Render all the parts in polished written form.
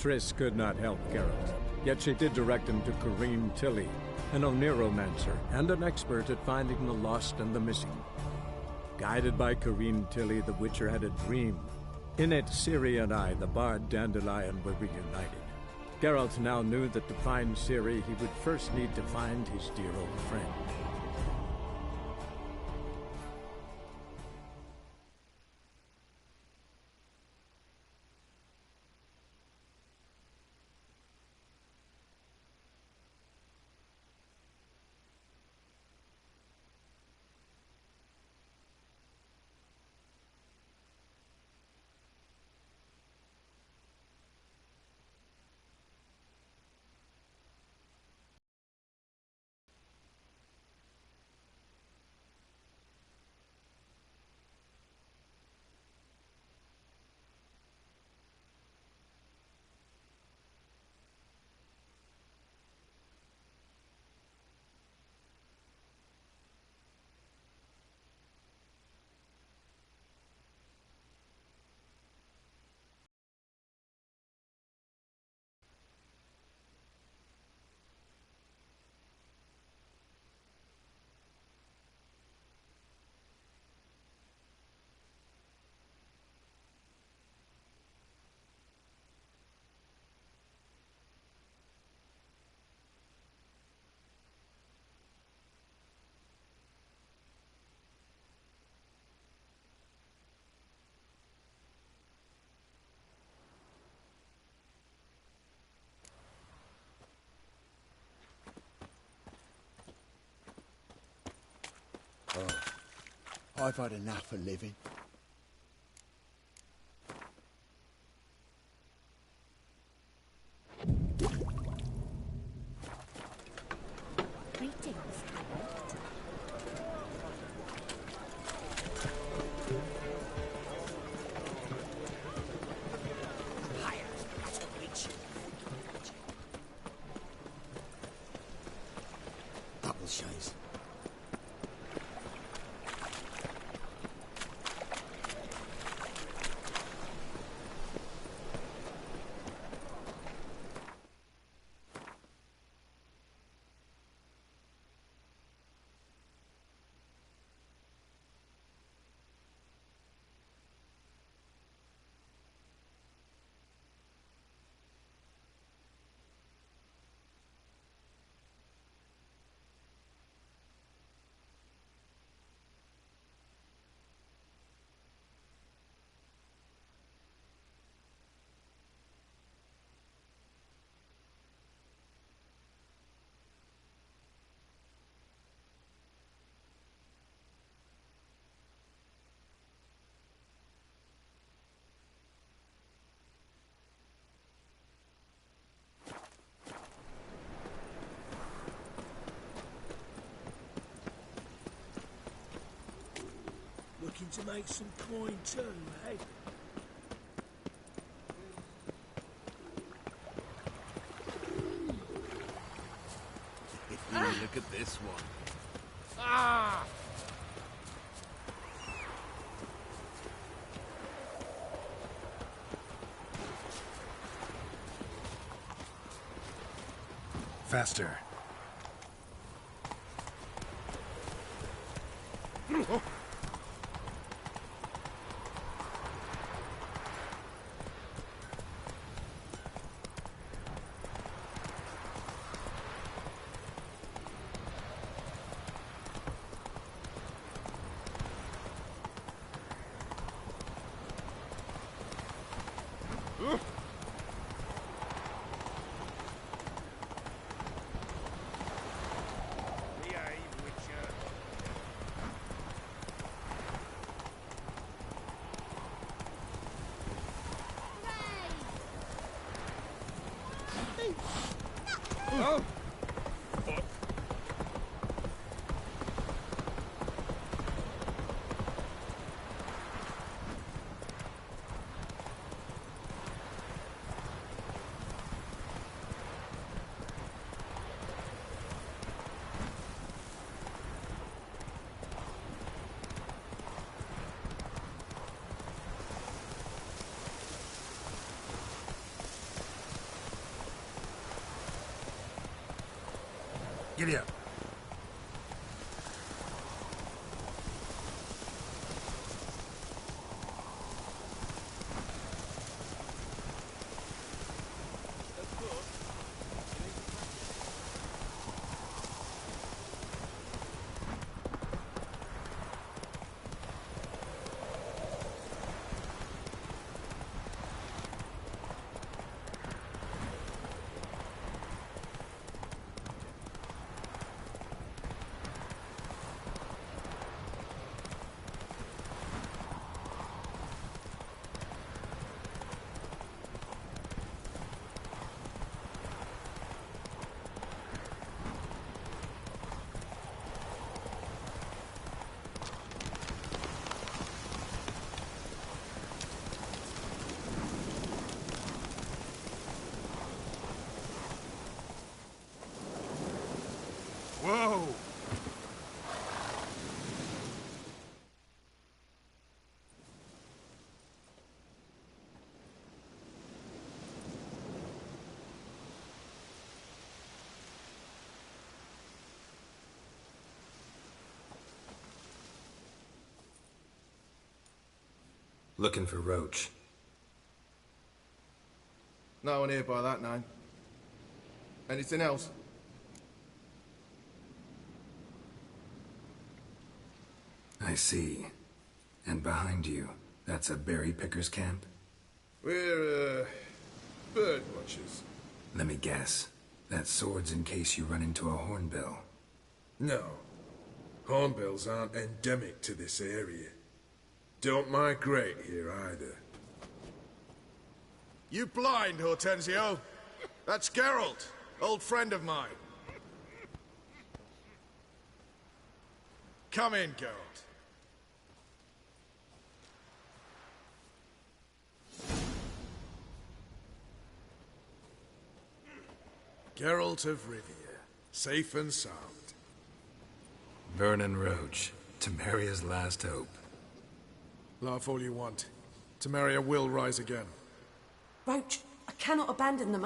Triss could not help Geralt, yet she did direct him to Kareem Tilly, an Oniromancer and an expert at finding the lost and the missing. Guided by Kareem Tilly, the Witcher had a dream. In it, Ciri and I, the bard Dandelion, were reunited. Geralt now knew that to find Ciri, he would first need to find his dear old friend. Oh, I've had enough of living. Double shades. Looking to make some coin too, eh? Look at this one. Ah! Faster. Giddy up. Whoa! Looking for Roach. No one here by that name. Anything else? I see. And behind you, that's a berry picker's camp? We're, bird watchers. Let me guess. That sword's in case you run into a hornbill. No. Hornbills aren't endemic to this area. Don't migrate here either. You blind, Hortensio? That's Geralt, old friend of mine. Come in, Geralt. Geralt of Rivia, safe and sound. Vernon Roach, Temeria's last hope. Laugh all you want. Temeria will rise again. Roach, I cannot abandon them.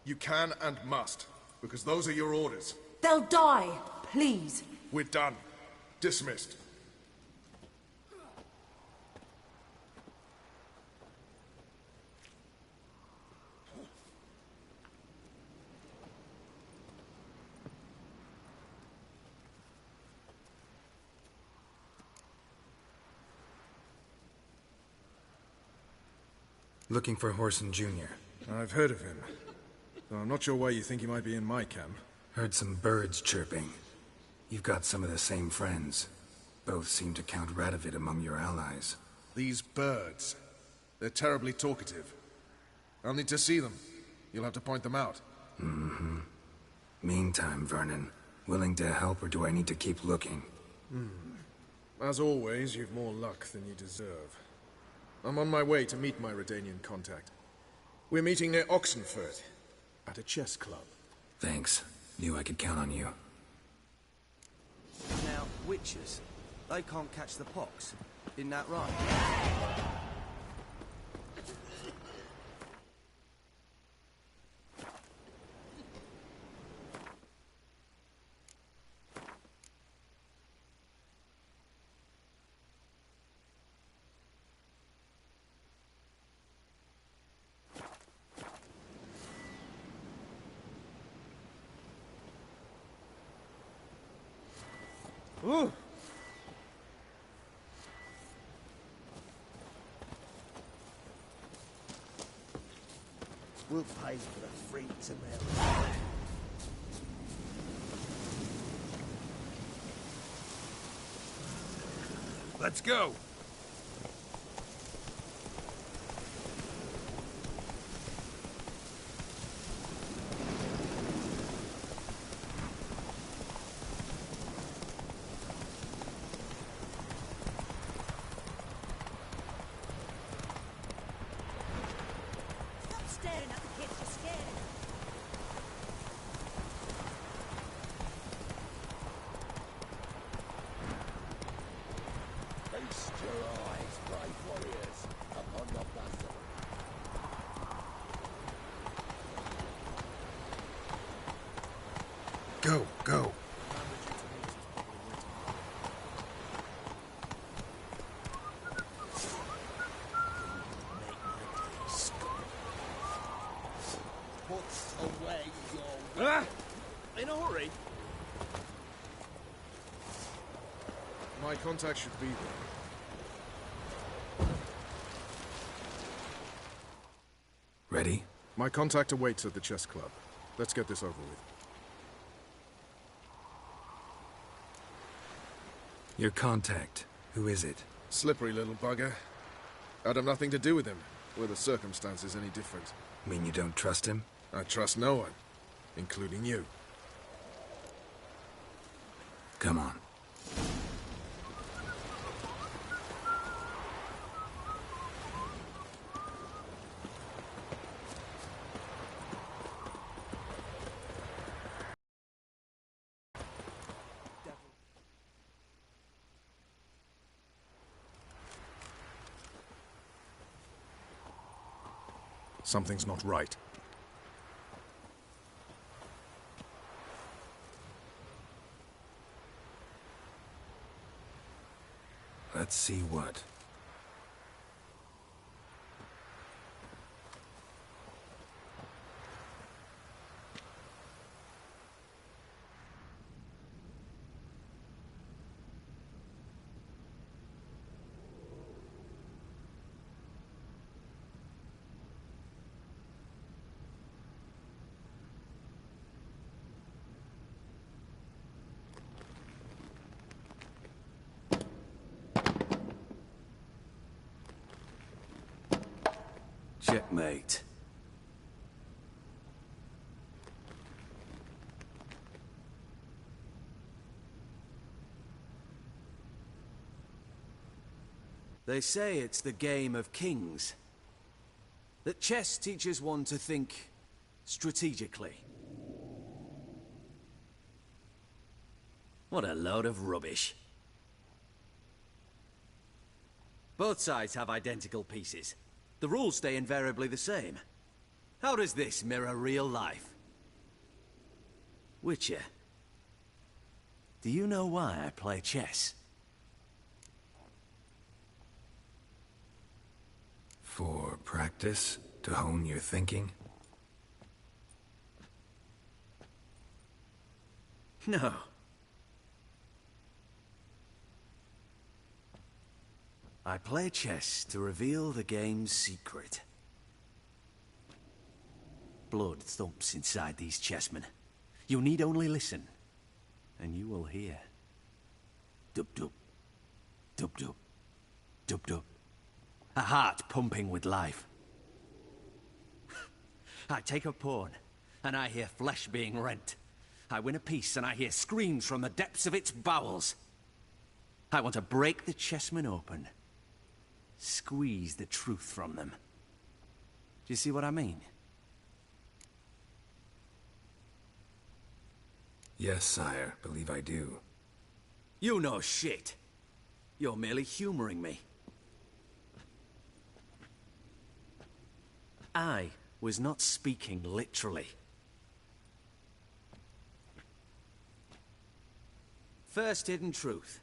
You can and must, because those are your orders. They'll die, please. We're done. Dismissed. Looking for Horson Jr. I've heard of him. Though I'm not sure why you think he might be in my camp. Heard some birds chirping. You've got some of the same friends. Both seem to count Radovid among your allies. These birds. They're terribly talkative. I'll need to see them. You'll have to point them out. Mm-hmm. Meantime, Vernon, willing to help or do I need to keep looking? As always, you've more luck than you deserve. I'm on my way to meet my Redanian contact. We're meeting near Oxenfurt, at a chess club. Thanks. Knew I could count on you. Now, witches, they can't catch the pox. Isn't that right? Ooh. We'll pay for the free Temerian. Let's go! Go, go. In a hurry? My contact should be there. Ready? My contact awaits at the chess club. Let's get this over with. Your contact. Who is it? Slippery little bugger. I'd have nothing to do with him, were the circumstances any different. Mean you don't trust him? I trust no one, including you. Come on. Something's not right. Let's see what. Checkmate. They say it's the game of kings. That chess teaches one to think strategically. What a load of rubbish. Both sides have identical pieces. The rules stay invariably the same. How does this mirror real life? Witcher, do you know why I play chess? For practice? To hone your thinking? No. I play chess to reveal the game's secret. Blood thumps inside these chessmen. You need only listen, and you will hear. Dub-dub, dub-dub, dub-dub. A heart pumping with life. I take a pawn, and I hear flesh being rent. I win a piece, and I hear screams from the depths of its bowels. I want to break the chessmen open. Squeeze the truth from them. Do you see what I mean? Yes, sire. Believe I do. You know shit. You're merely humoring me. I was not speaking literally. First hidden truth.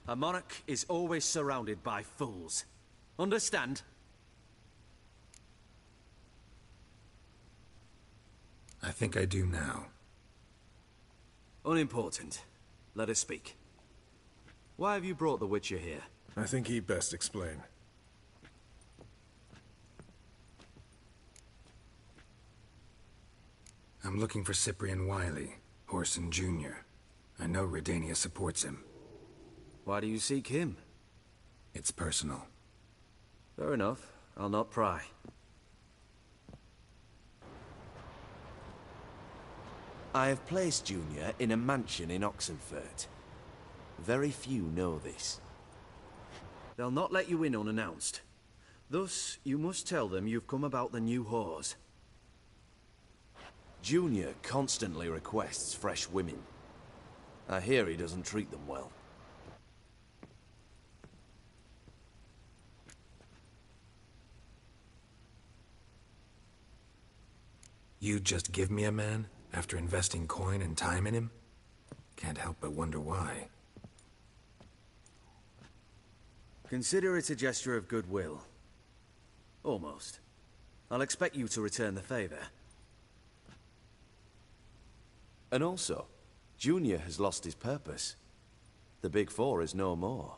A monarch is always surrounded by fools. Understand? I think I do now. Unimportant. Let us speak. Why have you brought the Witcher here? I think he'd best explain. I'm looking for Cyprian Wiley, Horson Jr. I know Redania supports him. Why do you seek him? It's personal. Fair enough. I'll not pry. I have placed Junior in a mansion in Oxenfurt. Very few know this. They'll not let you in unannounced. Thus, you must tell them you've come about the new whores. Junior constantly requests fresh women. I hear he doesn't treat them well. You just give me a man, After investing coin and time in him? Can't help but wonder why. Consider it a gesture of goodwill. Almost. I'll expect you to return the favor. And also, Junior has lost his purpose. The Big Four is no more.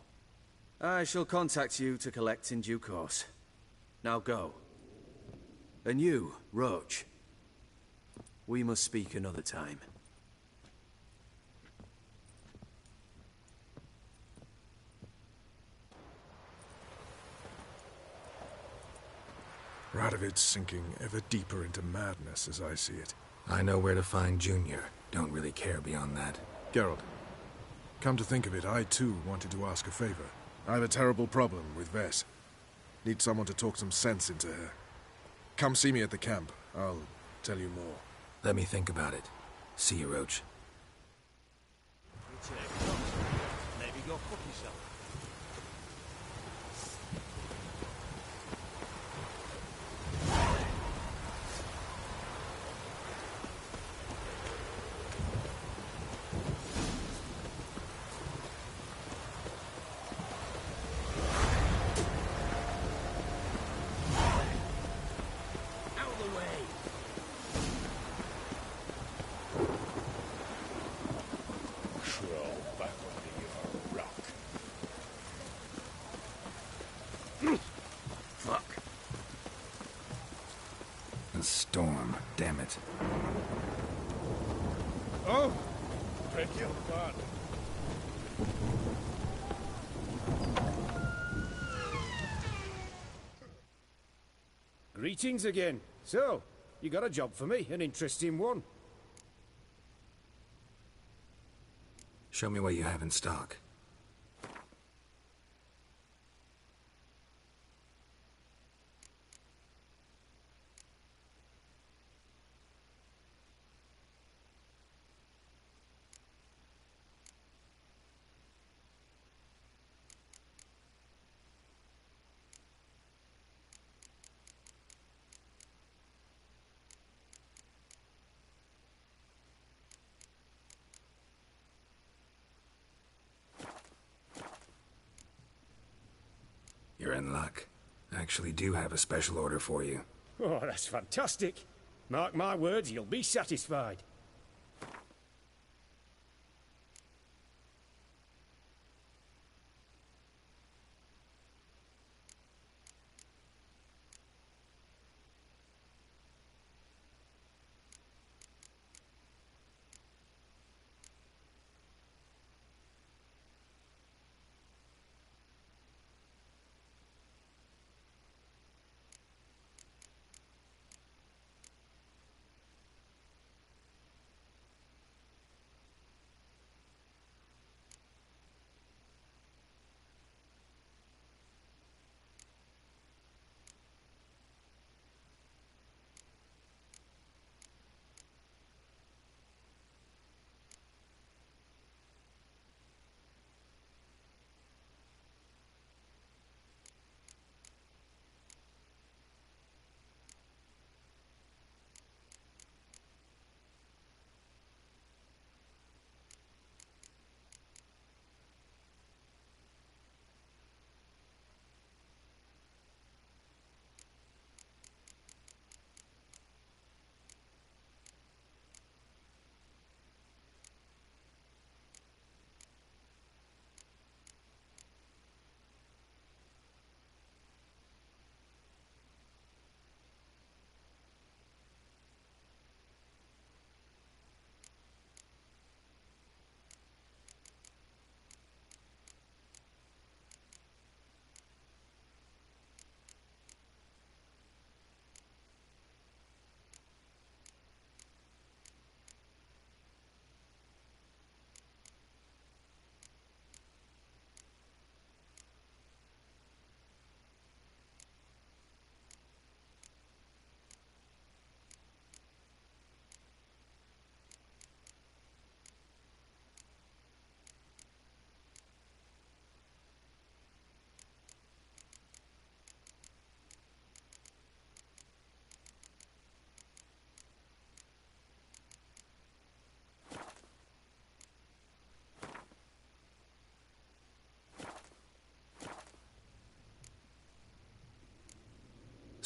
I shall contact you to collect in due course. Now go. And you, Roach. We must speak another time. Radovid's sinking ever deeper into madness as I see it. I know where to find Junior. Don't really care beyond that. Geralt, come to think of it, I too wanted to ask a favor. I have a terrible problem with Vess. Need someone to talk some sense into her. Come see me at the camp. I'll tell you more. Let me think about it. See you, Roach. Maybe go fuck yourself. A storm, damn it. Oh! Beg your pardon. Greetings again. So, you got a job for me, an interesting one. Show me what you have in stock. You're in luck. I actually do have a special order for you. Oh, that's fantastic. Mark my words, you'll be satisfied.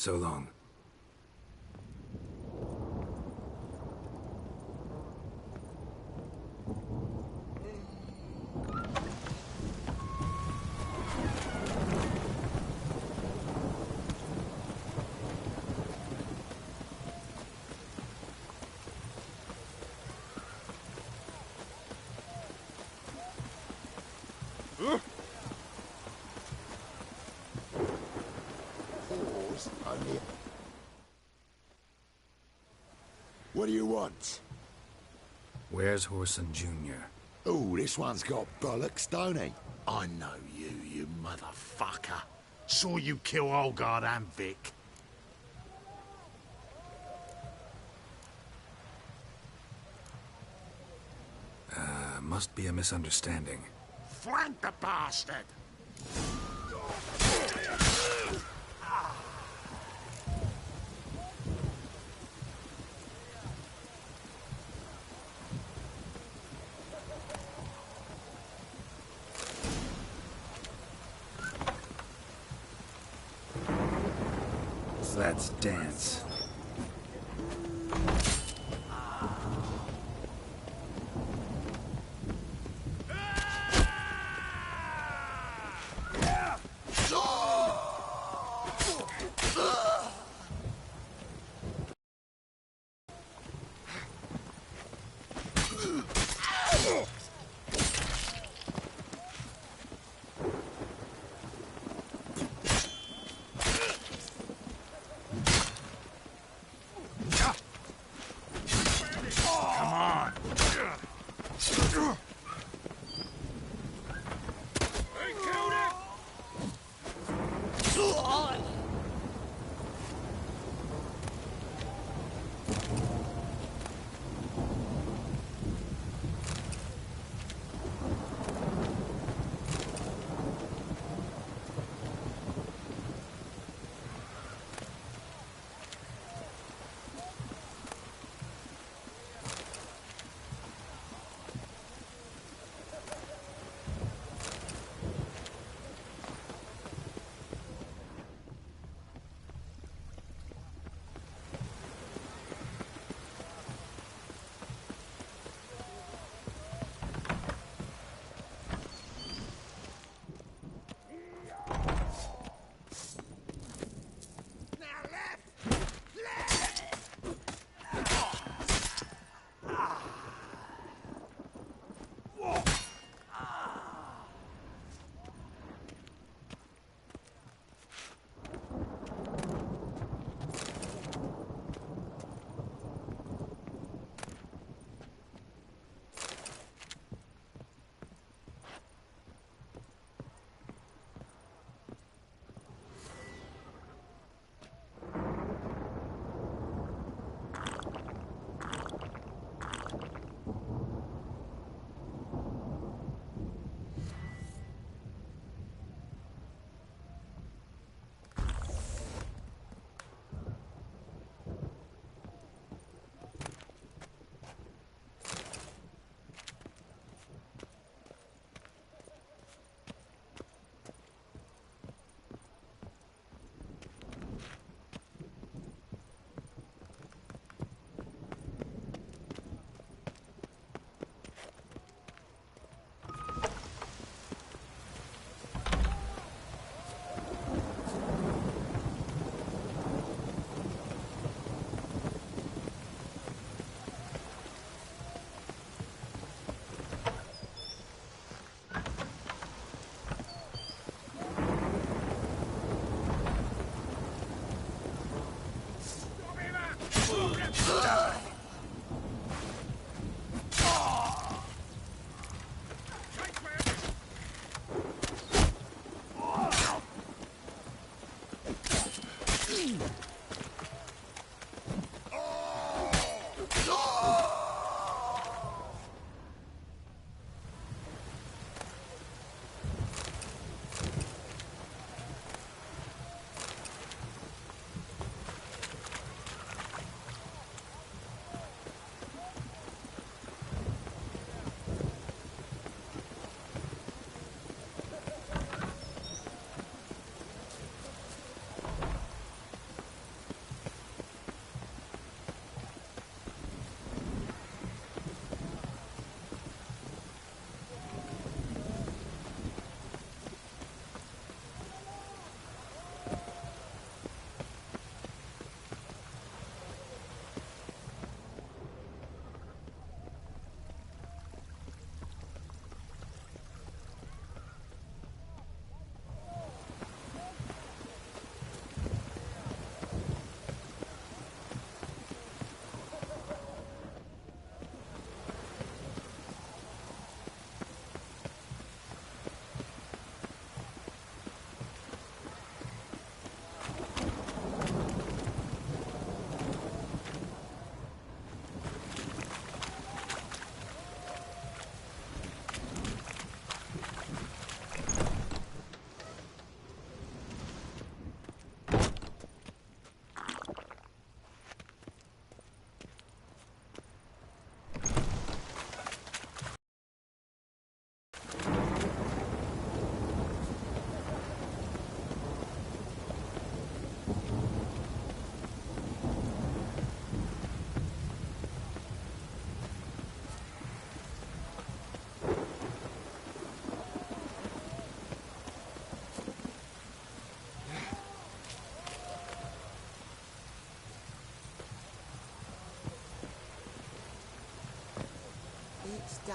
So long. What do you want? Where's Horson Jr.? Oh, this one's got bollocks, don't he? I know you, you motherfucker. Saw you kill Olgard and Vic. Must be a misunderstanding. Flank the bastard! Let's dance.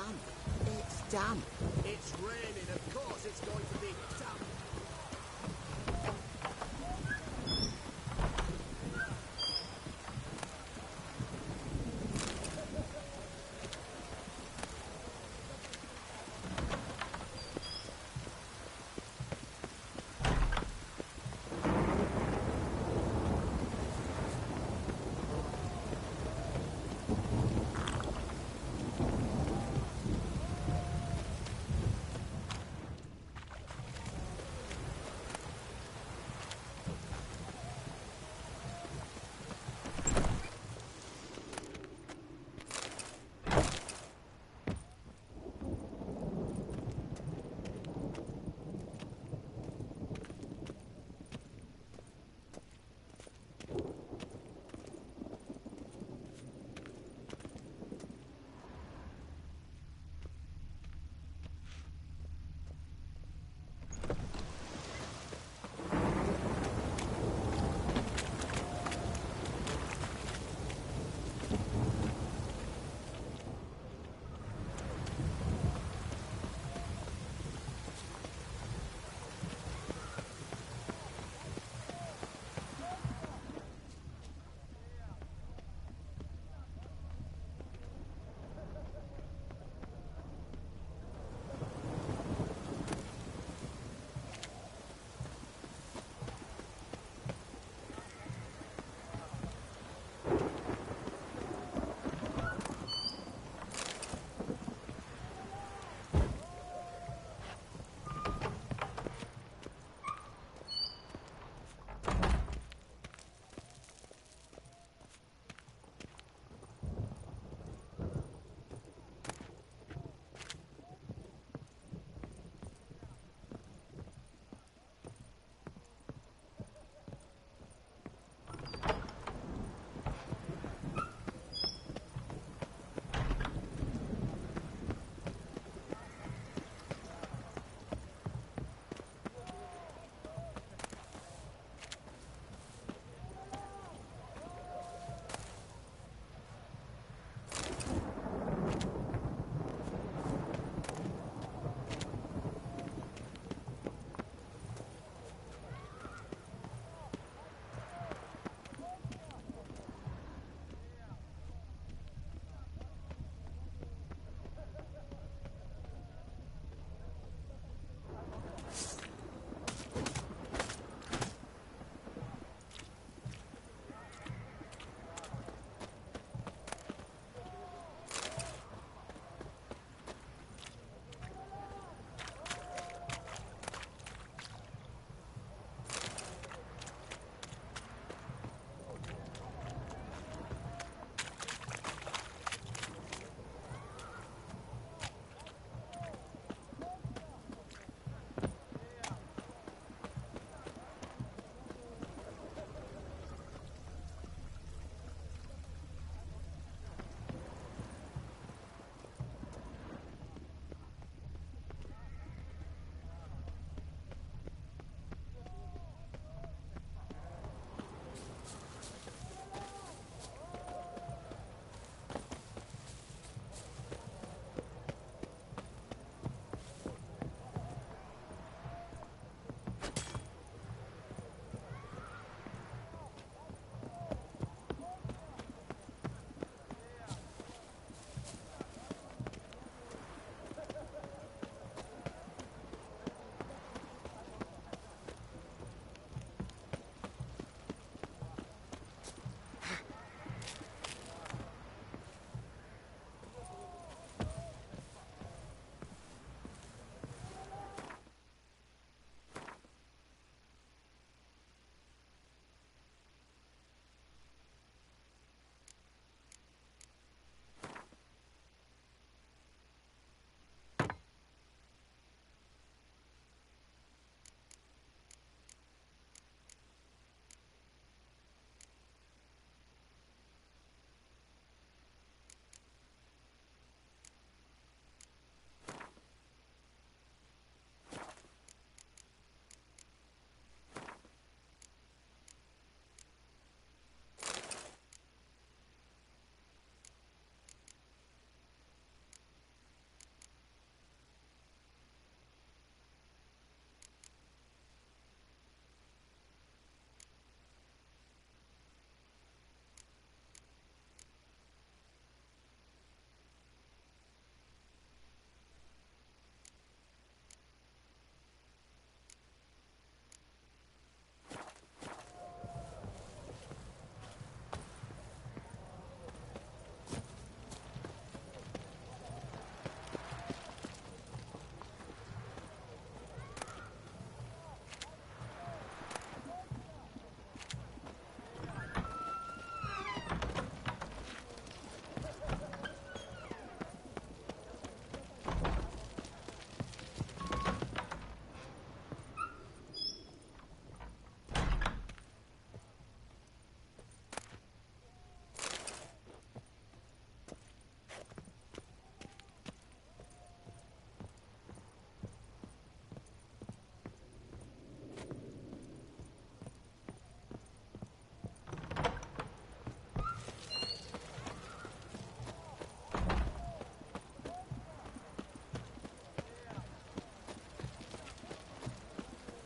done. It's done. It's raining, of course it's going to be done.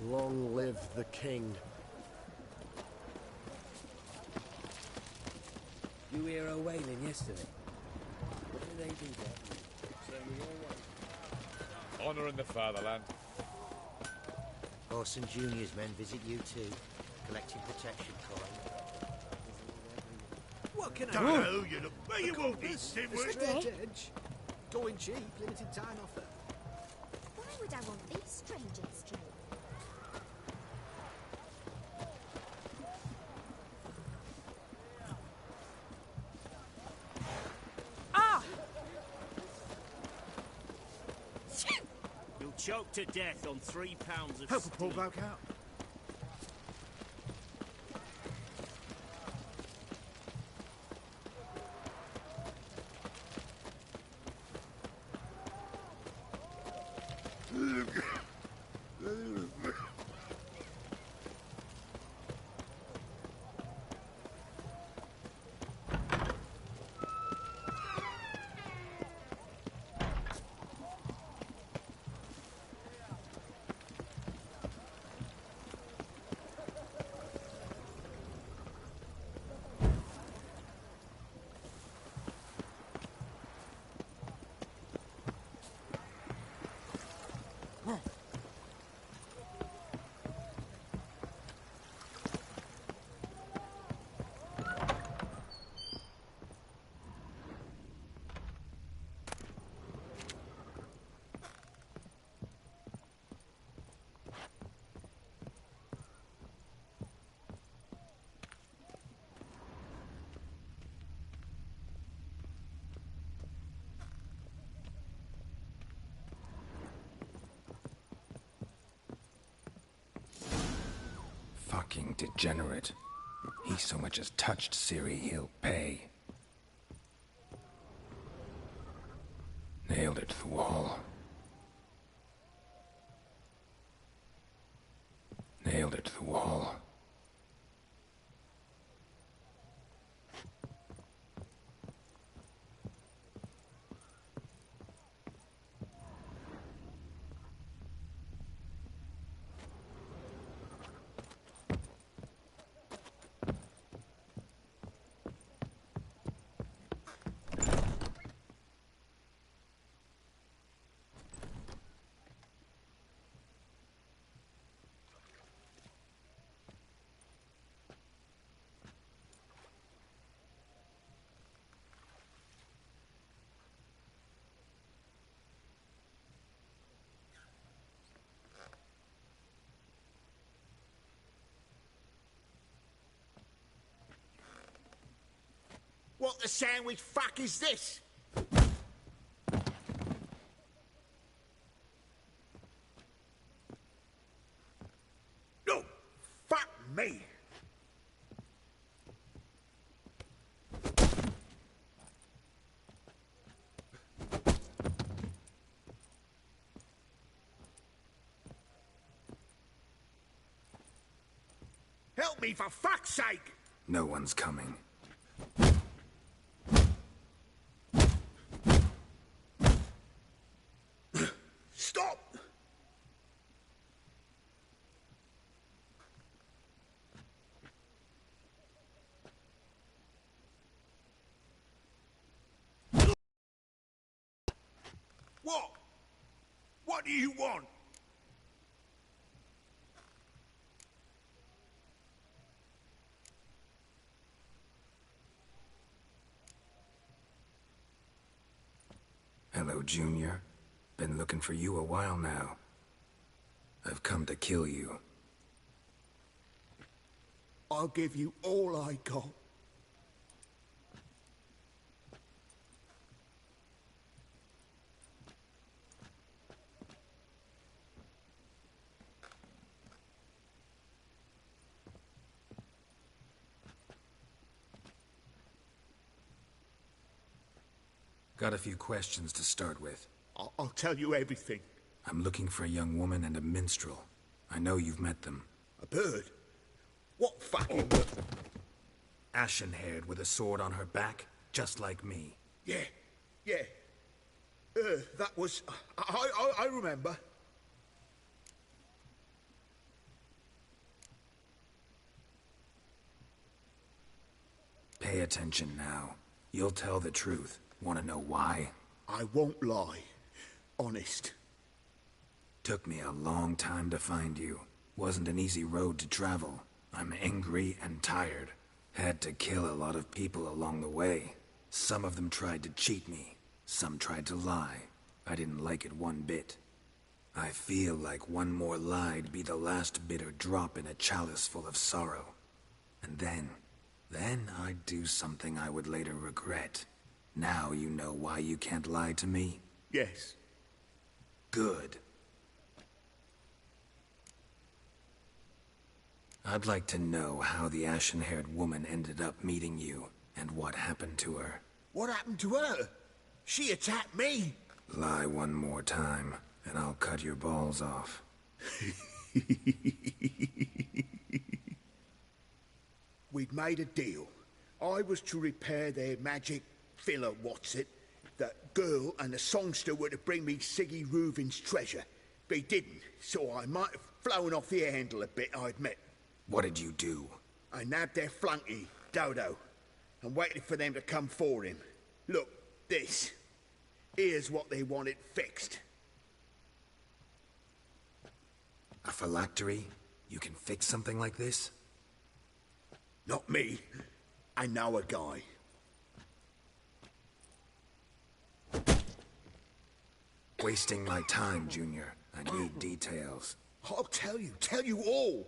Long live the king. You hear her wailing yesterday? What did they do that? Honouring the fatherland. Orson Jr.'s men visit you too, collecting protection for him. What can I do? You look where you won't eat sandwich. Going cheap, limited time offer. Why would I want these strangers, Joe? You'll choke to death on 3 pounds of Help a steam. poor bloke out. Fucking degenerate. He so much as touched Ciri, he'll pay. Nailed it to the wall. Nailed it to the wall. What the sandwich fuck is this? No! Fuck me! Help me, for fuck's sake! No one's coming. Stop! What? What do you want? Hello, Junior. Been looking for you a while now. I've come to kill you. I'll give you all I got. Got a few questions to start with. I'll tell you everything. I'm looking for a young woman and a minstrel. I know you've met them. A bird? What fucking... Ashen-haired with a sword on her back, just like me. Yeah. That was... I remember. Pay attention now. You'll tell the truth. Want to know why? I won't lie. Honest. Took me a long time to find you. Wasn't an easy road to travel. I'm angry and tired. Had to kill a lot of people along the way. Some of them tried to cheat me. Some tried to lie. I didn't like it one bit. I feel like one more lie'd be the last bitter drop in a chalice full of sorrow. And then I'd do something I would later regret. Now you know why you can't lie to me? Yes. Good. I'd like to know how the ashen-haired woman ended up meeting you, and what happened to her. What happened to her? She attacked me. Lie one more time, and I'll cut your balls off. We'd made a deal. I was to repair their magic filler, That girl and the songster were to bring me Siggy Reuven's treasure. They didn't, so I might have flown off the handle a bit, I admit. What did you do? I nabbed their flunky, Dodo, and waited for them to come for him. Look, this. Here's what they wanted fixed. A phylactery? You can fix something like this? Not me. I know a guy. Wasting my time, Junior. I need details. I'll tell you all.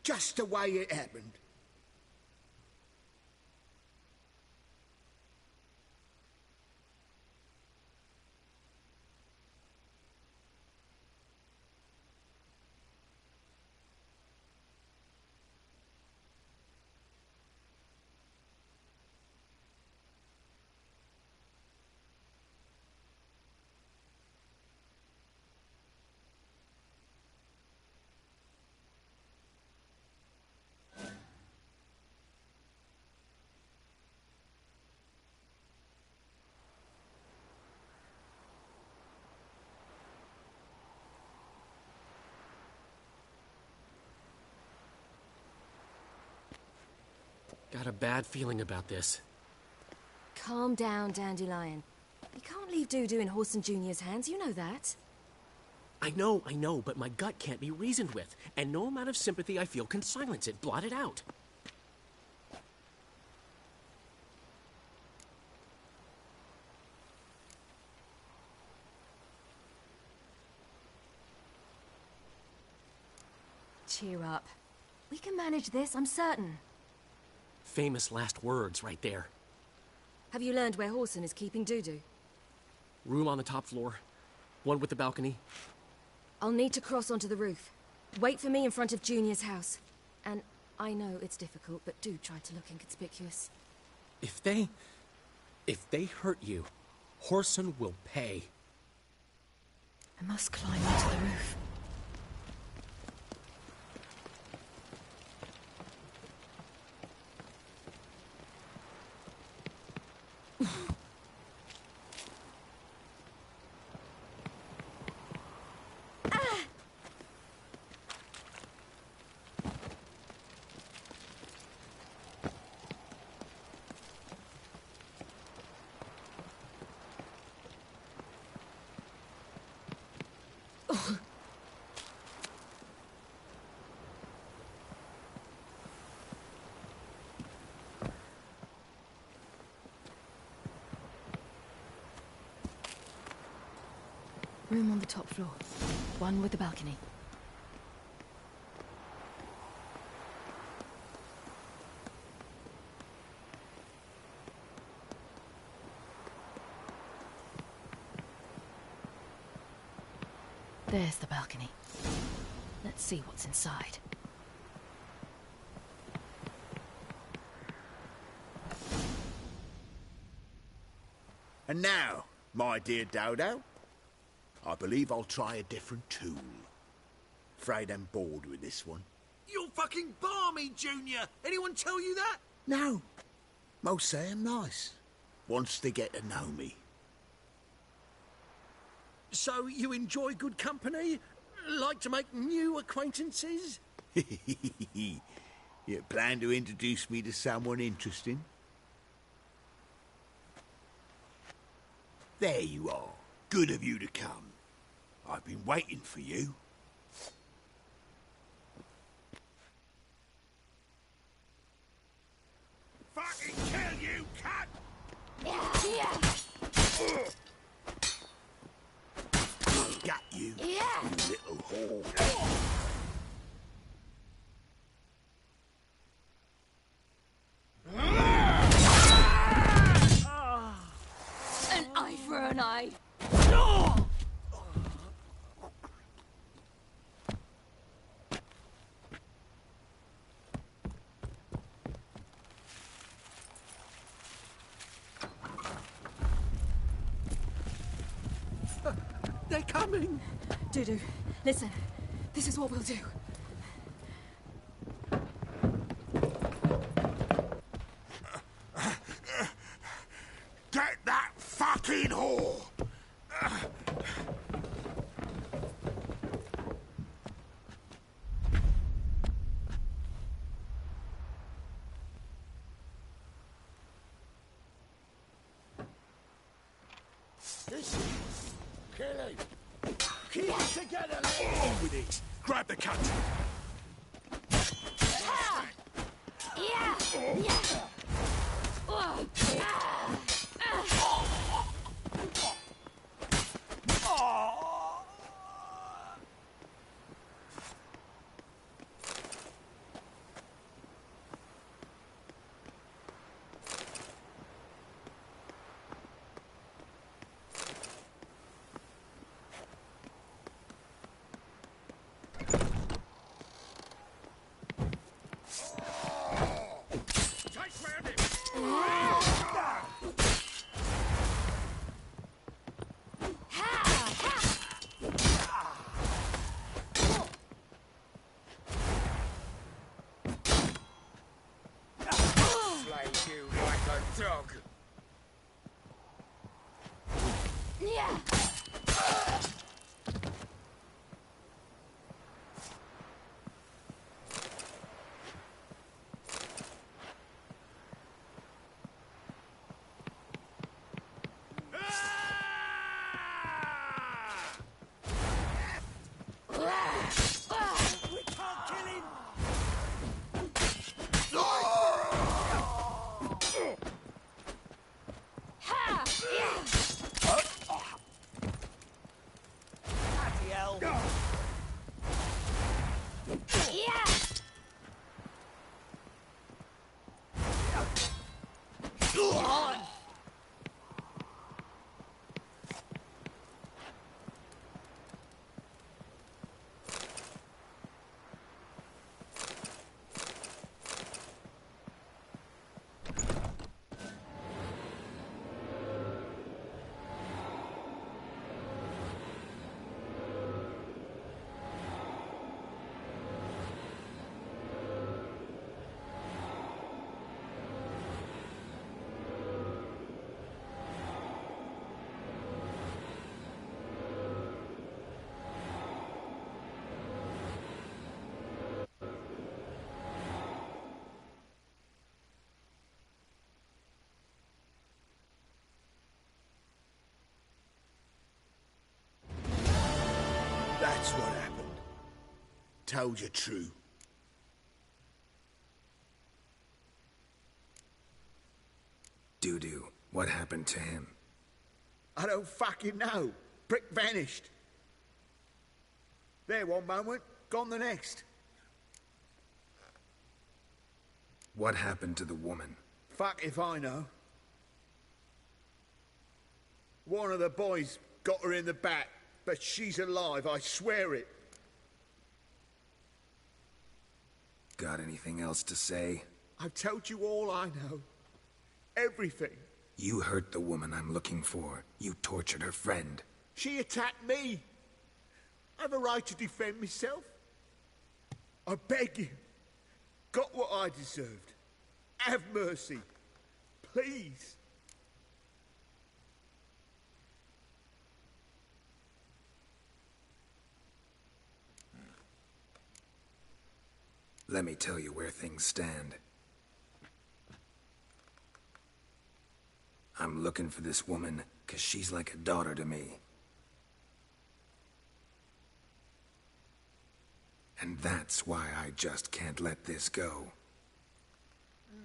Just the way it happened. Got a bad feeling about this. Calm down, Dandelion. You can't leave Dudu in Horson Jr.'s hands, you know that. I know, but my gut can't be reasoned with, and no amount of sympathy I feel can silence it, blot it out. Cheer up. We can manage this, I'm certain. Famous last words right there. Have you learned where Horson is keeping Dudu? Room on the top floor. One with the balcony. I'll need to cross onto the roof. Wait for me in front of Junior's house. And I know it's difficult, but do try to look inconspicuous. If they hurt you, Horson will pay. I must climb onto the roof. Room on the top floor. One with the balcony. There's the balcony. Let's see what's inside. And now, my dear Dodo, I believe I'll try a different tool. Afraid I'm bored with this one. You're fucking balmy, Junior! Anyone tell you that? No. Most say I'm nice. Wants to get to know me. So you enjoy good company? Like to make new acquaintances? You plan to introduce me to someone interesting? There you are. Good of you to come. I've been waiting for you. Fucking kill you, cunt! Got you, you little whore. An eye for an eye. They're coming! Dudu, listen. This is what we'll do. Get that fucking whore! Kill him! Keep it together, On with it! Grab the cunt! dog. Yeah. That's what happened. Told you true. Doo-doo, what happened to him? I don't fucking know. Prick vanished. There one moment, gone the next. What happened to the woman? Fuck if I know. One of the boys got her in the back, but she's alive, I swear it. Got anything else to say? I've told you all I know. Everything. You hurt the woman I'm looking for. You tortured her friend. She attacked me. I have a right to defend myself. I beg you. Got what I deserved. Have mercy. Please. Let me tell you where things stand. I'm I'm looking for this woman, 'cause she's like a daughter to me. And that's why I just can't let this go.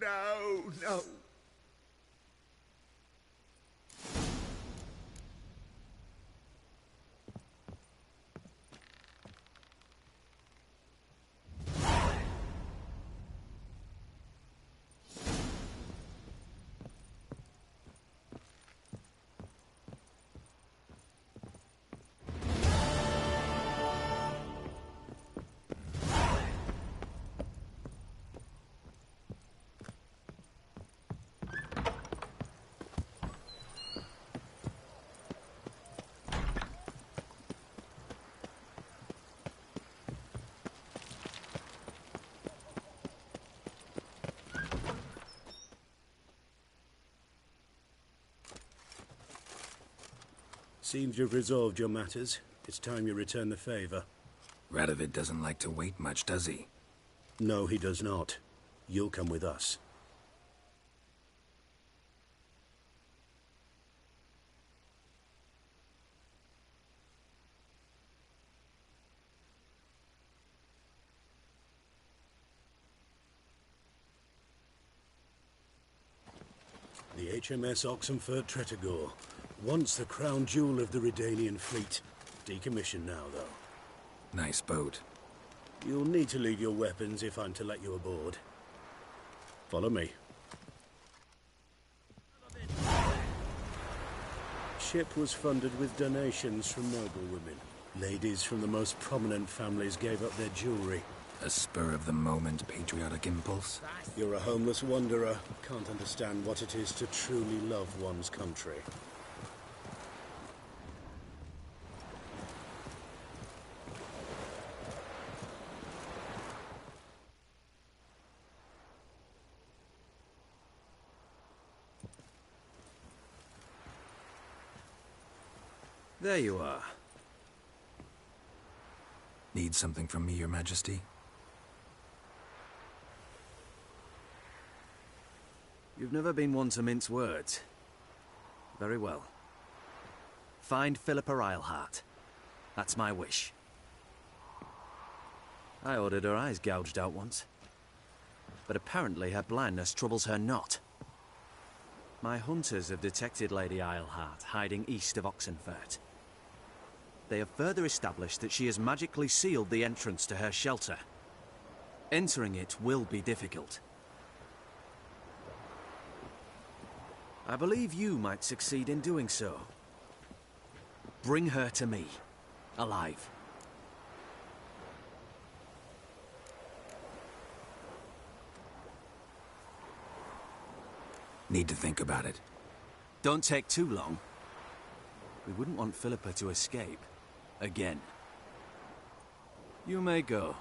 No, no. Seems you've resolved your matters. It's time you return the favor. Radovid doesn't like to wait much, does he? No, he does not. You'll come with us. The HMS Oxenford Tretogor. Once the crown jewel of the Redanian fleet. Decommissioned now, though. Nice boat. You'll need to leave your weapons if I'm to let you aboard. Follow me. Ship was funded with donations from noblewomen. Ladies from the most prominent families gave up their jewelry. A spur-of-the-moment patriotic impulse? You're a homeless wanderer. Can't understand what it is to truly love one's country. There you are. Need something from me, Your Majesty? You've never been one to mince words. Very well. Find Philippa Eilhart. That's my wish. I ordered her eyes gouged out once. But apparently her blindness troubles her not. My hunters have detected Lady Eilhart hiding east of Oxenfurt. They have further established that she has magically sealed the entrance to her shelter. Entering it will be difficult. I believe you might succeed in doing so. Bring her to me, alive. Need to think about it. Don't take too long. We wouldn't want Philippa to escape. Again. You may go.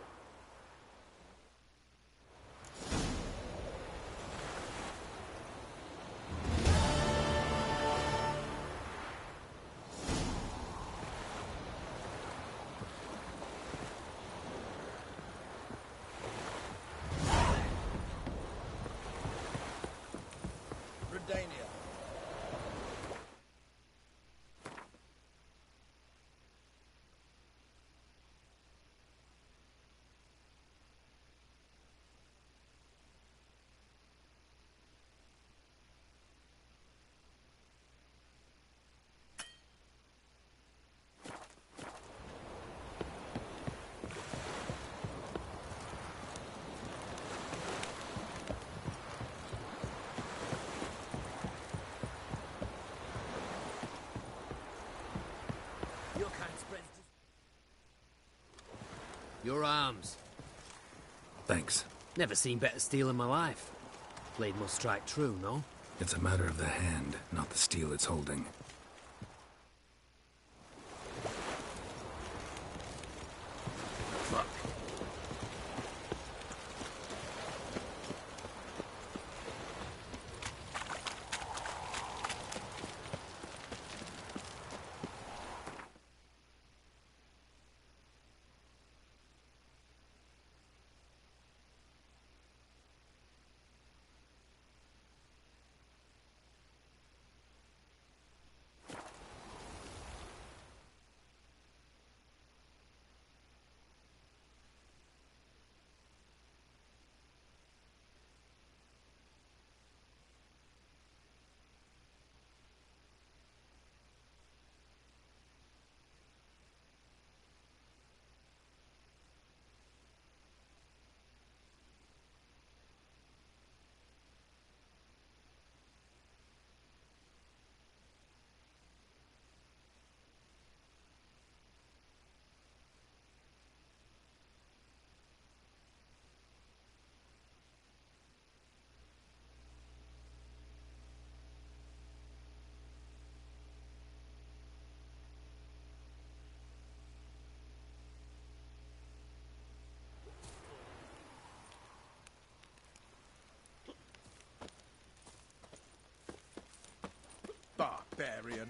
Your arms. Thanks. Never seen better steel in my life. Blade must strike true, no? It's a matter of the hand, not the steel it's holding. barbarian.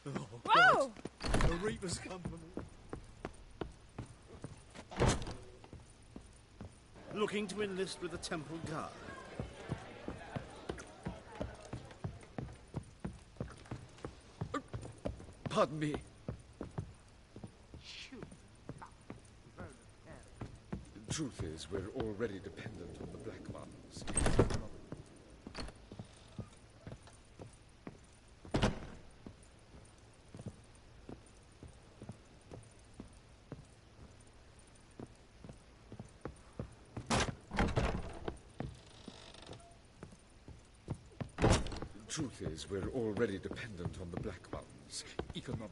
Oh, Whoa! God. The Reaper's come for me. Looking to enlist with the Temple Guard. Pardon me. The truth is, we're already dependent on the Black Ones. The truth is, we're already dependent on the Black Ones. Economic.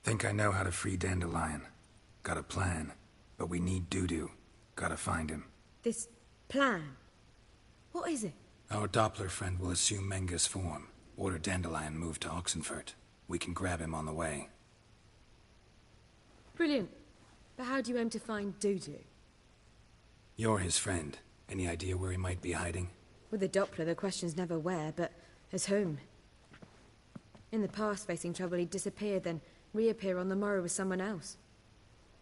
Think I know how to free Dandelion. Got a plan. But we need Dudu. Gotta find him. This plan? What is it? Our Doppler friend will assume Menga's form. Order Dandelion moved to Oxenfurt. We can grab him on the way. Brilliant. But how do you aim to find Dudu? You're his friend. Any idea where he might be hiding? With the Doppler, the question's never where, but as whom. In the past, facing trouble, he'd disappear, then reappear on the morrow with someone else.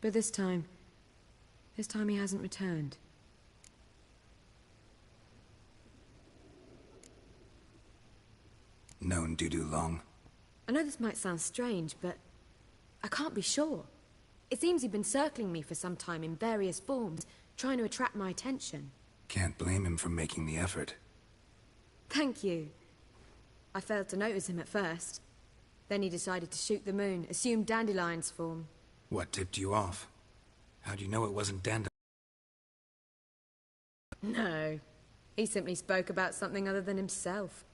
But this time he hasn't returned. Known Dudu long? I know this might sound strange, but I can't be sure. It seems he'd been circling me for some time in various forms, trying to attract my attention. Can't blame him for making the effort. Thank you. I failed to notice him at first. Then he decided to shoot the moon, assumed Dandelion's form. What tipped you off? How'd you know it wasn't Dandelion? No. He simply spoke about something other than himself.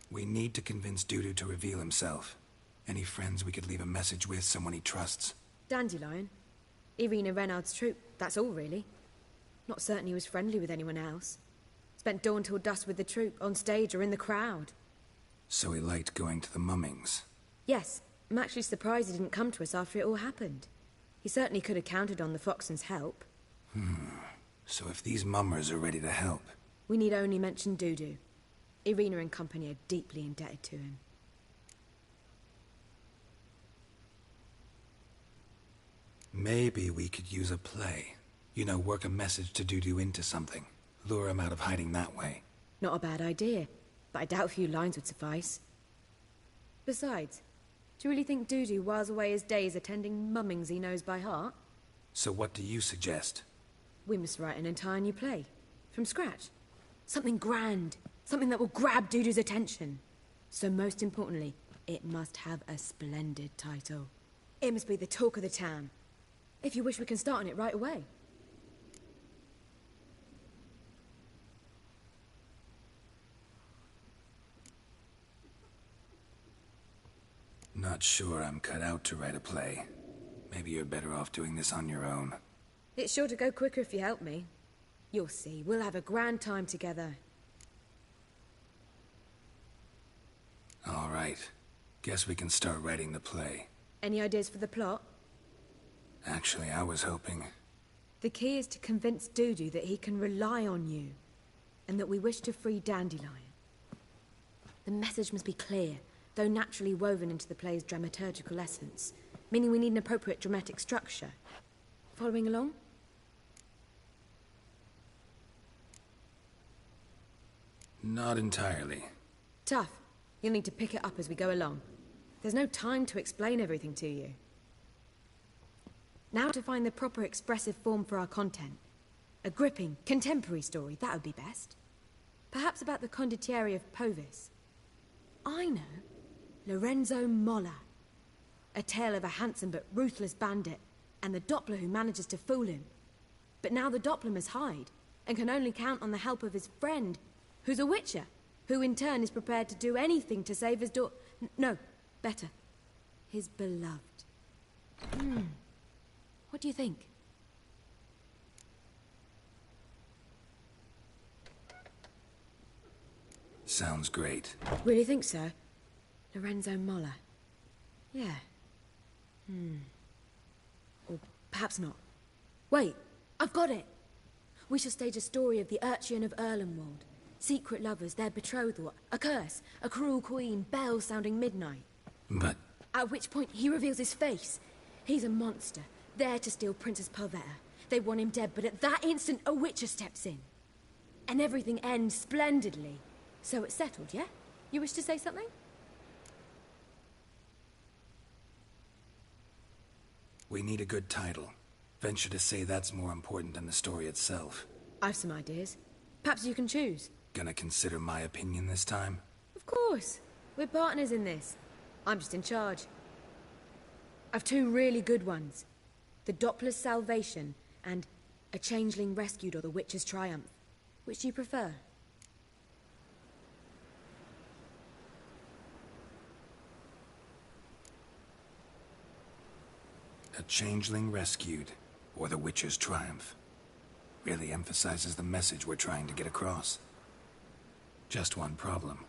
We need to convince Dudu to reveal himself. Any friends we could leave a message with, someone he trusts? Dandelion? Irina Renard's troop, that's all really. Not certain he was friendly with anyone else. Spent dawn till dusk with the troop, on stage or in the crowd. So he liked going to the mummings? Yes. I'm actually surprised he didn't come to us after it all happened. He certainly could have counted on the Foxen's help. So if these mummers are ready to help... We need only mention Dudu. Irina and company are deeply indebted to him. Maybe we could use a play. You know, work a message to Dudu into something. Lure him out of hiding that way. Not a bad idea, but I doubt a few lines would suffice. Besides, do you really think Dudu whiles away his days attending mummings he knows by heart? So what do you suggest? We must write an entire new play. From scratch. Something grand. Something that will grab Dudu's attention. So most importantly, it must have a splendid title. It must be the talk of the town. If you wish, we can start on it right away. Not sure I'm cut out to write a play. Maybe you're better off doing this on your own. It's sure to go quicker if you help me. You'll see, we'll have a grand time together. All right. Guess we can start writing the play. Any ideas for the plot? Actually, I was hoping... The key is to convince Dudu that he can rely on you, and that we wish to free Dandelion. The message must be clear, though naturally woven into the play's dramaturgical essence, meaning we need an appropriate dramatic structure. Following along? Not entirely. Tough. You'll need to pick it up as we go along. There's no time to explain everything to you. Now to find the proper expressive form for our content. A gripping, contemporary story, that would be best. Perhaps about the condottieri of Povis. I know. Lorenzo Molla. A tale of a handsome but ruthless bandit, and the Doppler who manages to fool him. But now the Doppler must hide, and can only count on the help of his friend, who's a witcher, who in turn is prepared to do anything to save his no, better. His beloved. What do you think? Sounds great. Really think so? Lorenzo Molla. Yeah. Or perhaps not. Wait, I've got it! We shall stage a story of the Urchin of Erlenwald. Secret lovers, their betrothal, a curse, a cruel queen, bells sounding midnight. But... At which point he reveals his face. He's a monster, there to steal Princess Parvetta. They want him dead, but at that instant a witcher steps in. And everything ends splendidly. So it's settled, yeah? You wish to say something? We need a good title. Venture to say that's more important than the story itself. I've some ideas. Perhaps you can choose. Gonna consider my opinion this time? Of course. We're partners in this. I'm just in charge. I've two really good ones. The Doppler's Salvation and A Changeling Rescued or the Witcher's Triumph. Which do you prefer? A Changeling Rescued, or the Witcher's Triumph. Really emphasizes the message we're trying to get across. Just one problem.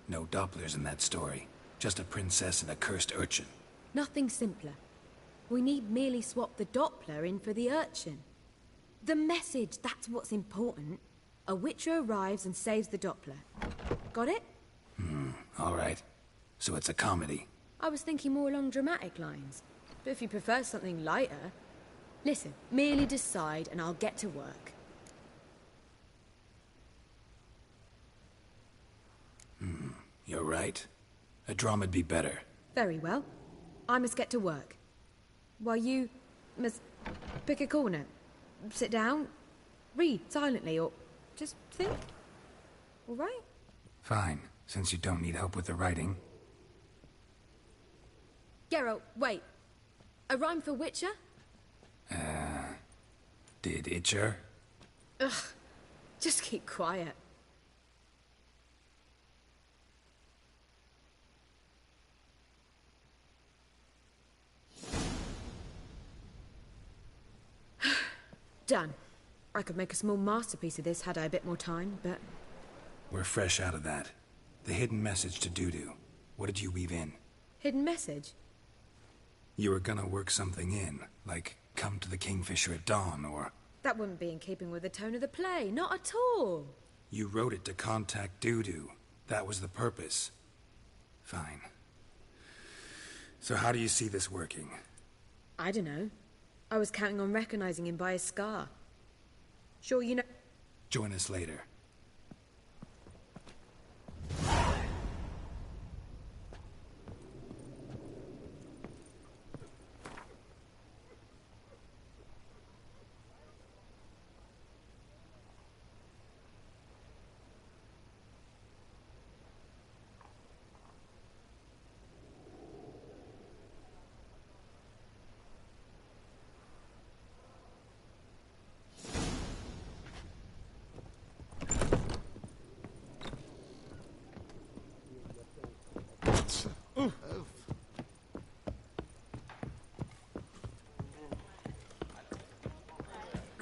No Dopplers in that story. Just a princess and a cursed urchin. Nothing simpler. We need merely swap the Doppler in for the urchin. The message, that's what's important. A witcher arrives and saves the Doppler. Got it? All right. So it's a comedy. I was thinking more along dramatic lines. But if you prefer something lighter... Listen, merely decide and I'll get to work. You're right. A drama'd be better. Very well. I must get to work. While you must pick a corner. Sit down, read silently, or just think. All right? Fine, since you don't need help with the writing. Geralt, wait. A rhyme for Witcher? Did Itcher? Ugh. Just keep quiet. Done. I could make a small masterpiece of this had I a bit more time, but... We're fresh out of that. The hidden message to Dudu. What did you weave in? Hidden message? You were gonna work something in, like come to the Kingfisher at dawn, or... That wouldn't be in keeping with the tone of the play, not at all. You wrote it to contact Dudu. That was the purpose. Fine. So how do you see this working? I don't know. I was counting on recognizing him by his scar. Sure, you know... Join us later.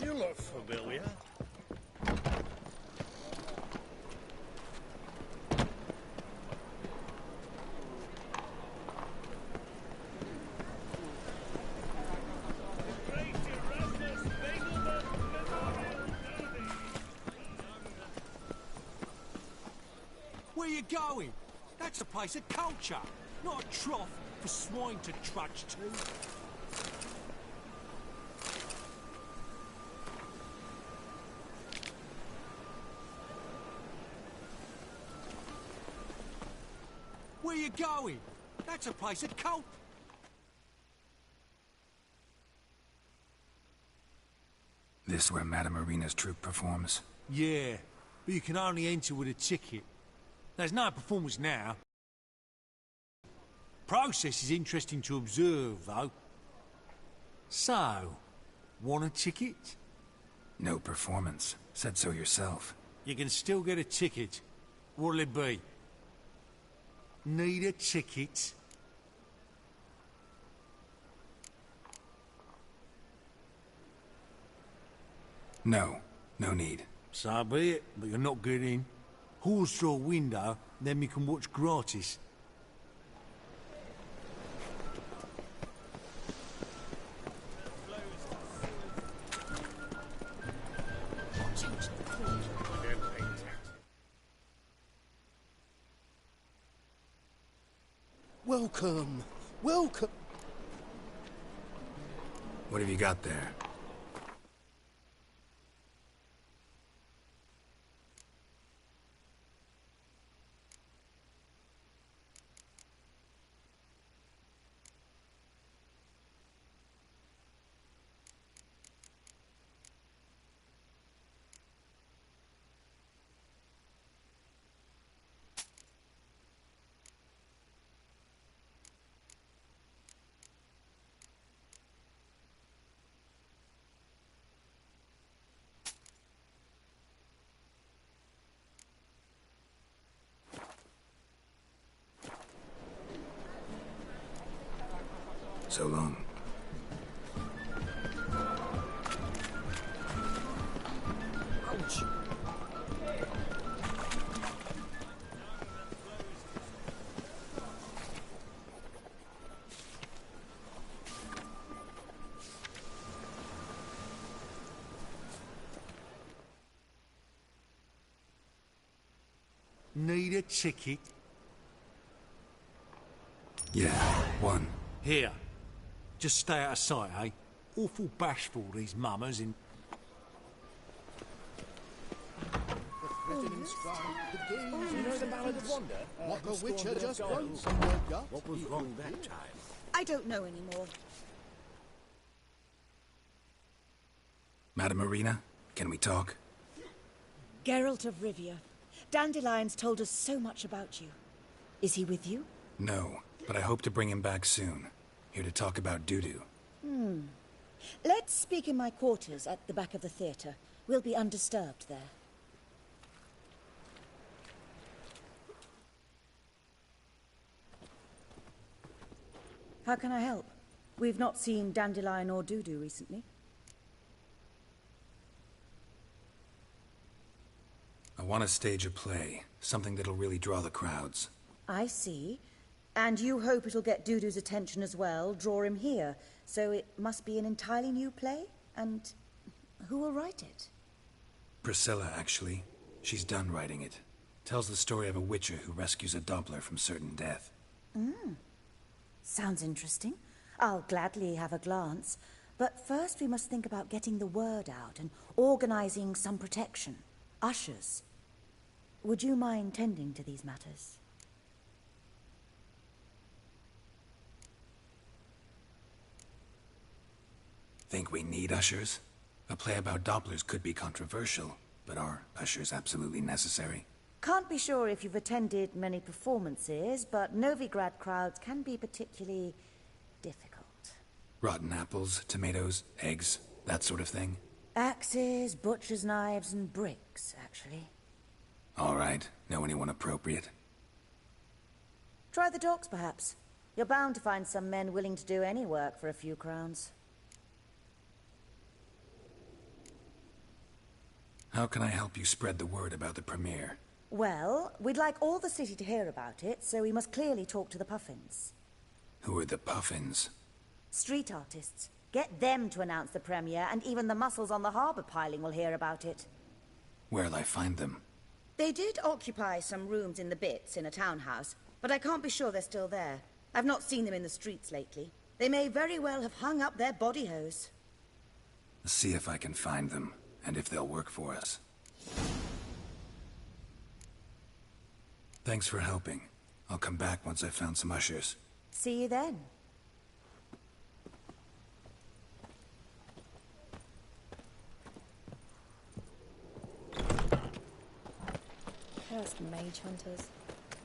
You look familiar. Where you going? That's a place of culture, not a trough for swine to trudge to. Where you going? That's a place of cult. This where Madame Irina's troupe performs? Yeah, but you can only enter with a ticket. There's no performance now. Process is interesting to observe, though. So, want a ticket? No performance. Said so yourself. You can still get a ticket. What'll it be? Need a ticket? No. No need. So be it, but you're not getting in. Horse through a window, then we can watch gratis. Welcome. Welcome. What have you got there? So long. Ouch. Need a ticket? Yeah, one. Here. Just stay out of sight, eh? Awful bashful, these mummers in... You know the Ballad of Wonder? What the Witcher just wrote. What was wrong that time? I don't know anymore. Madam Marina, can we talk? Geralt of Rivia. Dandelion's told us so much about you. Is he with you? No, but I hope to bring him back soon. Here to talk about doo-doo. Let's speak in my quarters at the back of the theatre. We'll be undisturbed there. How can I help? We've not seen Dandelion or Doo-doo recently. I want to stage a play, something that'll really draw the crowds. I see. And you hope it'll get Doo-doo's attention as well, draw him here. So it must be an entirely new play? And who will write it? Priscilla, actually. She's done writing it. Tells the story of a witcher who rescues a Doppler from certain death. Sounds interesting. I'll gladly have a glance. But first we must think about getting the word out and organizing some protection. Ushers. Would you mind tending to these matters? Think we need ushers? A play about Dopplers could be controversial, but are ushers absolutely necessary? Can't be sure if you've attended many performances, but Novigrad crowds can be particularly difficult. Rotten apples, tomatoes, eggs, that sort of thing? Axes, butcher's knives, and bricks, actually. All right. Know anyone appropriate? Try the docks, perhaps. You're bound to find some men willing to do any work for a few crowns. How can I help you spread the word about the premiere? Well, we'd like all the city to hear about it, so we must clearly talk to the Puffins. Who are the Puffins? Street artists. Get them to announce the premiere, and even the muscles on the harbour piling will hear about it. Where'll I find them? They did occupy some rooms in the Bits in a townhouse, but I can't be sure they're still there. I've not seen them in the streets lately. They may very well have hung up their body hose. See if I can find them, and if they'll work for us. Thanks for helping. I'll come back once I've found some ushers. See you then. Cursed mage hunters.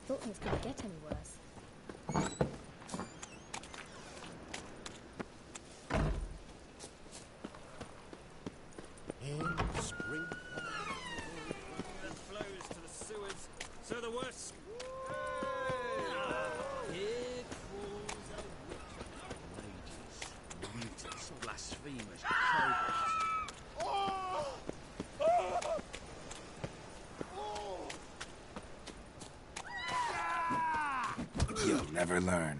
Thought things couldn't get any worse. In spring. And flows to the sewers, so the worst. Here crawls a witcher. Mages, mutants, blasphemers, You'll never learn.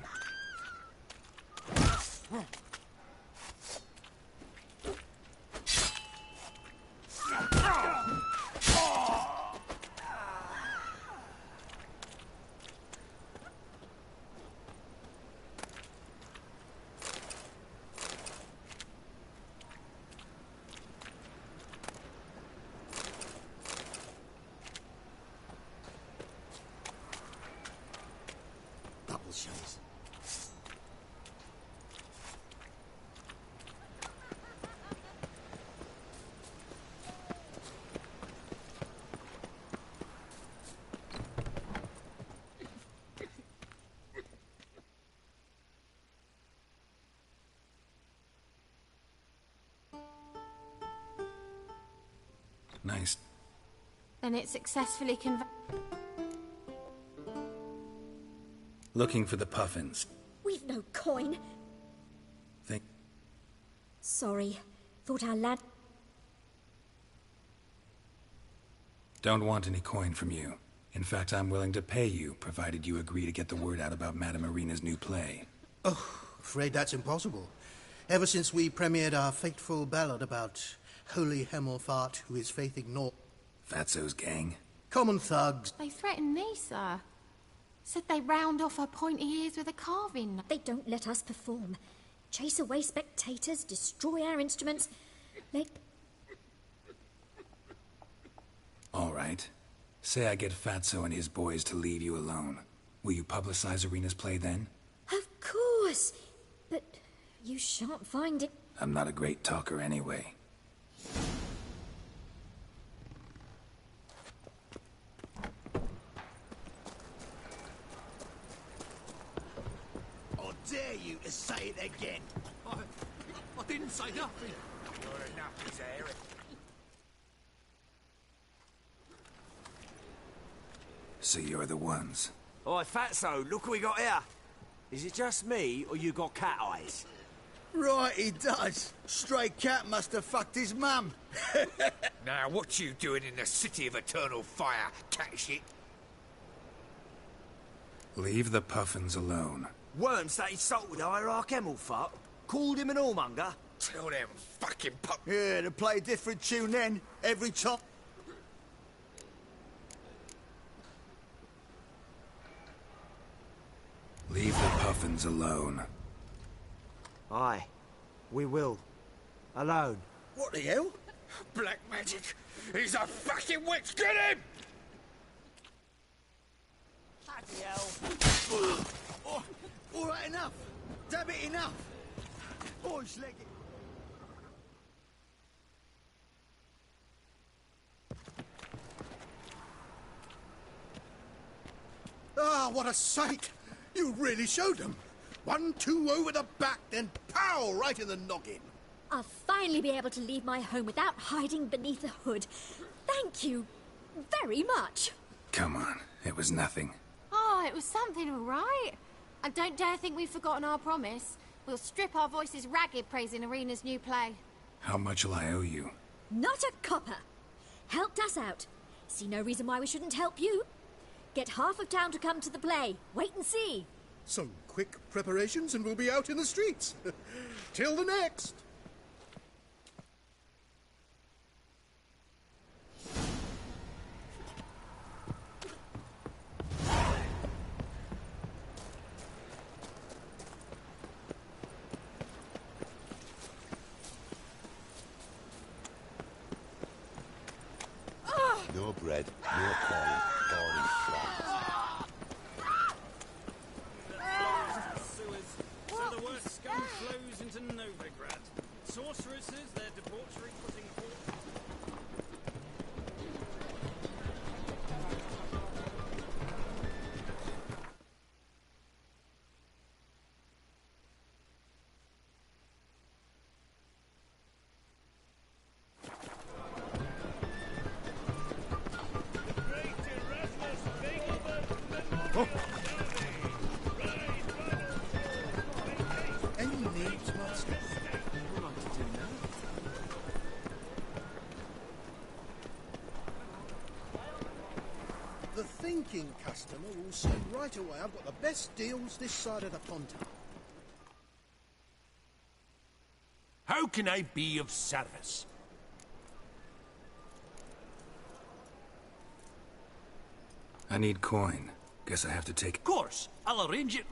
Nice. Then it successfully Looking for the puffins. We've no coin. Think. Sorry. Thought our lad... Don't want any coin from you. In fact, I'm willing to pay you, provided you agree to get the word out about Madame Irina's new play. Oh, afraid that's impossible. Ever since we premiered our fateful ballad about Holy Hemmelfart, who his faith ignored... Fatso's gang? Common thugs. They threatened me, sir. Said they round off her pointy ears with a carving. They don't let us perform. Chase away spectators, destroy our instruments. They... All right. Say I get Fatso and his boys to leave you alone. Will you publicize Irina's play then? Of course. But you shan't find it. I'm not a great talker anyway. I dare you to say it again. I didn't say nothing. You're enough as a heretic. So you're the ones. Oi, Fatso, look what we got here. Is it just me, or you got cat eyes? Right, he does. Stray cat must have fucked his mum. Now, what you doing in the city of eternal fire, cat shit? Leave the puffins alone. Worms that insulted hierarch Hemmelfart, called him an whoremonger. Tell them fucking pup... Yeah, to play a different tune then, every time. Leave the puffins alone. Aye, we will. Alone. What the hell? Black magic! He's a fucking witch! Get him! Bloody hell. All right, enough. Damn it, enough. Boys, leg it. Ah, what a sight! You really showed them. 1-2 over the back, then pow, right in the noggin. I'll finally be able to leave my home without hiding beneath a hood. Thank you very much. Come on, it was nothing. Oh, it was something, all right. I don't dare think we've forgotten our promise. We'll strip our voices ragged praising Irina's new play. How much will I owe you? Not a copper. Helped us out. See no reason why we shouldn't help you. Get half of town to come to the play. Wait and see. Some quick preparations and we'll be out in the streets. Till the next. No bread, no coin, only flat. So the worst scum flows into Novigrad. Sorceresses, their debauchery putting forth. Any needs, master? The thinking customer will see right away I've got the best deals this side of the Ponta. How can I be of service? I need coin. Guess I have to take... Of course, I'll arrange it.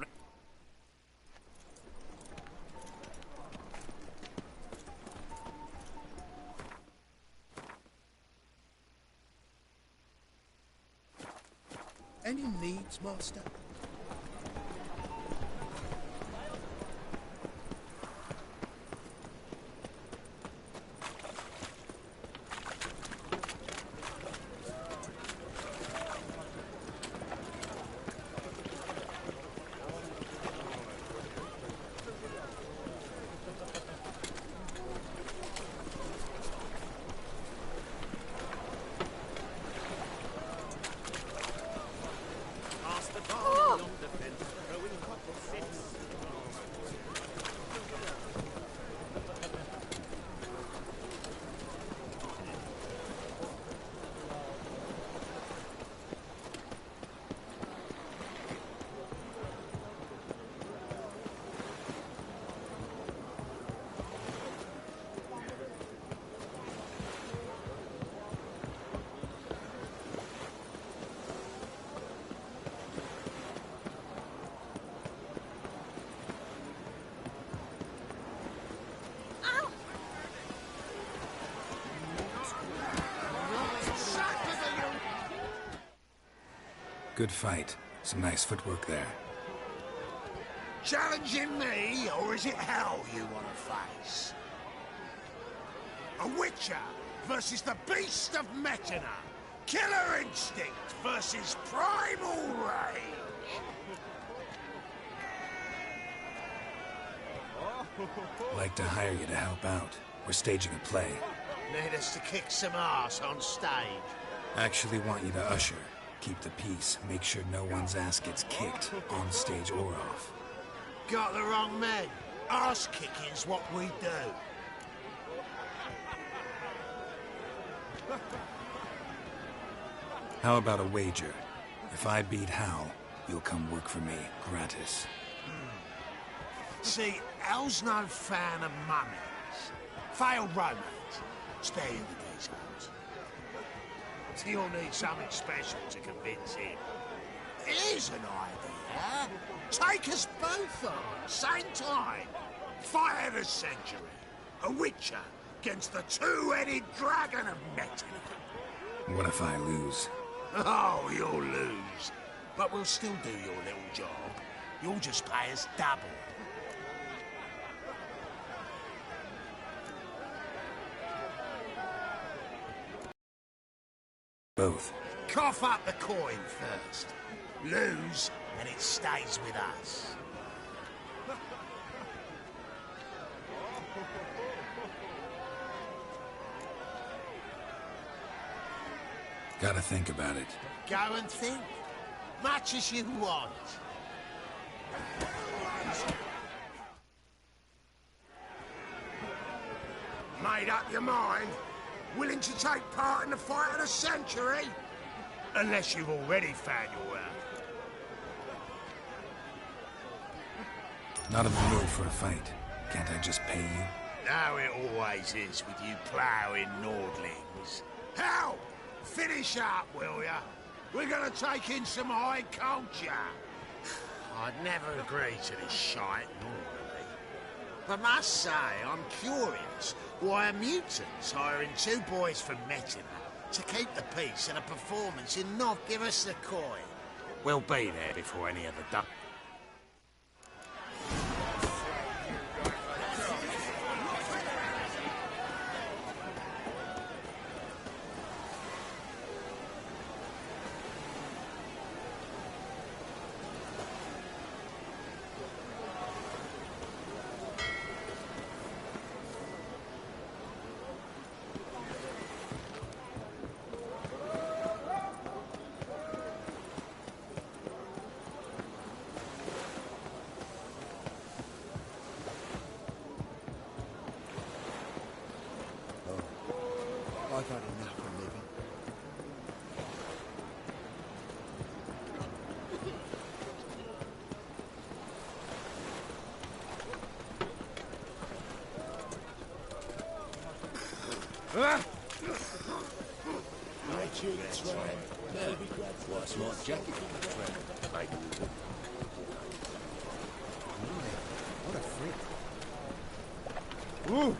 Any needs, master? Good fight. Some nice footwork there. Challenging me, or is it hell you want to face? A witcher versus the beast of Metina. Killer instinct versus primal rage. Like to hire you to help out. We're staging a play. Need us to kick some ass on stage. Actually want you to usher. Keep the peace. Make sure no one's ass gets kicked, on stage or off. Got the wrong man. Ass kicking's what we do. How about a wager? If I beat Hal, you'll come work for me, gratis. See, Hal's no fan of mummies. Failed romance. Spare you the details. You'll need something special to convince him. Here's an idea. Take us both on, same time. Fight of the century. A witcher against the two-headed dragon of Metina. What if I lose? Oh, you'll lose. But we'll still do your little job. You'll just pay us double. Both. Cough up the coin first. Lose, and it stays with us. Gotta think about it. Go and think. Much as you want. Made up your mind? Willing to take part in the fight of the century? Unless you've already found your way. Not in the mood for a fight. Can't I just pay you? Now it always is with you ploughing Nordlings. Hell! Finish up, will ya? We're gonna take in some high culture. I'd never agree to this shite normally. But must say, I'm curious why a mutant's hiring two boys from Metina to keep the peace at a performance and not give us the coin. We'll be there before any of the duck. I've had enough of living. What a smart jacket. What a freak. Woo!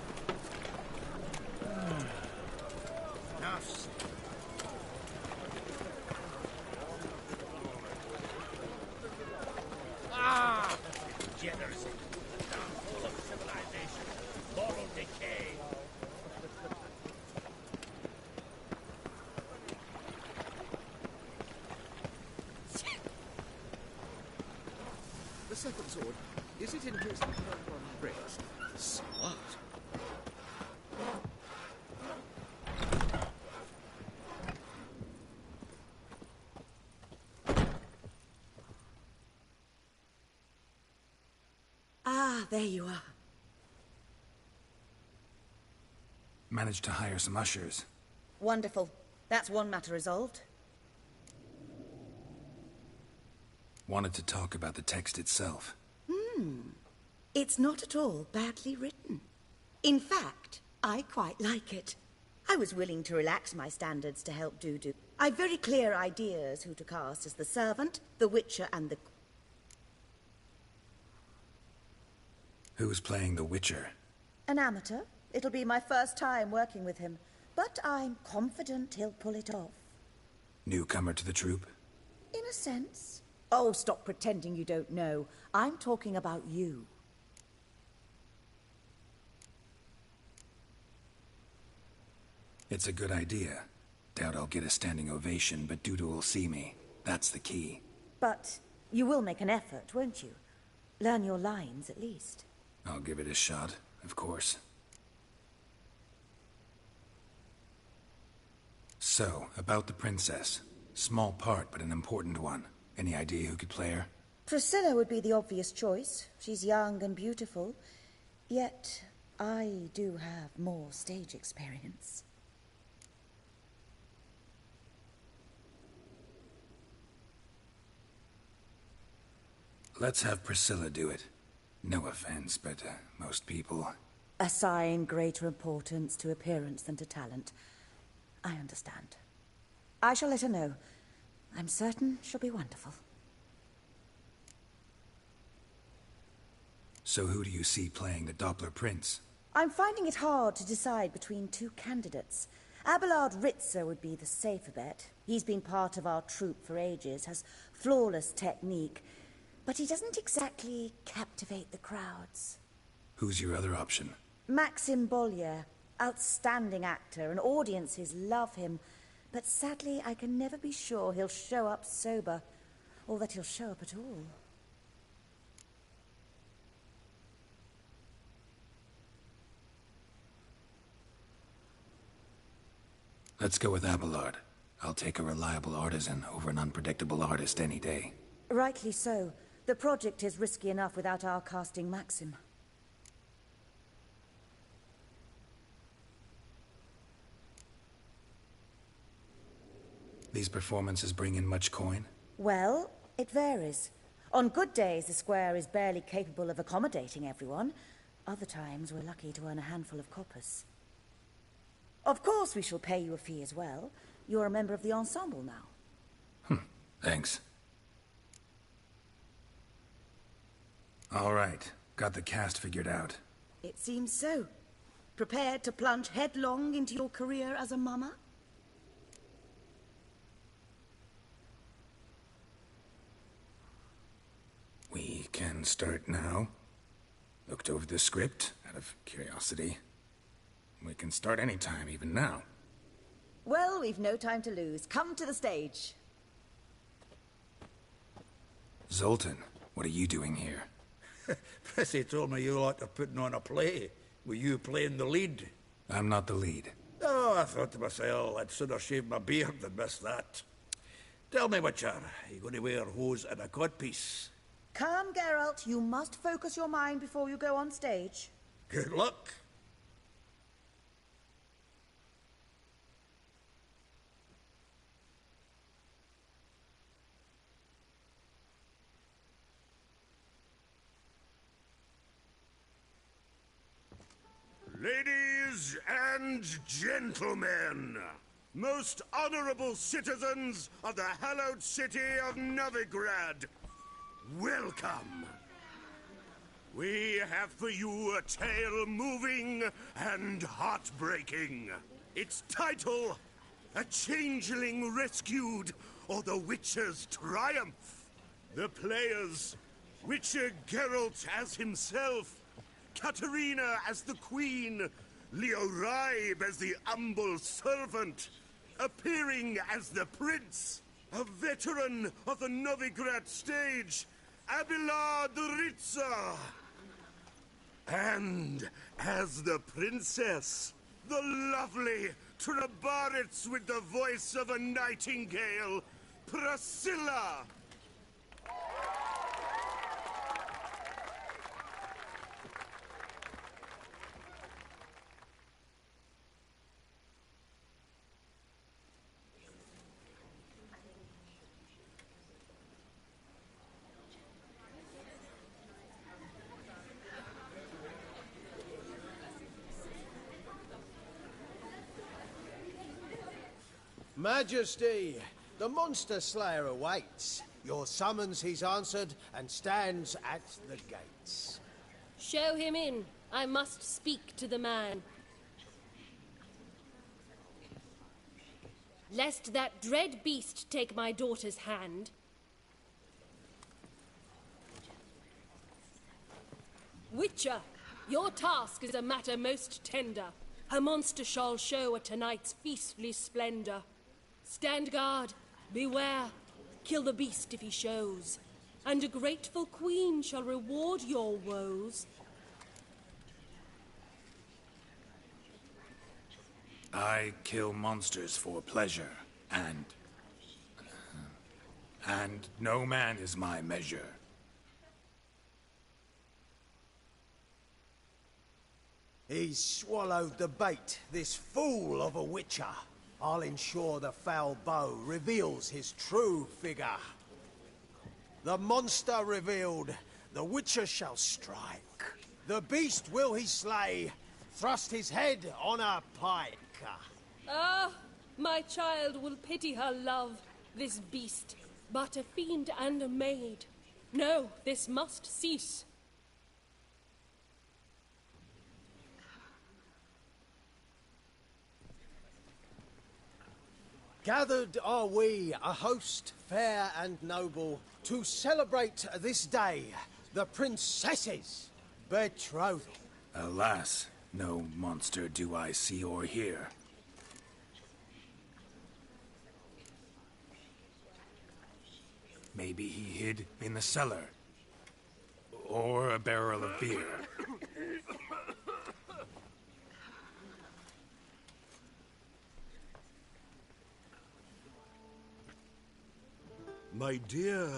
The second sword, is it in his wrist? Smart. Ah, there you are. Managed to hire some ushers. Wonderful. That's one matter resolved. Wanted to talk about the text itself. It's not at all badly written. In fact, I quite like it. I was willing to relax my standards to help Dudu. I've very clear ideas who to cast as the servant, the witcher, and the... Who's playing the Witcher? An amateur. It'll be my first time working with him, but I'm confident he'll pull it off. Newcomer to the troupe? In a sense. Oh, stop pretending you don't know. I'm talking about you. It's a good idea. Doubt I'll get a standing ovation, but Dudu will see me. That's the key. But you will make an effort, won't you? Learn your lines, at least. I'll give it a shot, of course. So, about the princess. Small part, but an important one. Any idea who could play her? Priscilla would be the obvious choice. She's young and beautiful. Yet, I do have more stage experience. Let's have Priscilla do it. No offense, but most people... Assign greater importance to appearance than to talent. I understand. I shall let her know. I'm certain she'll be wonderful. So who do you see playing the Doppler Prince? I'm finding it hard to decide between two candidates. Abelard Ritzer would be the safer bet. He's been part of our troupe for ages, has flawless technique, but he doesn't exactly captivate the crowds. Who's your other option? Maxim Bollier. Outstanding actor, and audiences love him. But sadly, I can never be sure he'll show up sober, or that he'll show up at all. Let's go with Abelard. I'll take a reliable artisan over an unpredictable artist any day. Rightly so. The project is risky enough without our casting Maxim. These performances bring in much coin? Well, it varies. On good days, the square is barely capable of accommodating everyone. Other times, we're lucky to earn a handful of coppers. Of course, we shall pay you a fee as well. You're a member of the ensemble now. Thanks. All right. Got the cast figured out. It seems so. Prepared to plunge headlong into your career as a mama? We can start now. Looked over the script, out of curiosity. We can start anytime, even now. Well, we've no time to lose. Come to the stage. Zoltan, what are you doing here? Prissy told me you like to putting on a play. Were you playing the lead? I'm not the lead. Oh, I thought to myself, I'd sooner shave my beard than miss that. Tell me, Witcher, are you going to wear hose and a codpiece? Come, Geralt. You must focus your mind before you go on stage. Good luck. Ladies and gentlemen, most honorable citizens of the hallowed city of Novigrad, welcome. We have for you a tale moving and heartbreaking. Its title, A Changeling Rescued, or the Witcher's Triumph. The players, Witcher Geralt as himself, Katerina as the Queen, Leo Ribe as the humble servant, appearing as the Prince, a veteran of the Novigrad stage, Abelard Ritzer. And as the Princess, the lovely Trabaritz with the voice of a nightingale, Priscilla. Majesty, the monster slayer awaits. Your summons he's answered and stands at the gates. Show him in. I must speak to the man. Lest that dread beast take my daughter's hand, Witcher, your task is a matter most tender. A monster shall show at tonight's feastly splendor. Stand guard, beware, kill the beast if he shows, and a grateful queen shall reward your woes. I kill monsters for pleasure, and no man is my measure. He's swallowed the bait, this fool of a witcher. I'll ensure the foul bow reveals his true figure. The monster revealed, the witcher shall strike. The beast will he slay, thrust his head on a pike. Ah, my child will pity her love, this beast, but a fiend and a maid. No, this must cease. Gathered are we, a host fair and noble, to celebrate this day, the princess's betrothal. Alas, no monster do I see or hear. Maybe he hid in the cellar, or a barrel of beer. My dear,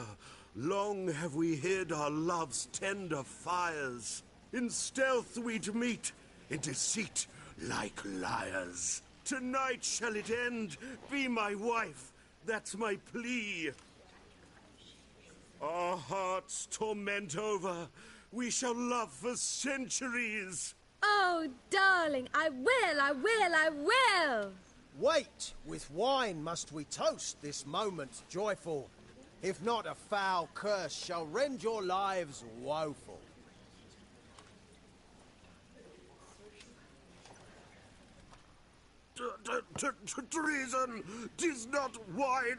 long have we hid our love's tender fires. In stealth we'd meet, in deceit like liars. Tonight shall it end, be my wife, that's my plea. Our hearts torment over, we shall love for centuries. Oh, darling, I will! Wait, with wine must we toast this moment joyful. If not, a foul curse shall rend your lives woeful. Treason! 'Tis not wine,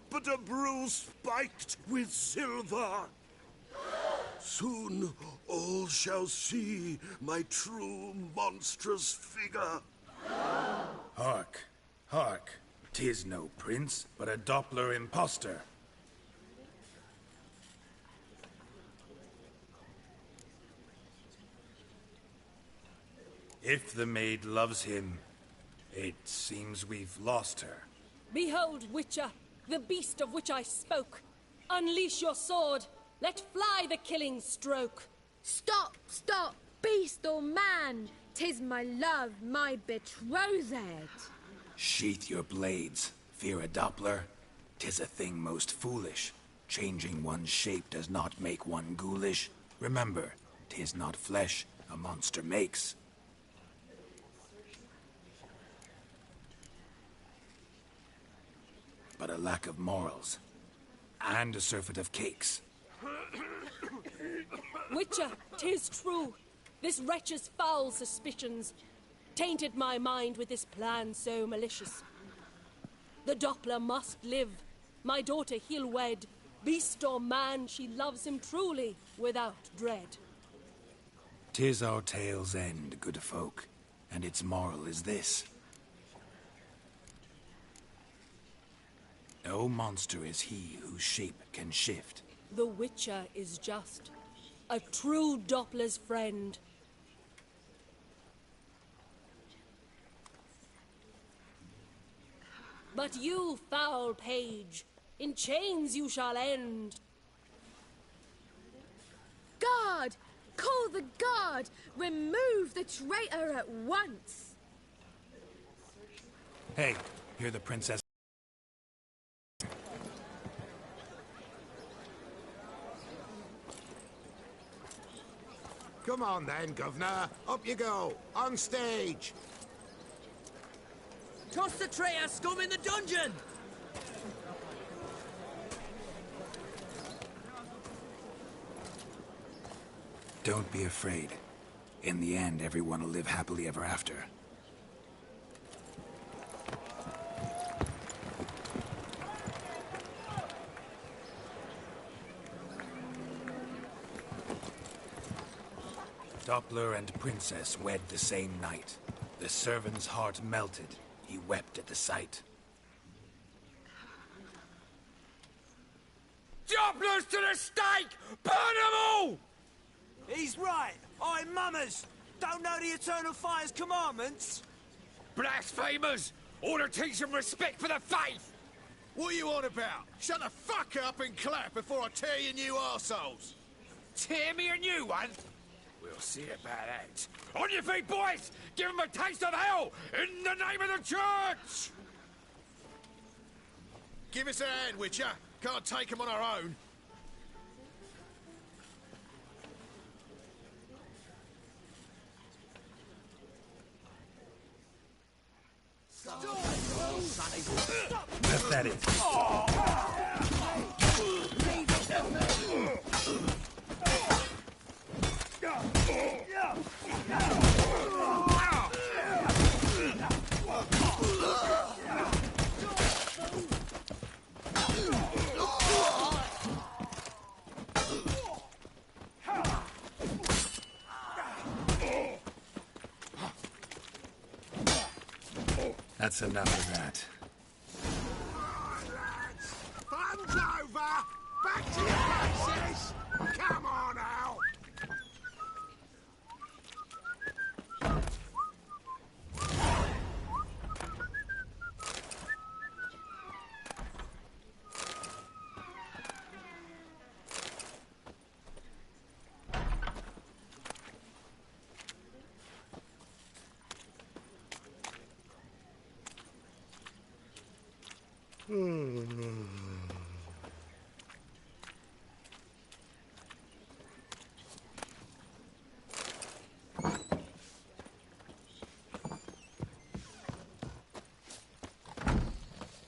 but a brew spiked with silver. Soon all shall see my true monstrous figure. Hark, hark. 'Tis no prince, but a Doppler impostor. If the maid loves him, it seems we've lost her. Behold, Witcher, the beast of which I spoke. Unleash your sword. Let fly the killing stroke. Stop, stop, beast or man. 'Tis my love, my betrothed. Sheath your blades. Fear a Doppler? 'Tis a thing most foolish. Changing one's shape does not make one ghoulish. Remember, 'tis not flesh a monster makes. But a lack of morals, and a surfeit of cakes. Witcher, 'tis true. This wretch's foul suspicions tainted my mind with this plan so malicious. The Doppler must live. My daughter he'll wed. Beast or man, she loves him truly, without dread. 'Tis our tale's end, good folk, and its moral is this. No monster is he whose shape can shift. The Witcher is just a true Doppler's friend. But you, foul page, in chains you shall end. Guard! Call the guard! Remove the traitor at once! Hey, you're the princess. Come on then, Governor. Up you go. On stage. Toss the traitor scum in the dungeon! Don't be afraid. In the end, everyone will live happily ever after. Doppler and Princess wed the same night. The servant's heart melted. He wept at the sight. Dopplers to the stake! Burn them all! He's right. I'm mummers. Don't know the Eternal Fire's commandments? Blasphemers! Ought to teach them respect for the faith! What are you on about? Shut the fuck up and clap before I tear you new arseholes! Tear me a new one? We'll see about that. On your feet, boys! Give them a taste of hell in the name of the church! Give us a hand, Witcher. Can't take them on our own. Pathetic. That's enough of that. Fun's over! Back to your places! Come on out!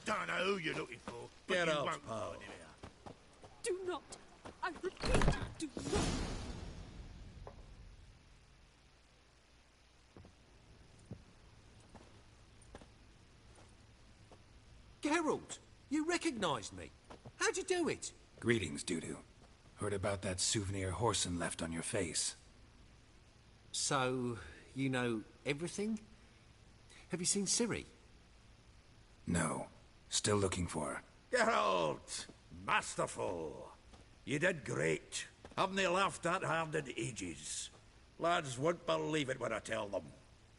Don't know who you're looking for, but Get you out, won't pal. find him here. Do not. I repeat, do not. Geralt, you recognized me. How'd you do it? Greetings, Dudu. Heard about that souvenir Horson left on your face. So, you know everything? Have you seen Ciri? No. Still looking for her. Geralt! Masterful. You did great. Haven't they laughed that hard in ages? Lads won't believe it when I tell them.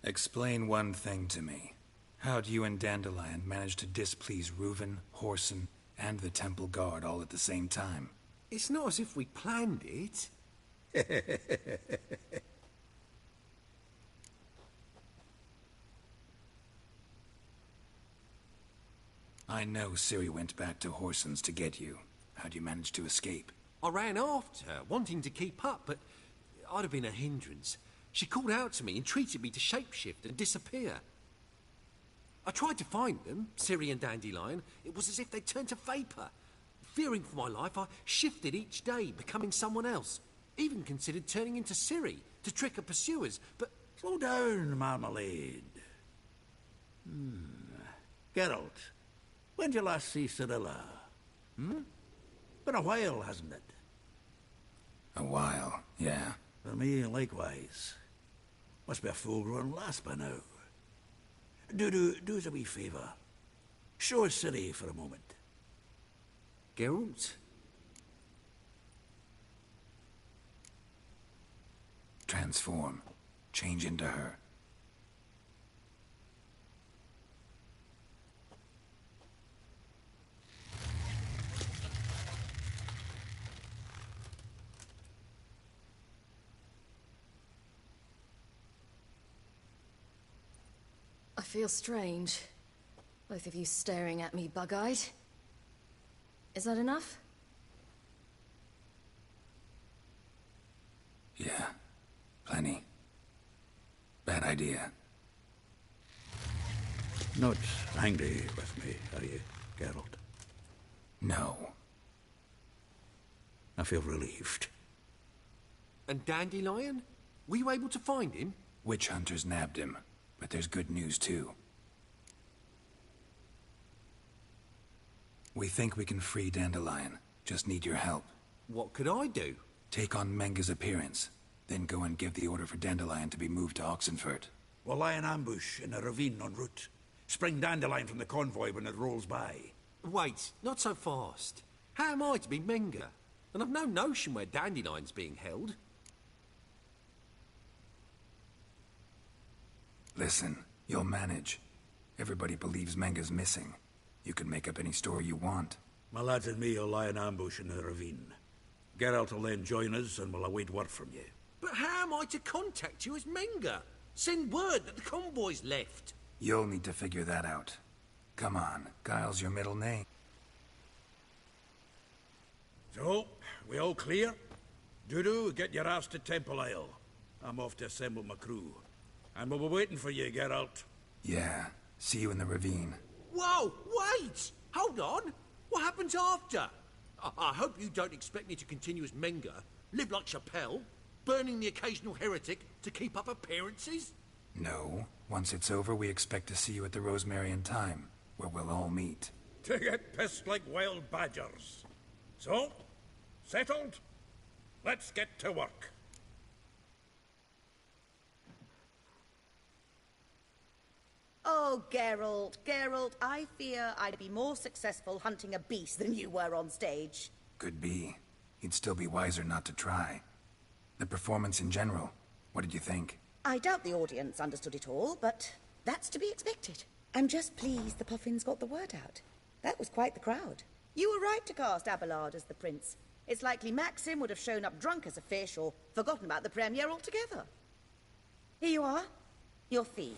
Explain one thing to me. How'd you and Dandelion manage to displease Reuven, Horson, and the Temple Guard all at the same time? It's not as if we planned it. I know Ciri went back to Horson's to get you. How'd you manage to escape? I ran after her, wanting to keep up, but I'd have been a hindrance. She called out to me, entreated me to shapeshift and disappear. I tried to find them, Ciri and Dandelion. It was as if they'd turned to vapour. Fearing for my life, I shifted each day, becoming someone else. Even considered turning into Ciri to trick her pursuers, but... Slow down, Marmalade. Geralt, when did you last see Cirilla? Been a while, hasn't it? A while, yeah. For me, likewise. Must be a full-grown lass by now. Do us a wee favour. Show us Ciri for a moment. Geralt? Transform. Change into her. I feel strange. Both of you staring at me bug-eyed. Is that enough? Yeah. Plenty. Bad idea. Not angry with me, are you, Geralt? No. I feel relieved. And Dandelion? Were you able to find him? Witch hunters nabbed him, but there's good news too. We think we can free Dandelion. Just need your help. What could I do? Take on Menga's appearance. Then go and give the order for Dandelion to be moved to Oxenfurt. We'll lie in ambush in a ravine en route. Spring Dandelion from the convoy when it rolls by. Wait, not so fast. How am I to be Menga? And I've no notion where Dandelion's being held. Listen, you'll manage. Everybody believes Menga's missing. You can make up any story you want. My lads and me will lie in ambush in the ravine. Geralt will then join us and we'll await word from you. But how am I to contact you as Menga? Send word that the convoy's left. You'll need to figure that out. Come on, Guile's your middle name. So, we all clear? Dudu, get your ass to Temple Isle. I'm off to assemble my crew. And we'll be waiting for you, Geralt. Yeah, see you in the ravine. Whoa, wait! Hold on! What happens after? I hope you don't expect me to continue as Menga, live like Chappelle, burning the occasional heretic to keep up appearances? No. Once it's over, we expect to see you at the Rosemary and Thyme, where we'll all meet. To get pissed like wild badgers. So, settled? Let's get to work. Oh, Geralt, Geralt, I fear I'd be more successful hunting a beast than you were on stage. Could be. You'd still be wiser not to try. The performance in general, what did you think? I doubt the audience understood it all, but that's to be expected. I'm just pleased the Puffins got the word out. That was quite the crowd. You were right to cast Abelard as the prince. It's likely Maxim would have shown up drunk as a fish or forgotten about the premiere altogether. Here you are, your fee.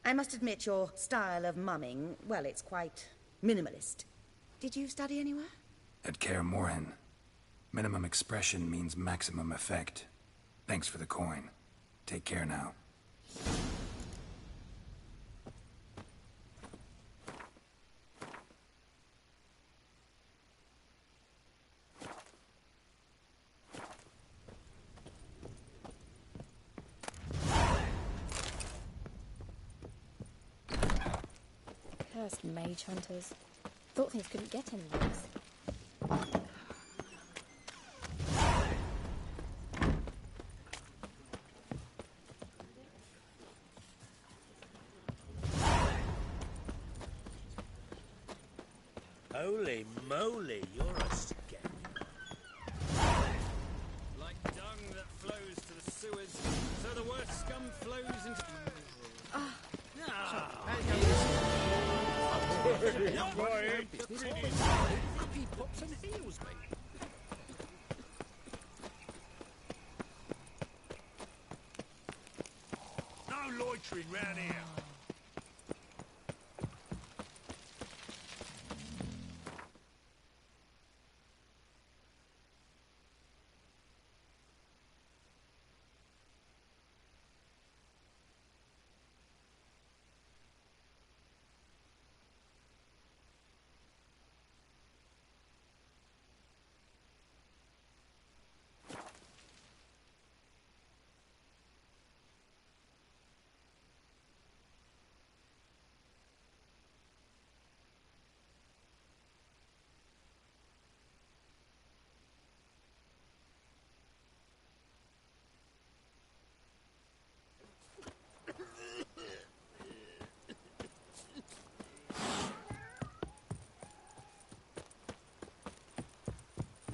I must admit your style of mumming, well, it's quite minimalist. Did you study anywhere? At Kaer Morhen. Minimum expression means maximum effect. Thanks for the coin. Take care now. Cursed mage hunters. Thought things couldn't get any worse. Holy moly, you're a scary. Like dung that flows to the sewers, so the worst scum flows into... Pops and heels, mate. No loitering round here.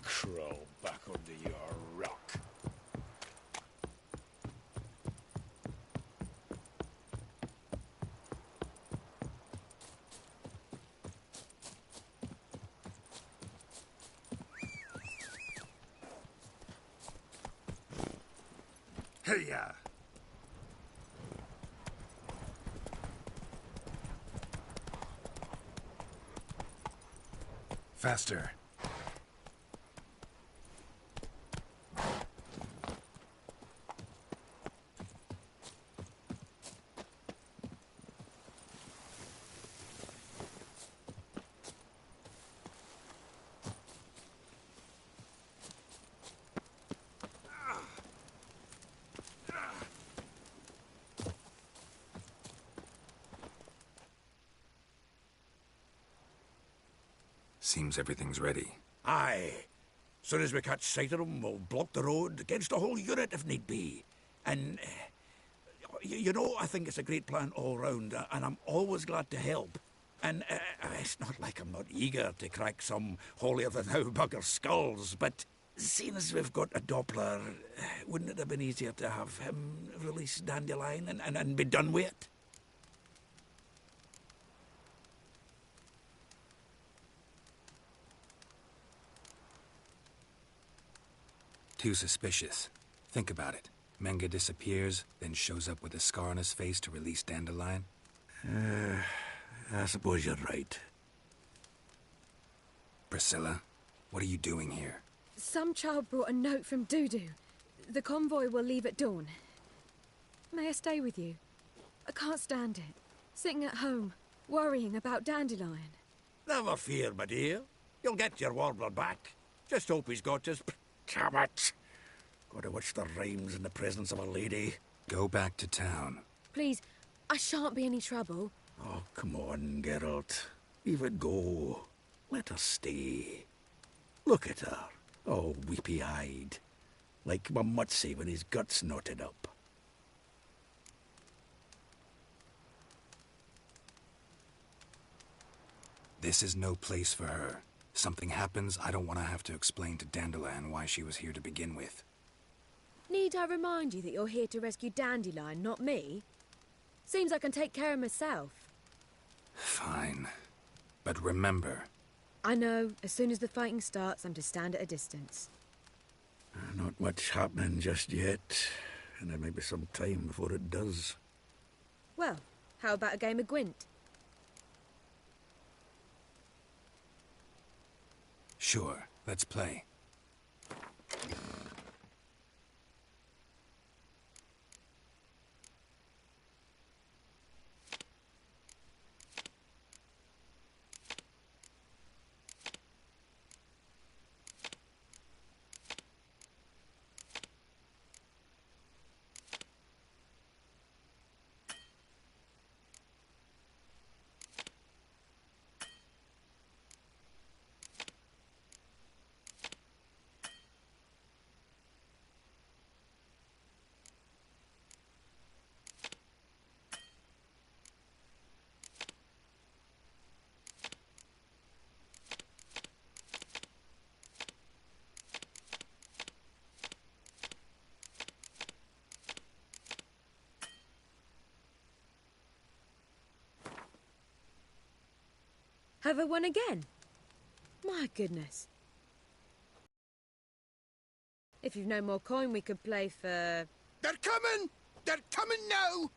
Crawl back under your rock. Hey-ya! Faster. Seems everything's ready. Aye. Soon as we catch sight of them, we'll block the road against the whole unit if need be. And, you know, I think it's a great plan all round, and I'm always glad to help. And it's not like I'm not eager to crack some holier-than-thou bugger's skulls, but seeing as we've got a Doppler, wouldn't it have been easier to have him release Dandelion and be done with it? Too suspicious. Think about it. Menga disappears, then shows up with a scar on his face to release Dandelion. I suppose you're right. Priscilla, what are you doing here? Some child brought a note from Dudu. The convoy will leave at dawn. May I stay with you? I can't stand it. Sitting at home, worrying about Dandelion. Never fear, my dear. You'll get your warbler back. Just hope he's got his... Damn it! Gotta watch the rhymes in the presence of a lady. Go back to town. Please, I shan't be any trouble. Oh, come on, Geralt. Leave it go. Let her stay. Look at her, all weepy-eyed. Like my Mutsy when his guts knotted up. This is no place for her. Something happens, I don't want to have to explain to Dandelion why she was here to begin with. Need I remind you that you're here to rescue Dandelion, not me? Seems I can take care of myself. Fine. But remember... I know. As soon as the fighting starts, I'm to stand at a distance. Not much happening just yet. And there may be some time before it does. Well, how about a game of Gwent? Sure, let's play. Have I won again? My goodness. If you've no more coin, we could play for... They're coming! They're coming now!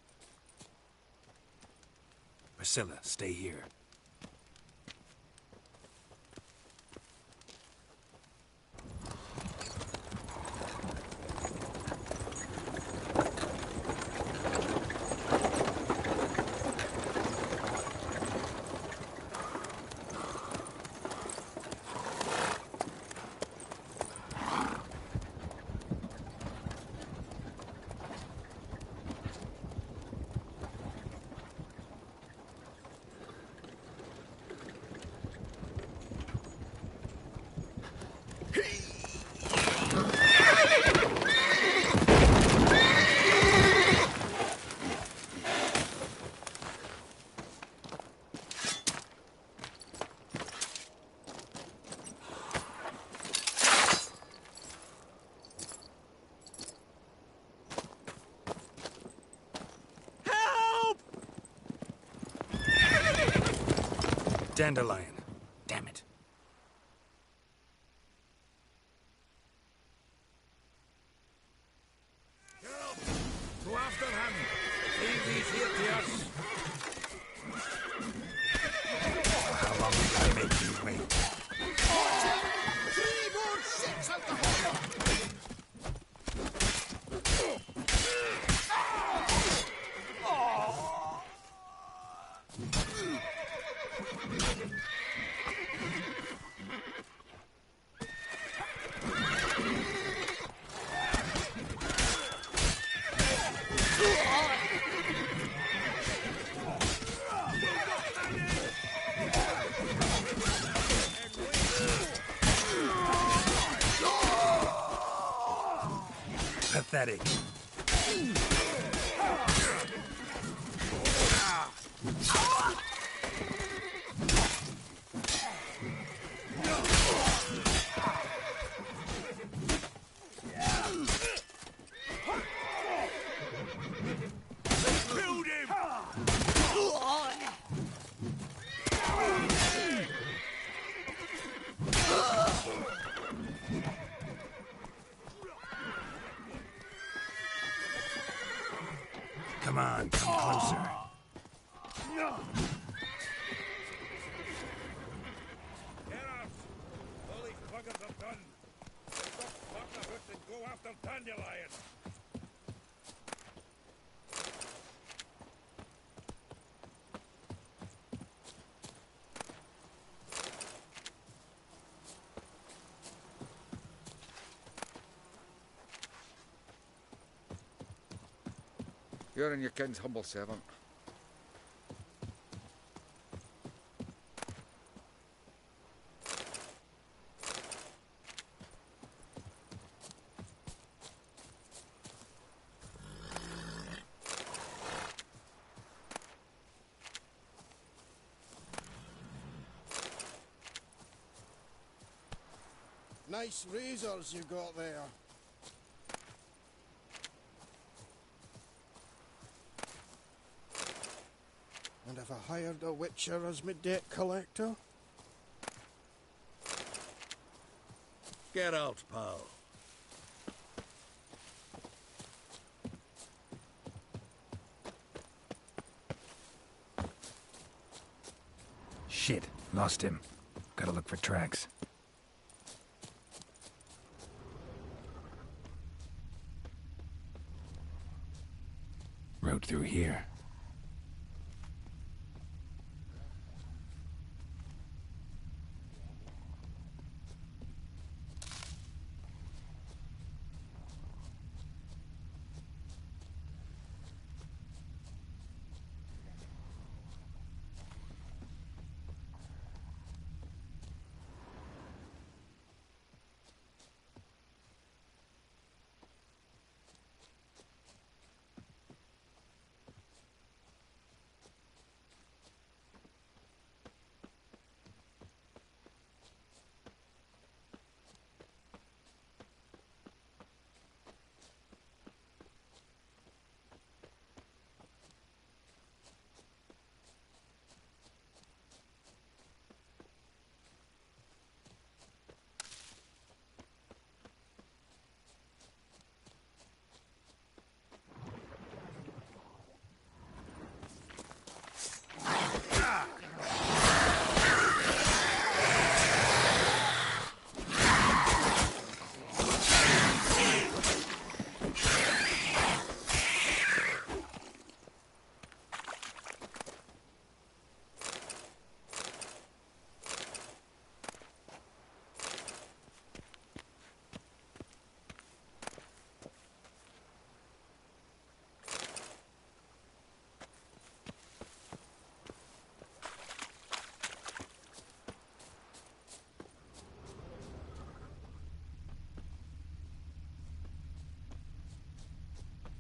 Priscilla, stay here. Dandelion. Damn it. Go after him. Leave these here to us. How long did I make you wait? 3 more ships out the harbor! Pathetic. Come on, come closer. Get out! All these buggers are done. Stop talking about and go after Dandelion. You're and your king's humble servant. Nice razors you got there. And if I hired a witcher as my debt collector? Get out, pal. Shit, lost him. Gotta look for tracks. Road through here.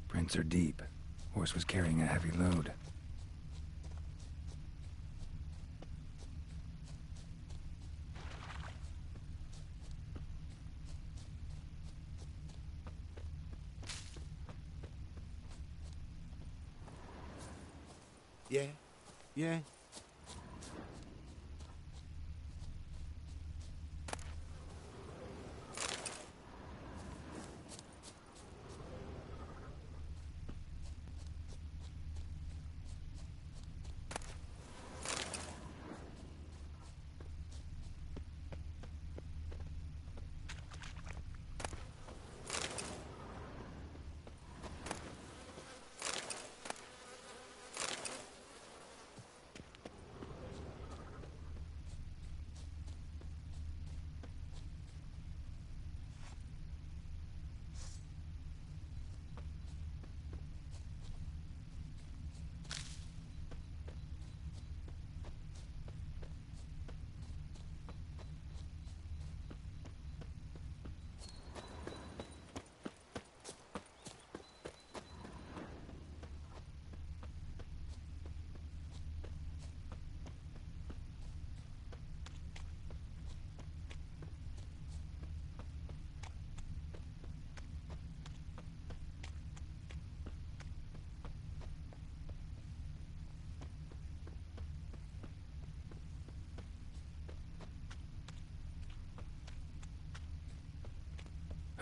Prints are deep. Horse was carrying a heavy load. Yeah. Yeah.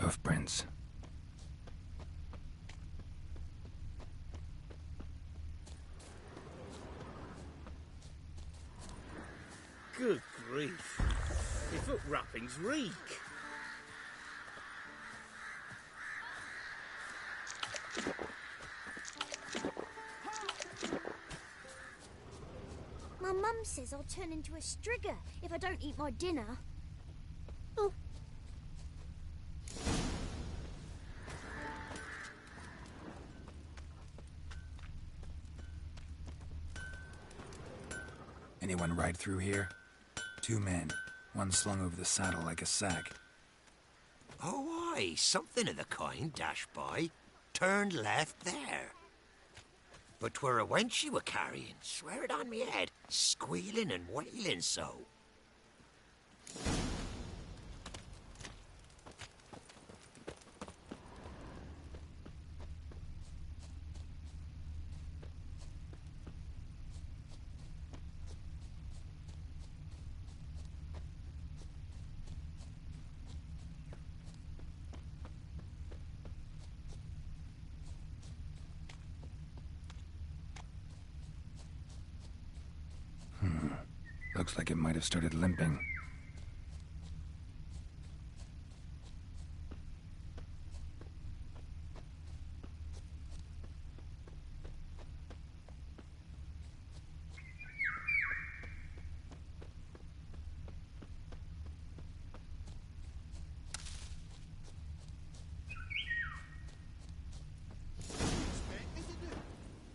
Hoofprints. Good grief. Your foot wrappings reek. My mum says I'll turn into a strigger if I don't eat my dinner. Oh. Anyone ride through here? 2 men, one slung over the saddle like a sack. Oh, aye, something of the kind dashed by. Turned left there. But 'twere a wench she were carrying, swear it on me head, squealing and wailing so. Looks like it might have started limping.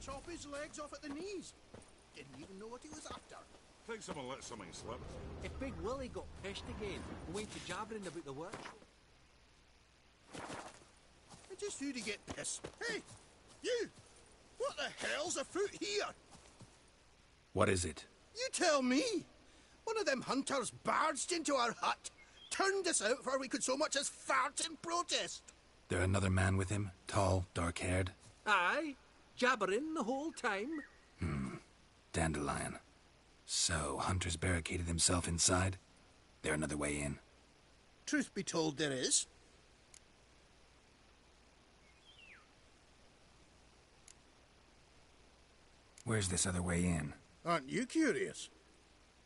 Chop his legs off at the knees. Didn't even know what he was after. Think someone let something slip. If Big Willie got pissed again and went to jabbering about the workshop. And just who'd he get pissed? Hey, you! What the hell's afoot here? What is it? You tell me! One of them hunters barged into our hut, turned us out before we could so much as fart in protest. There another man with him? Tall, dark-haired? Aye, jabbering the whole time. Dandelion. So, Hunter's barricaded himself inside? There another way in? Truth be told, there is. Where's this other way in? Aren't you curious?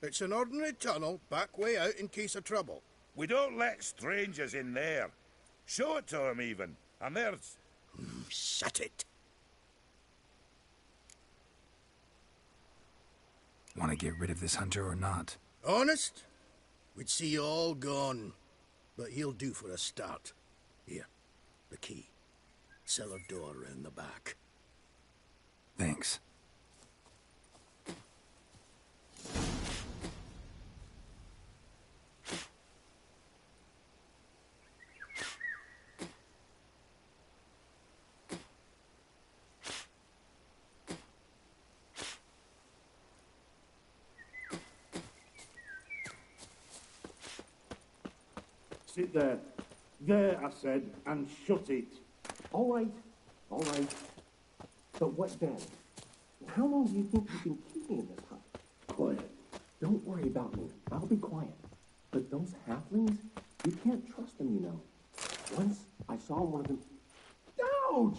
It's an ordinary tunnel, back way out in case of trouble. We don't let strangers in there. Show it to 'em even. And there's... Shut it. Want to get rid of this hunter or not? Honest? We'd see you all gone. But he'll do for a start. Here, the key. Cellar door round the back. Thanks. Sit there. There, I said, and shut it. All right. But what then? How long do you think you can keep me in this hut? Quiet. Don't worry about me. I'll be quiet. But those halflings, you can't trust them, you know. Once I saw one of them... Ouch!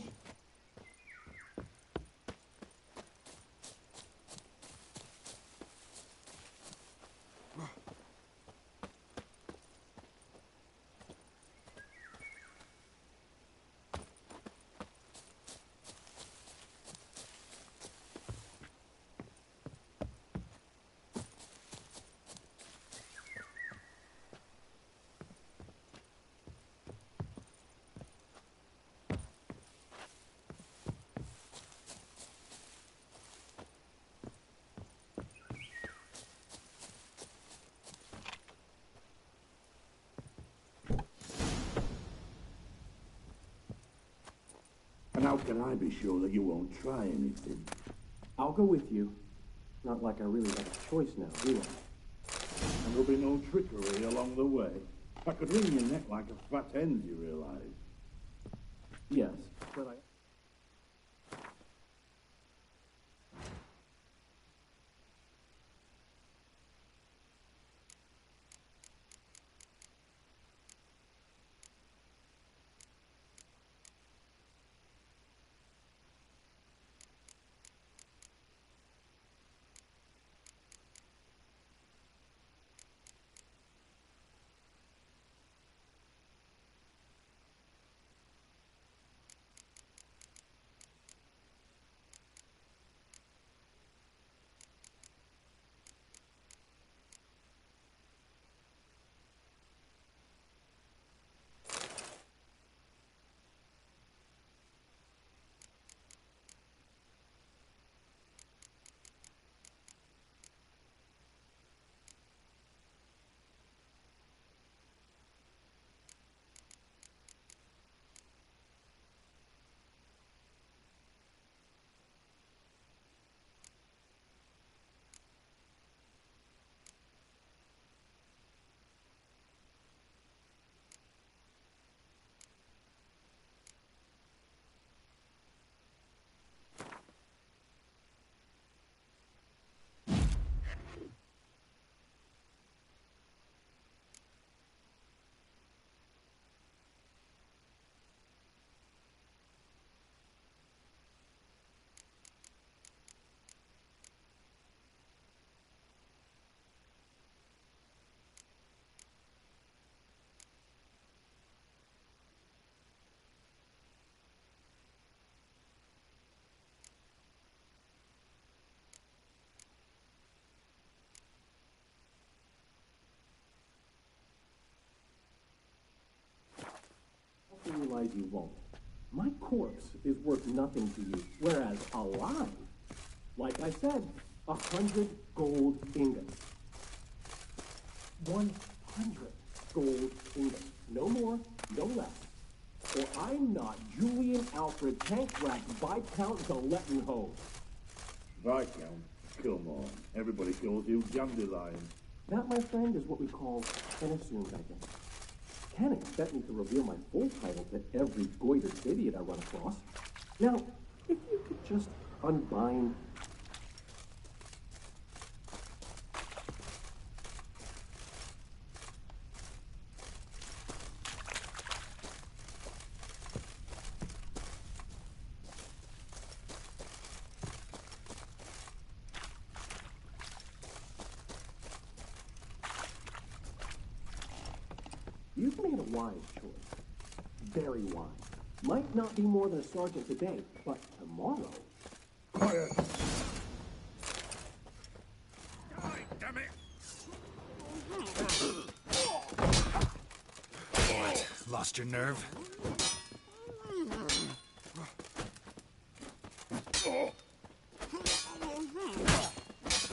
And how can I be sure that you won't try anything? I'll go with you. Not like I really have a choice now, do I? And there'll be no trickery along the way. I could wring your neck like a fat hen, you realise? Yes, but I... realize you won't. My corpse is worth nothing to you, whereas alive, like I said, 100 gold ingots. 100 gold ingots. No more, no less. Or I'm not Julian Alfred Tankrat Viscount ولاتnson. Viscount? Come on. Everybody calls you Dandelion. That, my friend, is what we call an assumed identity. Can't expect me to reveal my full title to every goitered idiot I run across. Now, if you could just unbind... You've made a wise choice. Very wise. Might not be more than a sergeant today, but tomorrow... Quiet! God damn it! What? Lost your nerve?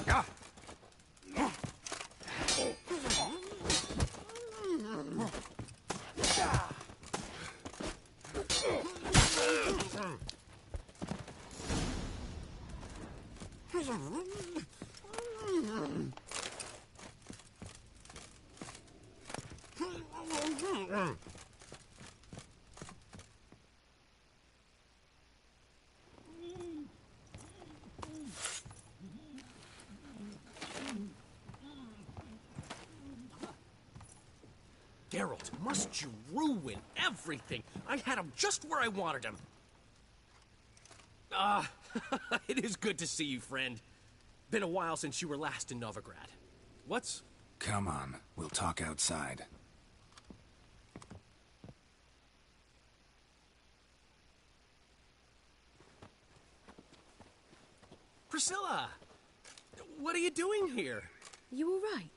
Ah! Geralt, must you ruin everything? I had him just where I wanted him. It is good to see you, friend. Been a while since you were last in Novigrad. What's... Come on, we'll talk outside. Priscilla! What are you doing here? You all right?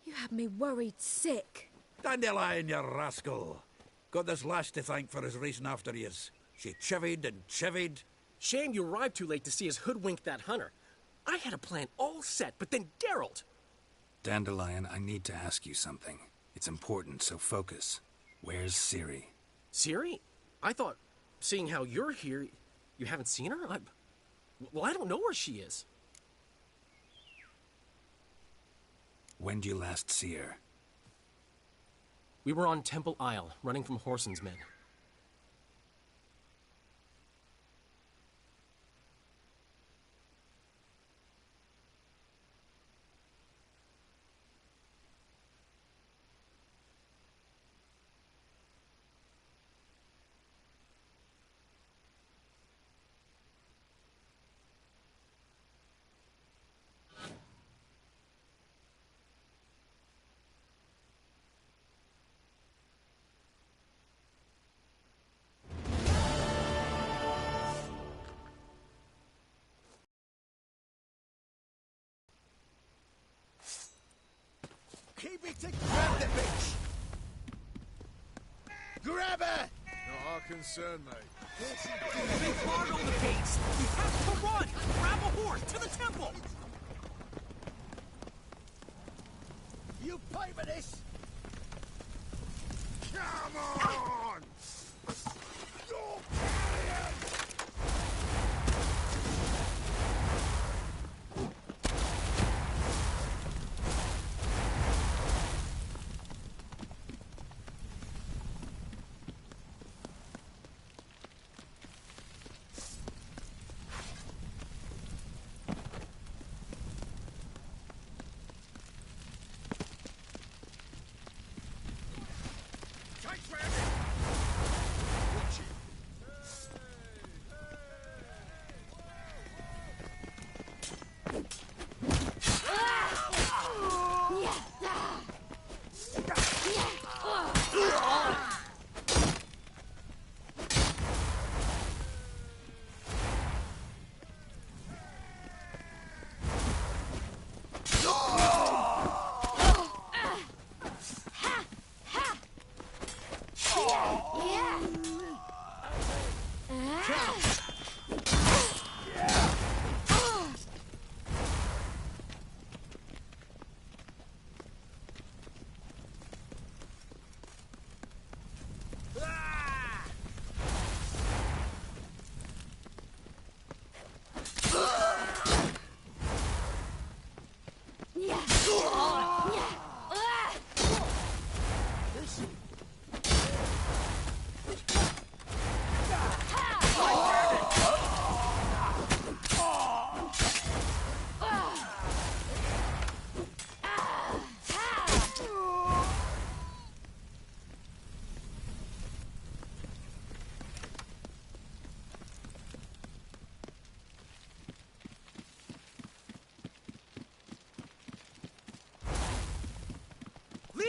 You had me worried sick. Dandelion, you rascal. Got this lass to thank for his racing after yous. She chivied and chivied. Shame you arrived too late to see us hoodwink that hunter. I had a plan all set, but then Geralt... Dandelion, I need to ask you something. It's important, so focus. Where's Ciri? Ciri? I thought, seeing how you're here, you haven't seen her? Well, I don't know where she is. When did you last see her? We were on Temple Isle, running from Whoreson's men. Keep it to grab the bitch! Grab her! Not our concern, mate. Big hard on the gates! We have to run! Grab a horse to the temple! You pay for this! Come on! You're carrion!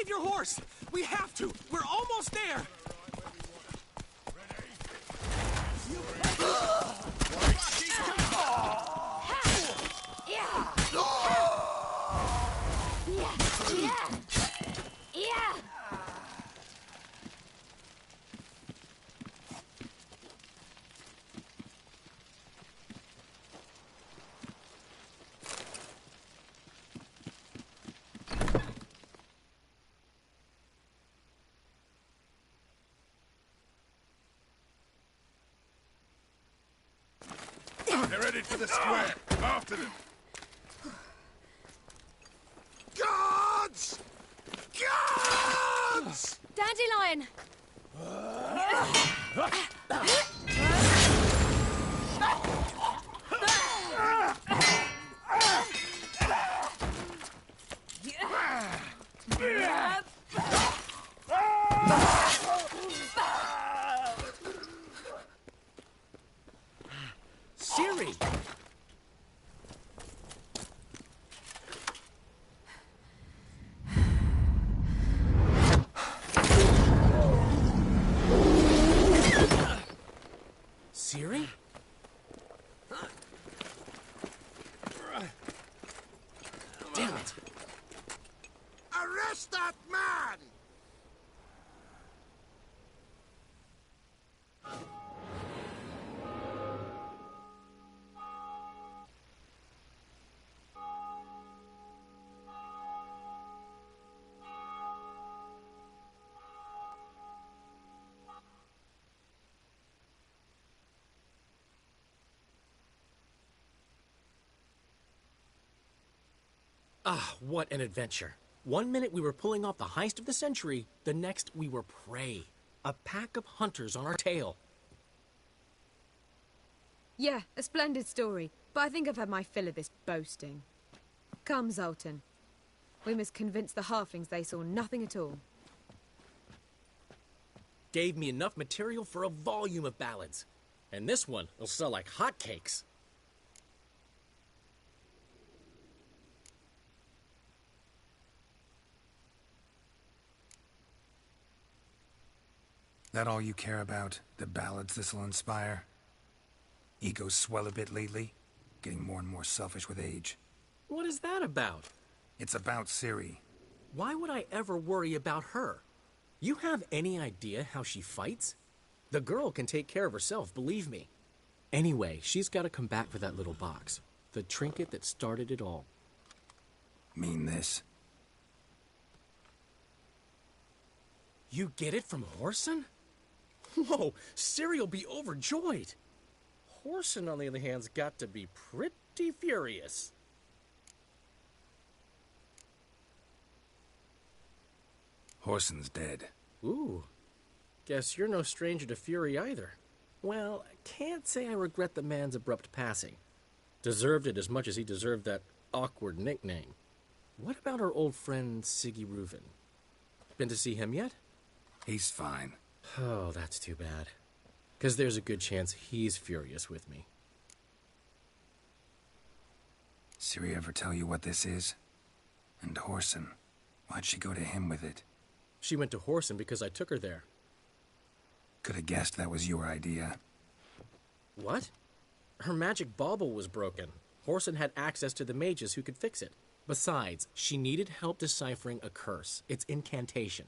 Save your horse! We have to! We're almost there! They're headed for the square. After them. Guards! Guards! Dandelion! Siri! Siri? Damn it! Arrest that man! Ah, what an adventure. 1 minute we were pulling off the heist of the century, the next we were prey. A pack of hunters on our tail. Yeah, a splendid story, but I think I've had my fill of this boasting. Come, Zoltan. We must convince the halflings they saw nothing at all. Gave me enough material for a volume of ballads. And this one will sell like hotcakes. That all you care about? The ballads this'll inspire? Egos swell a bit lately? Getting more and more selfish with age. What is that about? It's about Ciri. Why would I ever worry about her? You have any idea how she fights? The girl can take care of herself, believe me. Anyway, she's got to come back for that little box. The trinket that started it all. Mean this? You get it from Whoreson? Whoa, Ciri'll be overjoyed. Whoreson, on the other hand's got to be pretty furious. Whoreson's dead. Ooh, guess you're no stranger to fury either. Well, I can't say I regret the man's abrupt passing. Deserved it as much as he deserved that awkward nickname. What about our old friend Siggy Reuven? Been to see him yet? He's fine. Oh, that's too bad. Because there's a good chance he's furious with me. Ciri ever tell you what this is? And Whoreson, why'd she go to him with it? She went to Whoreson because I took her there. Could have guessed that was your idea. What? Her magic bauble was broken. Whoreson had access to the mages who could fix it. Besides, she needed help deciphering a curse. Its incantation.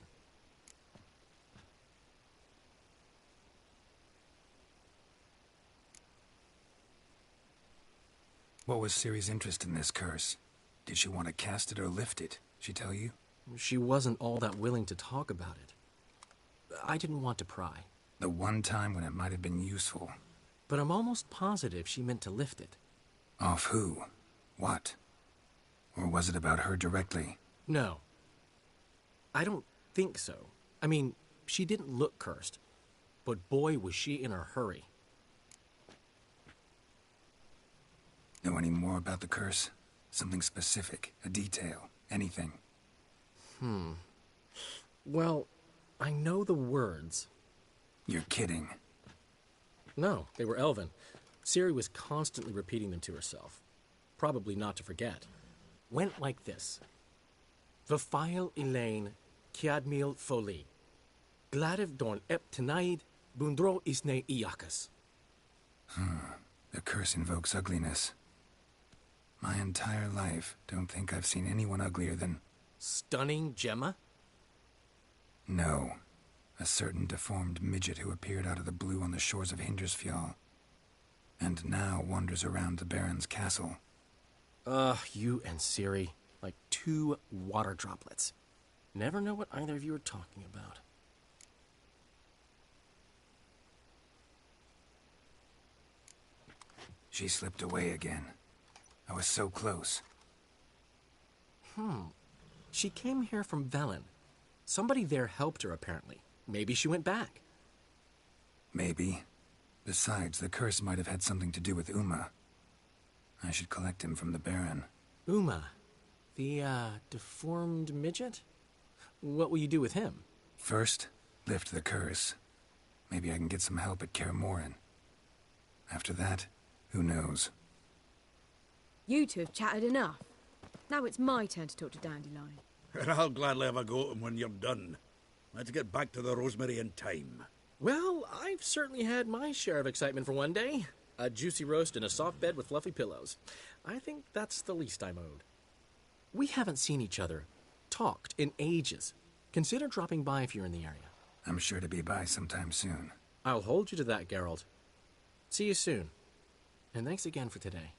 What was Ciri's interest in this curse? Did she want to cast it or lift it? She tell you? She wasn't all that willing to talk about it. I didn't want to pry. The one time when it might have been useful. But I'm almost positive she meant to lift it. Off who? What? Or was it about her directly? No. I don't think so. I mean, she didn't look cursed. But boy, was she in a hurry. Know any more about the curse? Something specific, a detail, anything? Well, I know the words. You're kidding. No, they were Elven. Ciri was constantly repeating them to herself. Probably not to forget. Went like this. Vafile Elaine kiadmil foli. Gladiv don ep tenaid, bundro isne iakas. The curse invokes ugliness. My entire life, don't think I've seen anyone uglier than... Stunning Gemma? No. A certain deformed midget who appeared out of the blue on the shores of Hindersfjall. And now wanders around the Baron's castle. You and Ciri, like two water droplets. Never know what either of you are talking about. She slipped away again. I was so close. She came here from Velen. Somebody there helped her, apparently. Maybe she went back. Maybe. Besides, the curse might have had something to do with Uma. I should collect him from the Baron. Uma? The, deformed midget? What will you do with him? First, lift the curse. Maybe I can get some help at Kaer Morhen. After that, who knows? You two have chatted enough. Now it's my turn to talk to Dandelion. And I'll gladly have a go at him when you're done. Let's get back to the rosemary in time. Well, I've certainly had my share of excitement for one day. A juicy roast in a soft bed with fluffy pillows. I think that's the least I'm owed. We haven't seen each other, talked, in ages. Consider dropping by if you're in the area. I'm sure to be by sometime soon. I'll hold you to that, Geralt. See you soon. And thanks again for today.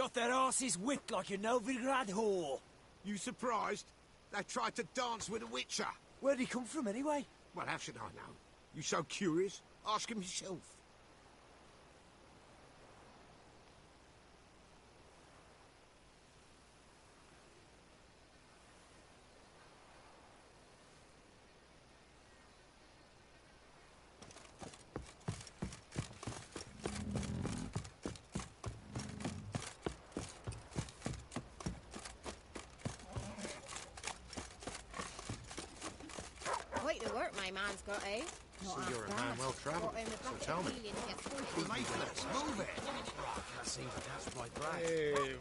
Got their asses whipped like a Novigrad whore. You surprised? They tried to dance with a witcher. Where'd he come from, anyway? Well, how should I know? You so curious? Ask him yourself. Quite the work my man's got, eh? So you're a man well travelled, so tell me. Makeless, move it! I see, that's my brain. Hey,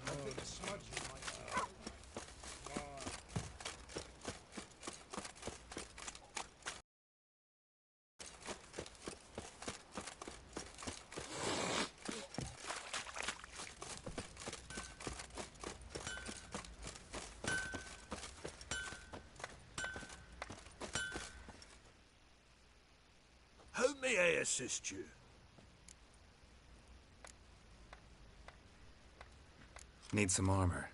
How may I assist you? Need some armor.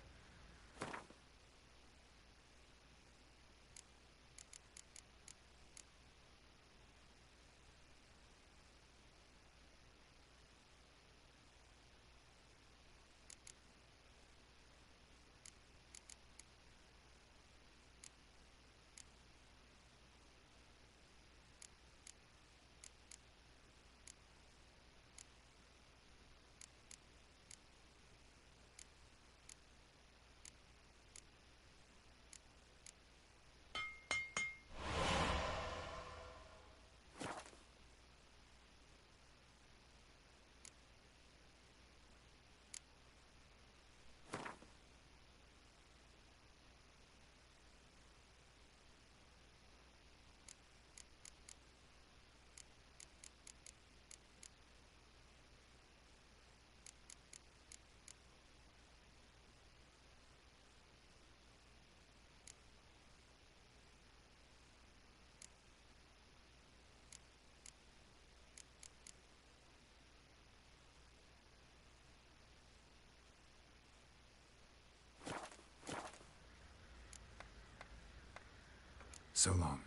So long.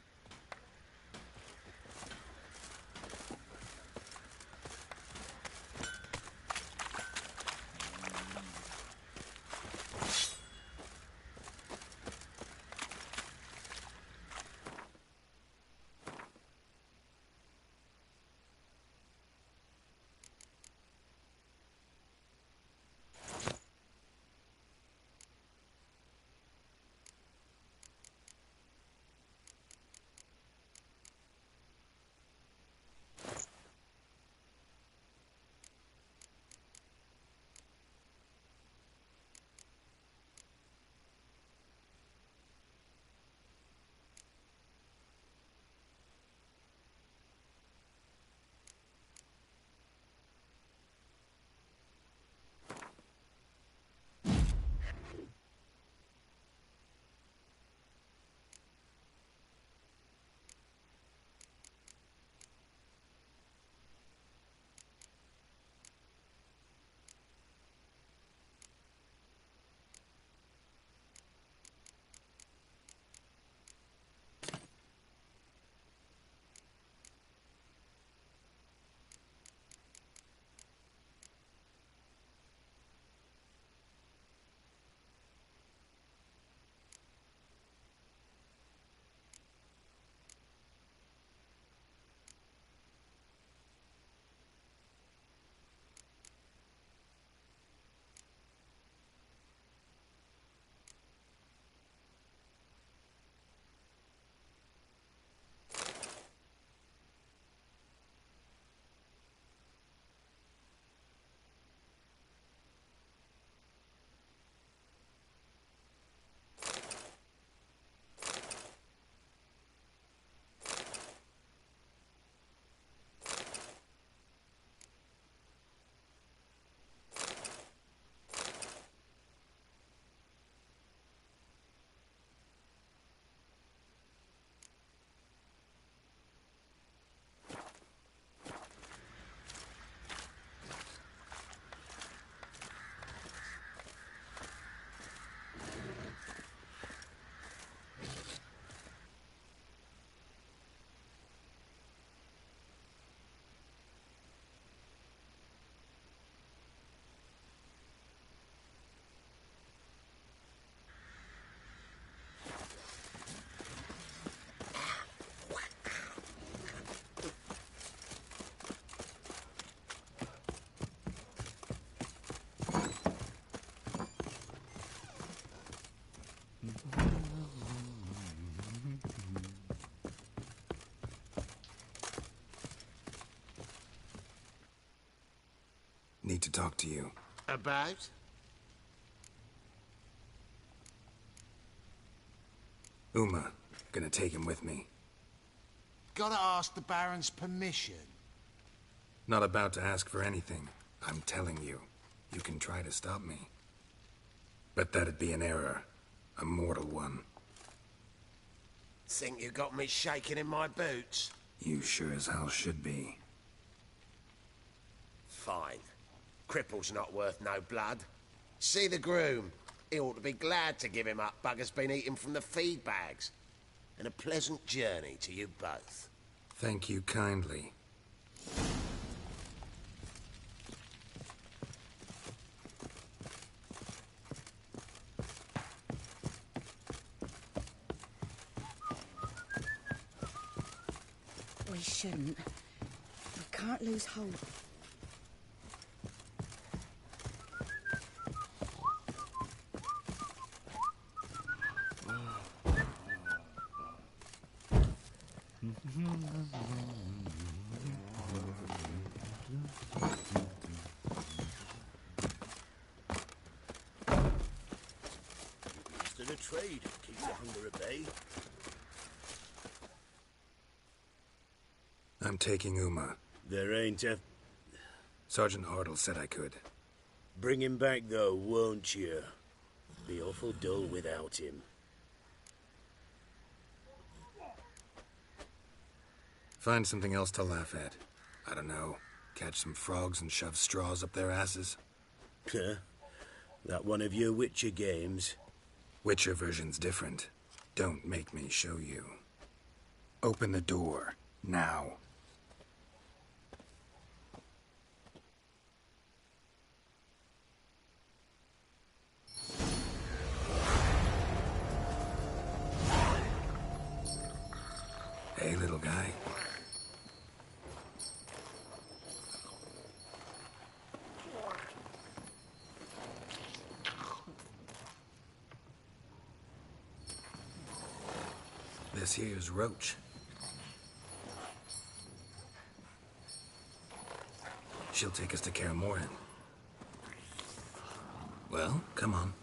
Need to talk to you. About? Uma. Gonna take him with me. Gotta ask the Baron's permission. Not about to ask for anything. I'm telling you. You can try to stop me. But that'd be an error. A mortal one. Think you got me shaking in my boots? You sure as hell should be. Fine. Cripple's not worth no blood. See the groom. He ought to be glad to give him up. Bugger's been eating from the feed bags. And a pleasant journey to you both. Thank you kindly. We shouldn't. We can't lose hope. Instead of trade, keep the hunger at bay. I'm taking Uma. There ain't a... Sergeant Hartle said I could. Bring him back, though, won't you? Be awful dull without him. Find something else to laugh at. I don't know. Catch some frogs and shove straws up their asses. Huh? That one of your Witcher games? Witcher version's different. Don't make me show you. Open the door. Now. Hey, little guy. This here's Roach. She'll take us to Kaer Morhen. Well, come on.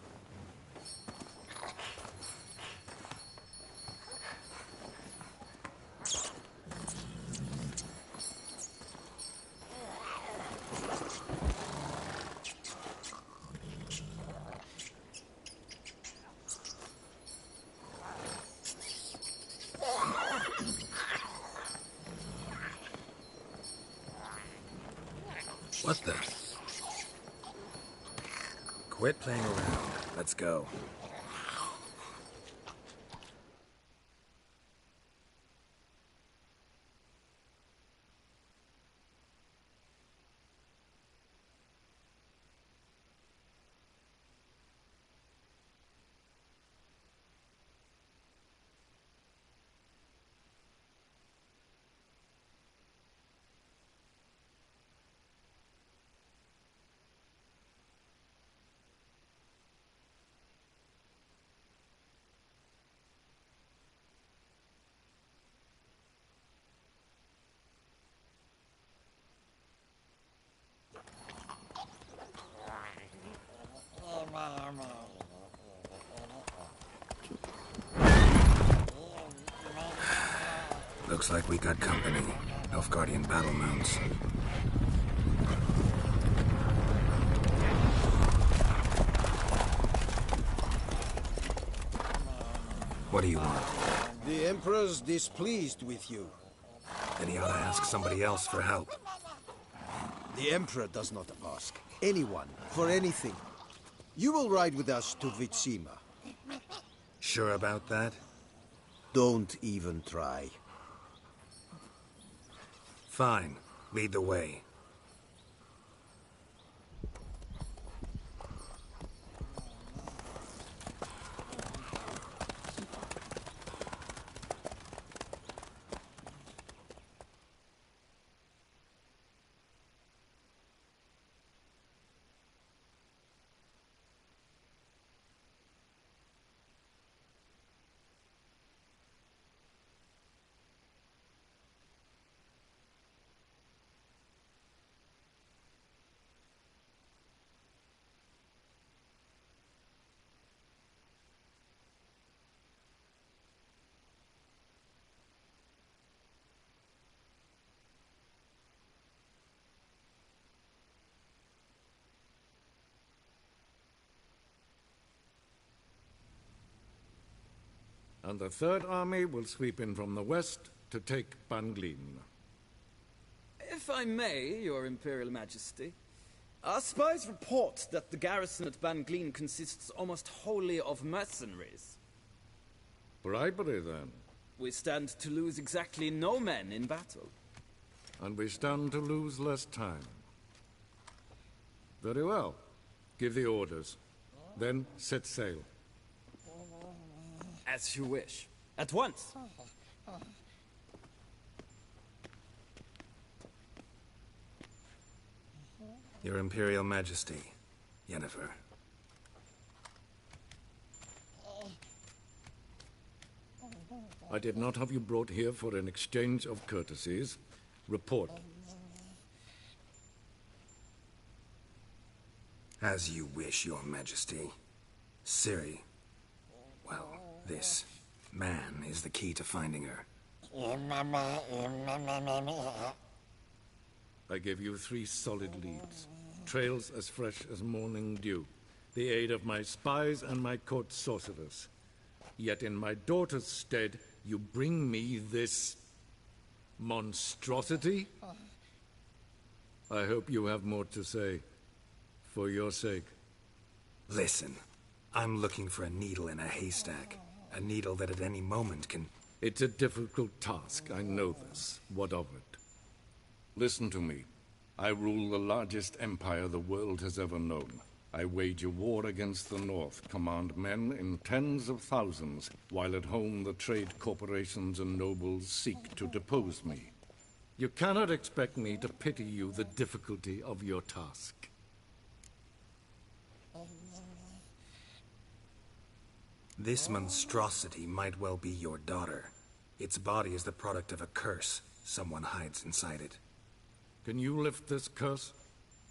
What the? Quit playing around. Let's go. Looks like we got company. Nilfgaardian battle mounts. What do you want? The Emperor's displeased with you. Then he ought to ask somebody else for help. The Emperor does not ask anyone for anything. You will ride with us to Vitsima. Sure about that? Don't even try. Fine. Lead the way. And the Third Army will sweep in from the west to take Banglin. If I may, Your Imperial Majesty, our spies report that the garrison at Banglin consists almost wholly of mercenaries. Bribery, then. We stand to lose exactly no men in battle. And we stand to lose less time. Very well. Give the orders. Then set sail. As you wish. At once. Your Imperial Majesty, Yennefer. I did not have you brought here for an exchange of courtesies. Report. As you wish, Your Majesty. Ciri. Well, this man is the key to finding her. I gave you 3 solid leads. Trails as fresh as morning dew. The aid of my spies and my court sorcerers. Yet in my daughter's stead, you bring me this monstrosity? I hope you have more to say. For your sake. Listen, I'm looking for a needle in a haystack. A needle that at any moment can... It's a difficult task, I know this. What of it? Listen to me. I rule the largest empire the world has ever known. I wage a war against the North, command men in tens of thousands, while at home the trade corporations and nobles seek to depose me. You cannot expect me to pity you the difficulty of your task. This monstrosity might well be your daughter. Its body is the product of a curse. Someone hides inside it. Can you lift this curse?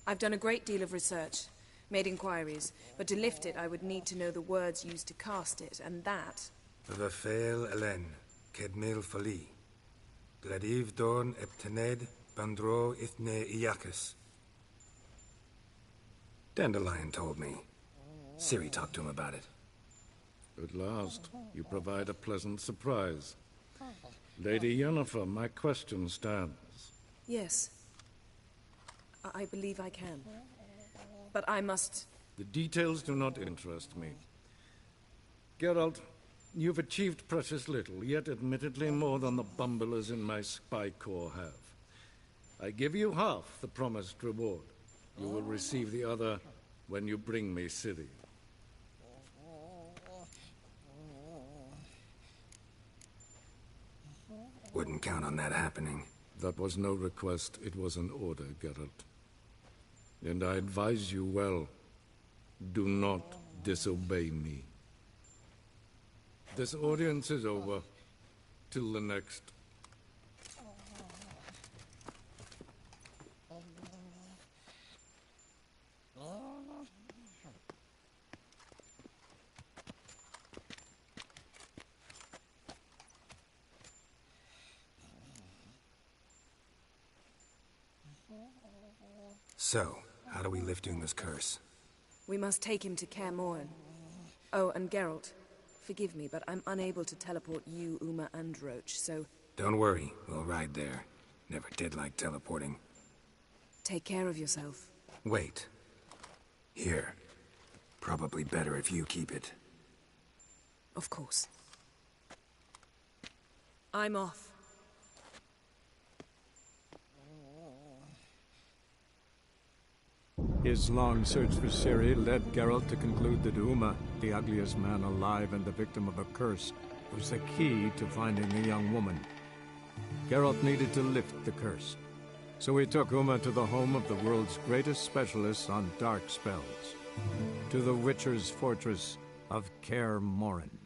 I've done a great deal of research, made inquiries, but to lift it I would need to know the words used to cast it, and that... Vafel Elen, Kedmil Fali. Gladiv Dorn Eptened, Bandro Ithne Iakis. Dandelion told me. Ciri talked to him about it. At last, you provide a pleasant surprise. Lady Yennefer, my question stands. Yes. I believe I can. But I must... The details do not interest me. Geralt, you've achieved precious little, yet admittedly more than the bumblers in my spy corps have. I give you half the promised reward. You will receive the other when you bring me Ciri. Wouldn't count on that happening. That was no request, it was an order, Geralt. And I advise you well, do not disobey me. This audience is over. Till the next. So, how do we lift Uma's curse? We must take him to Kaer Morhen. Oh, and Geralt, forgive me, but I'm unable to teleport you, Uma, and Roach, so... Don't worry, we'll ride there. Never did like teleporting. Take care of yourself. Wait. Here. Probably better if you keep it. Of course. I'm off. His long search for Ciri led Geralt to conclude that Uma, the ugliest man alive and the victim of a curse, was the key to finding the young woman. Geralt needed to lift the curse, so he took Uma to the home of the world's greatest specialists on dark spells, to the Witcher's fortress of Kaer Morhen.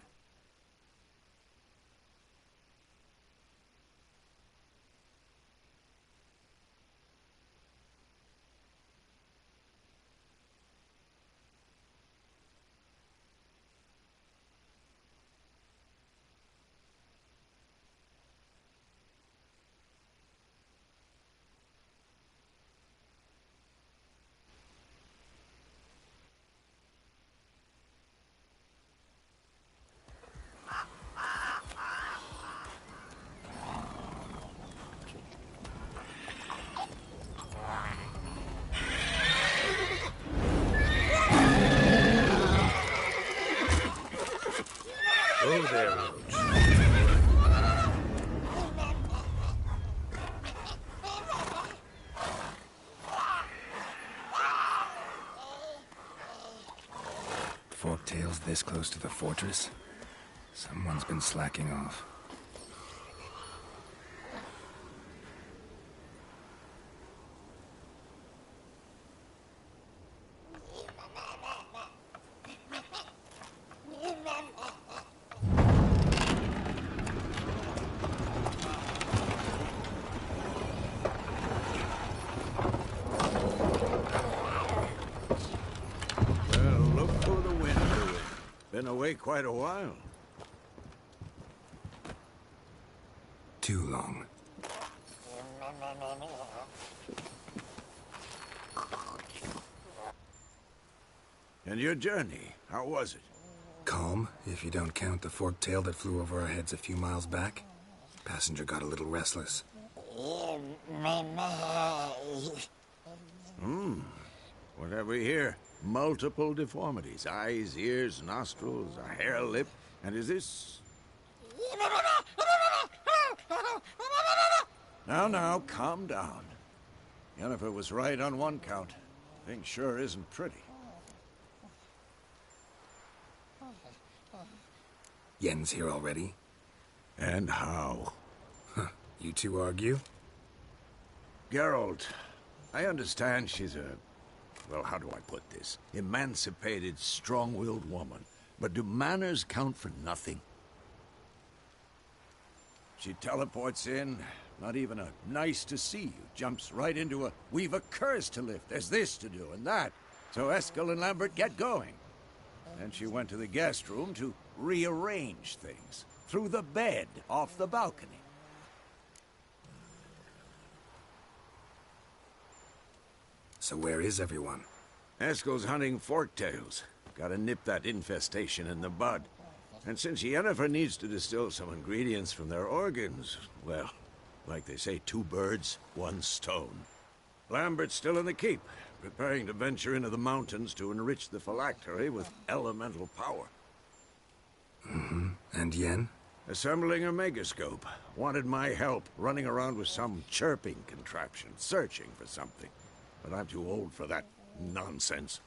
forked tails this close to the fortress? Someone's been slacking off. Been away quite a while. Too long. And your journey, how was it? Calm, if you don't count the forked tail that flew over our heads a few miles back. Passenger got a little restless. What have we here? Multiple deformities. Eyes, ears, nostrils, a hair lip. And is this... Now, calm down. Yennefer was right on one count. Thing sure isn't pretty. Yen's here already? And how? You two argue? Geralt, I understand she's a... Well, how do I put this? Emancipated, strong-willed woman. But do manners count for nothing? She teleports in, not even a nice to see you. Jumps right into a, we've a curse to lift. There's this to do and that. So Eskel and Lambert get going. Then she went to the guest room to rearrange things. Through the bed, off the balcony. So where is everyone? Eskel's hunting forktails. Gotta nip that infestation in the bud. And since Yennefer needs to distill some ingredients from their organs, well, like they say, 2 birds, 1 stone. Lambert's still in the keep, preparing to venture into the mountains to enrich the phylactery with elemental power. And Yen? Assembling a megascope. Wanted my help, running around with some chirping contraption, searching for something. But I'm too old for that nonsense.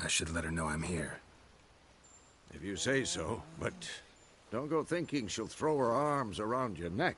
I should let her know I'm here. If you say so, but don't go thinking she'll throw her arms around your neck.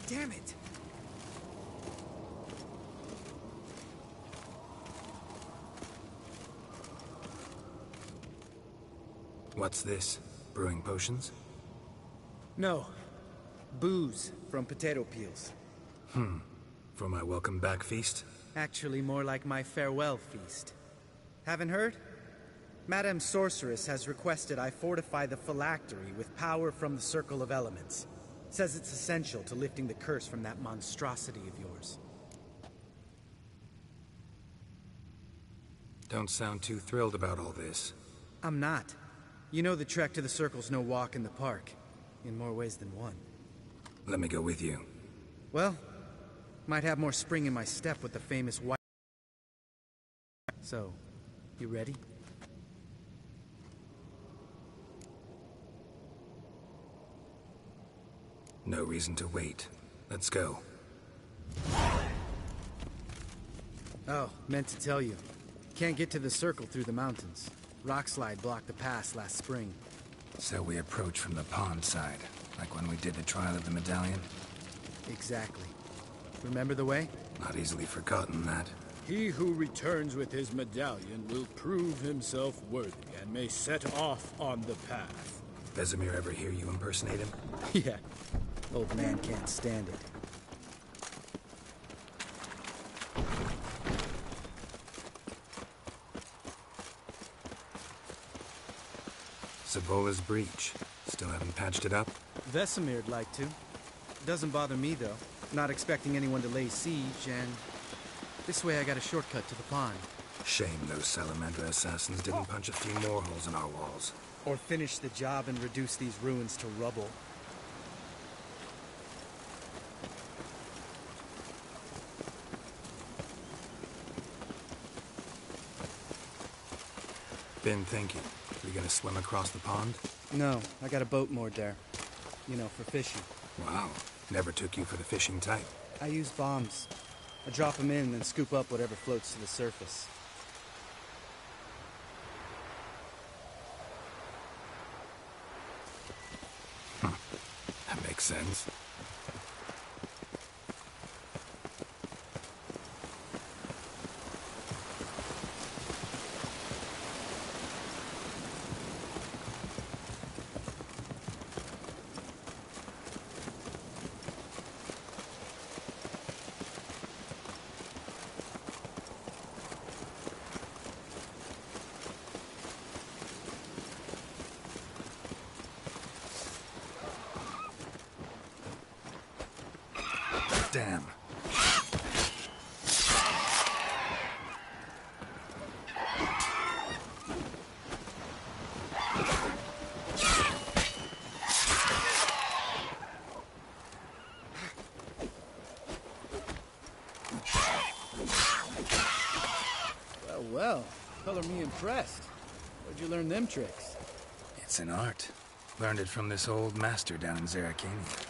Damn it! What's this? Brewing potions? No. Booze from potato peels. For my welcome back feast? Actually, more like my farewell feast. Haven't heard? Madame Sorceress has requested I fortify the phylactery with power from the Circle of Elements. Says it's essential to lifting the curse from that monstrosity of yours. Don't sound too thrilled about all this. I'm not. You know the trek to the Circle's no walk in the park. In more ways than one. Let me go with you. Well, might have more spring in my step with the famous white... So, you ready? No reason to wait. Let's go. Oh, meant to tell you. Can't get to the Circle through the mountains. Rockslide blocked the pass last spring. So we approach from the pond side, like when we did the trial of the medallion? Exactly. Remember the way? Not easily forgotten, that. He who returns with his medallion will prove himself worthy and may set off on the path. Vesemir ever hear you impersonate him? Yeah. Old man can't stand it. Savola's breach. Still haven't patched it up? Vesemir'd like to. Doesn't bother me, though. Not expecting anyone to lay siege, and... this way I got a shortcut to the pond. Shame those Salamander assassins didn't punch a few more holes in our walls. Or finish the job and reduce these ruins to rubble. Been thinking. We gonna swim across the pond? No, I got a boat moored there. You know, for fishing. Wow. Never took you for the fishing type. I use bombs. I drop them in and then scoop up whatever floats to the surface. That makes sense. Damn. Well, color me impressed. Where'd you learn them tricks? It's an art. Learned it from this old master down in Zarakania.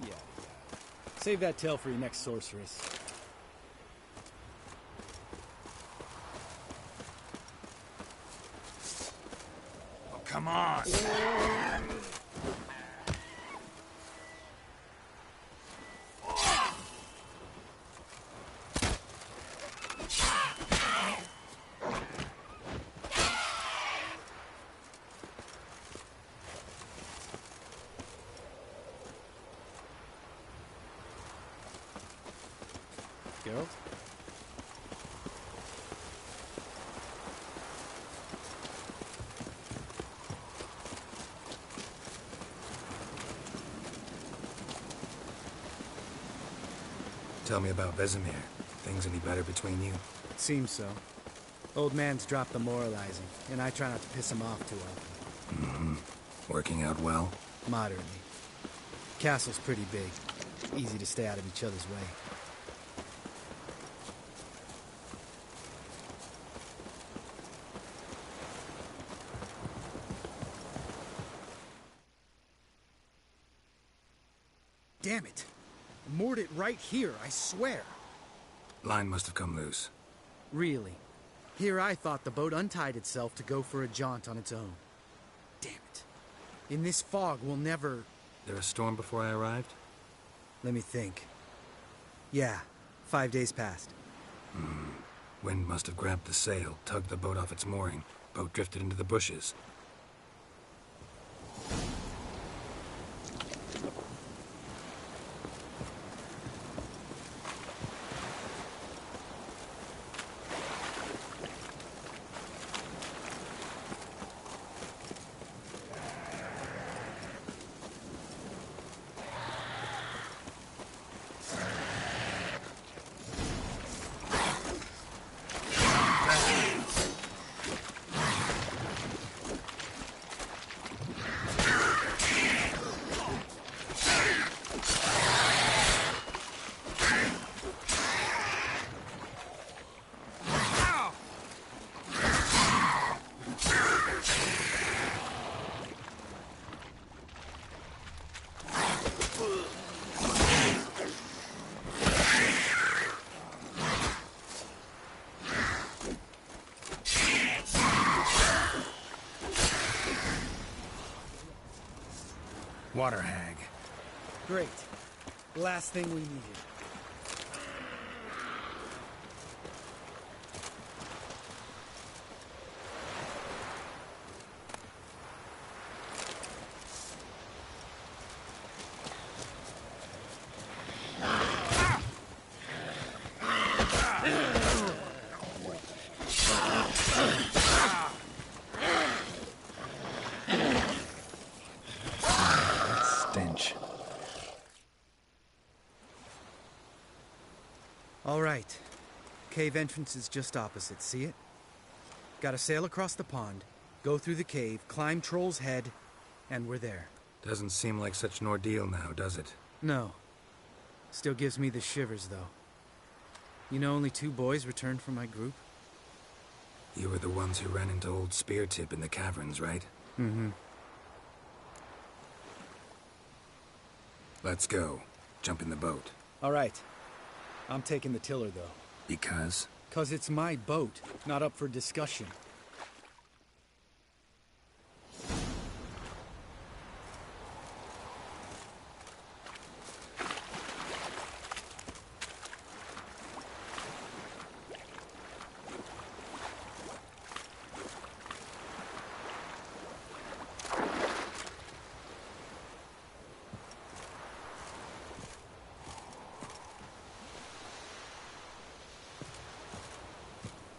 Yeah. Save that tale for your next sorceress. Oh, come on! Geralt? Tell me about Vesemir. Things any better between you? Seems so. Old man's dropped the moralizing, and I try not to piss him off too often. Mm-hmm. Working out well? Moderately. Castle's pretty big. Easy to stay out of each other's way. Damn it! I moored it right here, I swear. Line must have come loose. Really? Here I thought the boat untied itself to go for a jaunt on its own. Damn it. In this fog, we'll never... There a storm before I arrived? Let me think. Yeah, 5 days passed. Wind must have grabbed the sail, tugged the boat off its mooring. Boat drifted into the bushes. Water hag. Great. Last thing we needed. All right. Cave entrance is just opposite, see it? Gotta sail across the pond, go through the cave, climb Troll's Head, and we're there. Doesn't seem like such an ordeal now, does it? No. Still gives me the shivers, though. You know only 2 boys returned from my group? You were the ones who ran into old Speartip in the caverns, right? Mm-hmm. Let's go. Jump in the boat. All right. I'm taking the tiller, though. Because? 'Cause it's my boat, not up for discussion.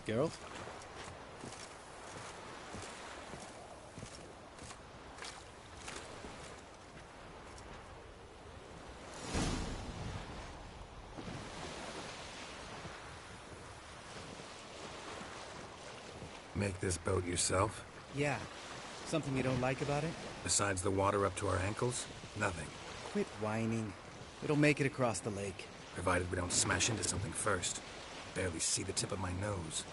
Geralt? Make this boat yourself? Yeah. Something you don't like about it? Besides the water up to our ankles? Nothing. Quit whining. It'll make it across the lake. Provided we don't smash into something first. Barely see the tip of my nose.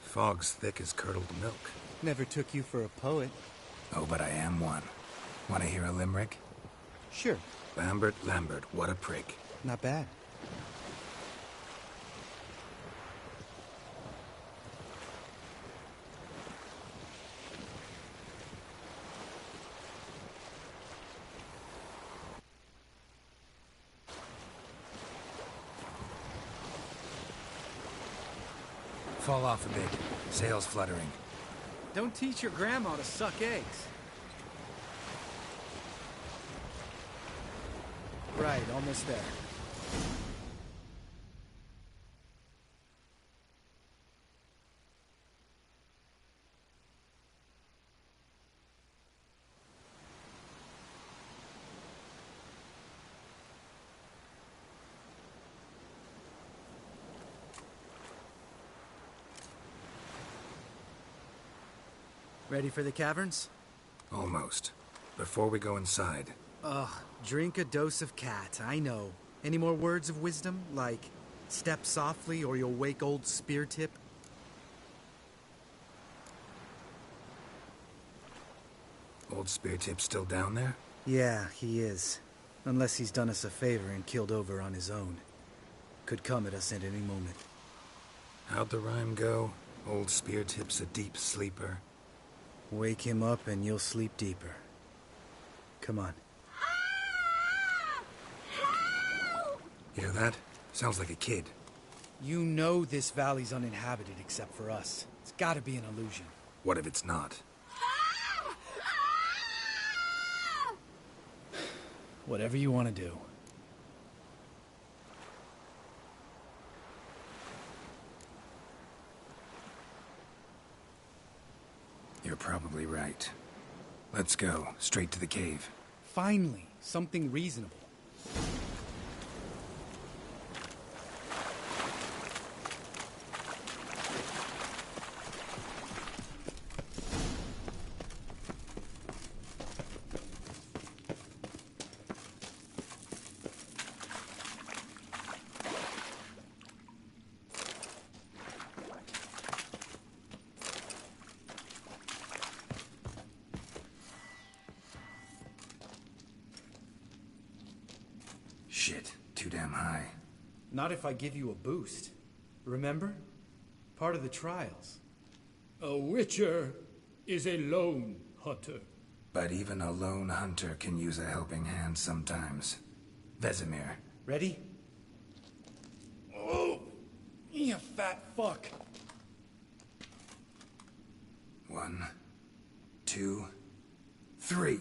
Fog's thick as curdled milk. Never took you for a poet. Oh, but I am one. Want to hear a limerick? Sure. Lambert, Lambert, what a prick. Not bad. Fall off a bit. Sails fluttering. Don't teach your grandma to suck eggs. Right, almost there. Ready for the caverns? Almost. Before we go inside. Ugh, drink a dose of cat, I know. Any more words of wisdom? Like, step softly or you'll wake old Speartip? Old Speartip's still down there? Yeah, he is. Unless he's done us a favor and killed over on his own. Could come at us at any moment. How'd the rhyme go? Old spear tip's a deep sleeper. Wake him up and you'll sleep deeper. Come on. Hear that? Sounds like a kid. You know this valley's uninhabited except for us. It's gotta be an illusion. What if it's not? Whatever you want to do. You're probably right. Let's go, straight to the cave. Finally, something reasonable. Shit, too damn high. Not if I give you a boost. Remember? Part of the trials. A witcher is a lone hunter. But even a lone hunter can use a helping hand sometimes. Vesemir. Ready? Oh! You fat fuck! 1, 2, 3.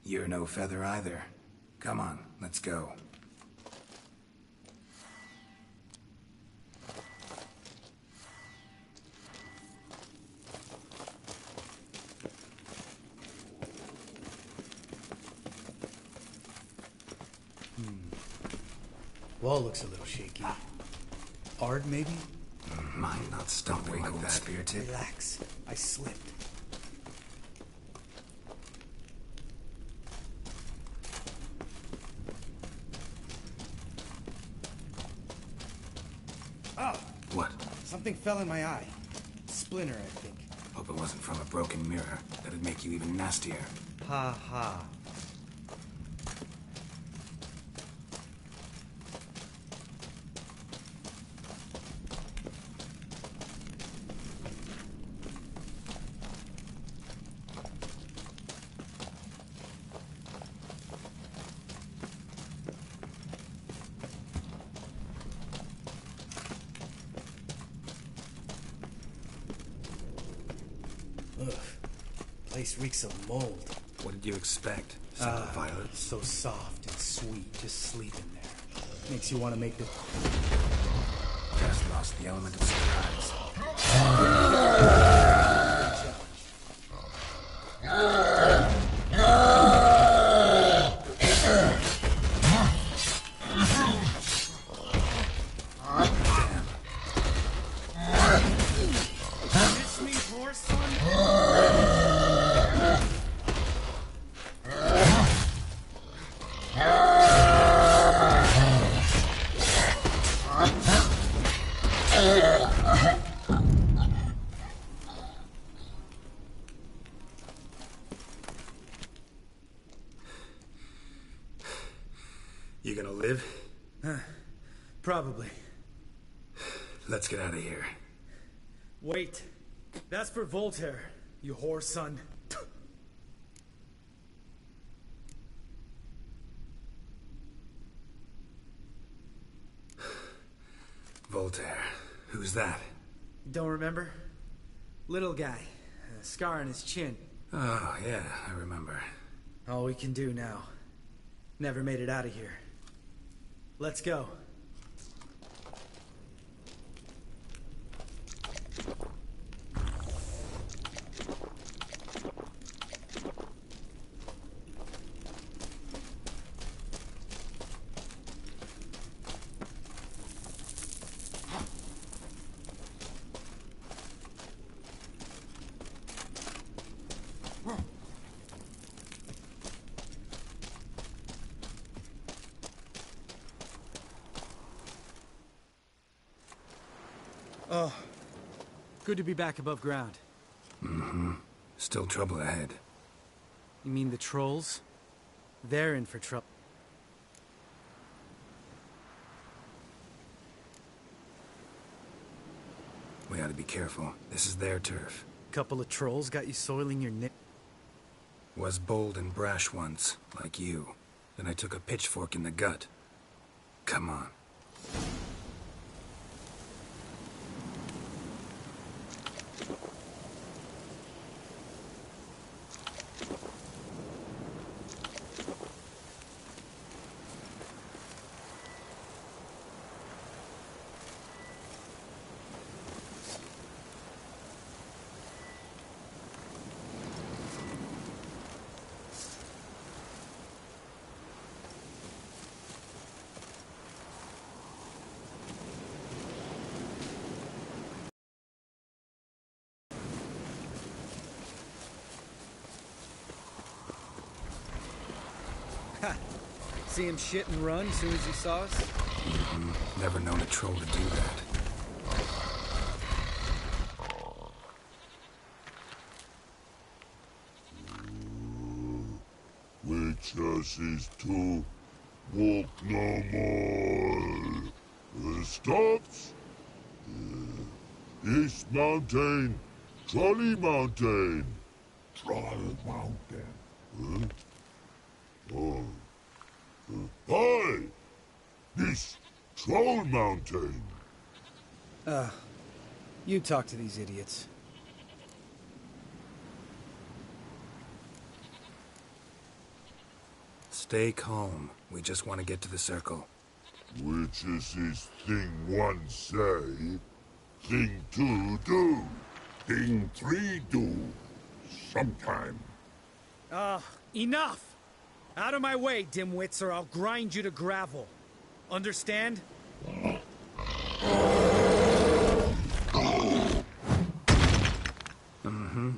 You're no feather either. Come on, let's go. Wall looks a little shaky. Ard, maybe? Mind not stumbling like that. Spear tip. Relax. I slipped. Oh! What? Something fell in my eye. Splinter, I think. Hope it wasn't from a broken mirror. That'd make you even nastier. Ha ha. Ugh. Place reeks of mold. What did you expect? Some violet? So soft and sweet, just sleep in there. Makes you want to make the... Just lost the element of surprise. You gonna live? Probably. Let's get out of here. Wait. That's for Voltaire, you whore son. Voltaire. Who's that? Don't remember? Little guy. A scar on his chin. Oh, yeah, I remember. All we can do now. Never made it out of here. Let's go. Oh, good to be back above ground. Mm-hmm. Still trouble ahead. You mean the trolls? They're in for trouble. We ought to be careful. This is their turf. Couple of trolls got you soiling your nick. Was bold and brash once, like you. Then I took a pitchfork in the gut. Come on. See him shit and run as soon as he saw us? Never known a troll to do that. Witchers is to walk no more. Stops. This mountain, Trolley Mountain. Troll Mountain. Oh. Hi! This Troll Mountain. You talk to these idiots. Stay calm. We just want to get to the circle. Which is his thing one say, thing two do, thing three do, sometime. Enough! Out of my way, dimwits, or I'll grind you to gravel. Understand?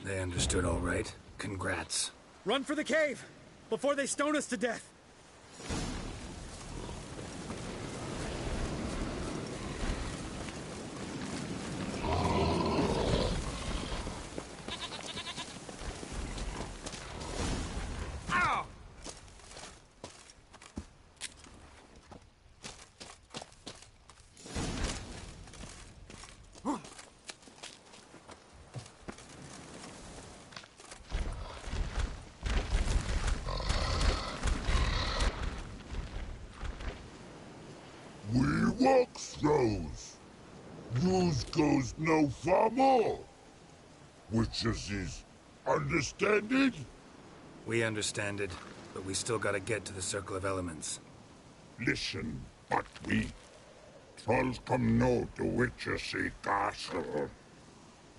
They understood all right. Congrats. Run for the cave! Before they stone us to death! Walks throws. News goes no far more. Which is understand it? We understand it, but we still gotta get to the Circle of Elements. Listen, but we trolls come no to Witchersea Castle.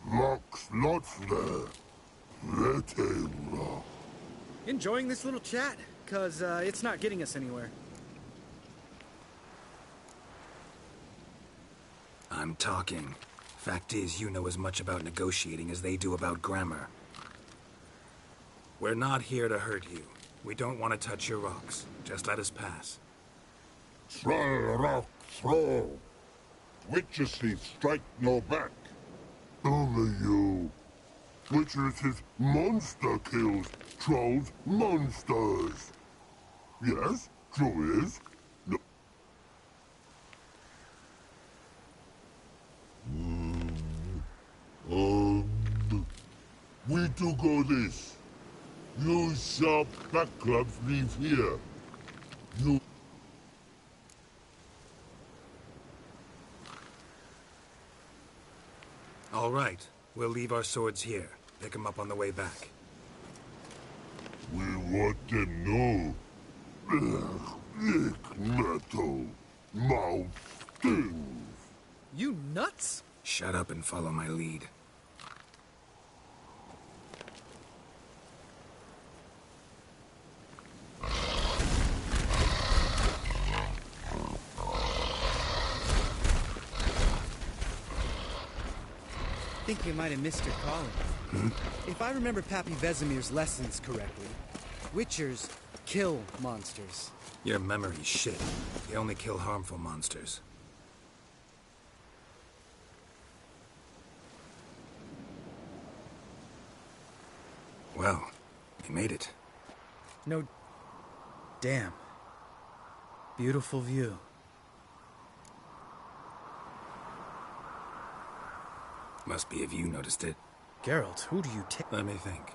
Locks lots there. Letting. Enjoying this little chat? 'Cause it's not getting us anywhere. I'm talking. Fact is, you know as much about negotiating as they do about grammar. We're not here to hurt you. We don't want to touch your rocks. Just let us pass. Troll rock throw. Witchersea strike no back. Only you. Witchersea monster kills trolls monsters. Yes, true is. No. We do go this. You sharp back clubs leave here. You... All right. We'll leave our swords here. Pick them up on the way back. We want them know. Thick metal. Mouth stings. You nuts? Shut up and follow my lead. I think you might have missed your calling. If I remember Pappy Vesemir's lessons correctly, Witchers kill monsters. Your memory's shit. They only kill harmful monsters. Well, we made it. No... Damn. Beautiful view. Must be if you noticed it. Geralt, who do you take? Let me think.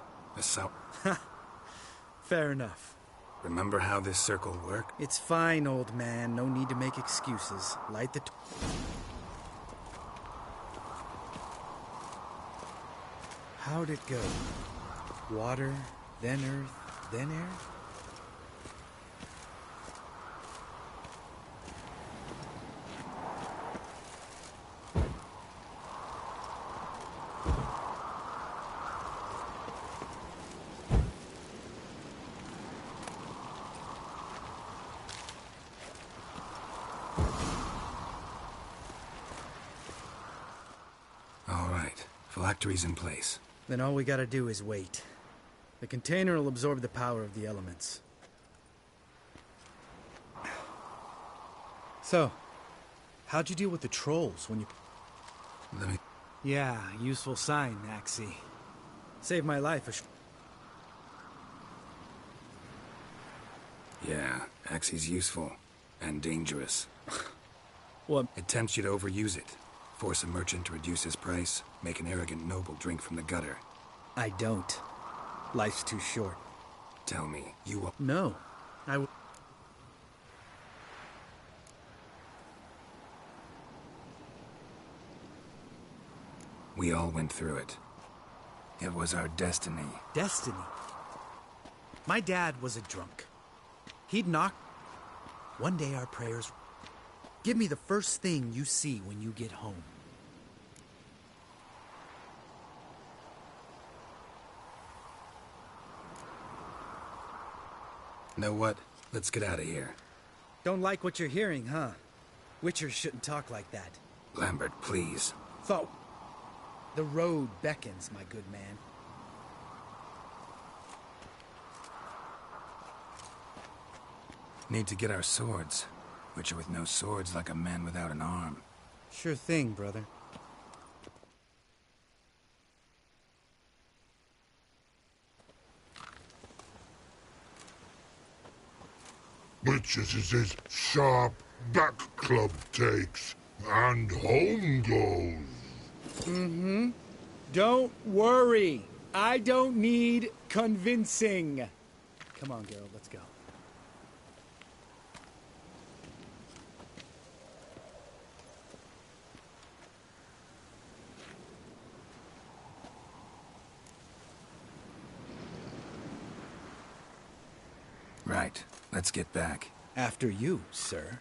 Fair enough. Remember how this circle worked? It's fine, old man. No need to make excuses. Light the... How'd it go? Water, then earth, then air? All right. Phylactery's in place. Then all we gotta do is wait. The container will absorb the power of the elements. So, how'd you deal with the trolls when you... Let me... Yeah, useful sign, Axie. Saved my life. Yeah, Axie's useful. And dangerous. What? It tempts you to overuse it. Force a merchant to reduce his price. Make an arrogant noble drink from the gutter. I don't. Life's too short. Tell me, you will... No. We all went through it. It was our destiny. Destiny? My dad was a drunk. He'd knock... One day our prayers... Give me the first thing you see when you get home. Know what? Let's get out of here. Don't like what you're hearing, huh? Witchers shouldn't talk like that. Lambert, please. Thought... The road beckons, my good man. Need to get our swords. Witcher with no swords like a man without an arm. Sure thing, brother. Witches is his sharp back club takes, and home goes. Mm-hmm. Don't worry. I don't need convincing. Come on, Geralt, let's go. Right. Let's get back. After you, sir.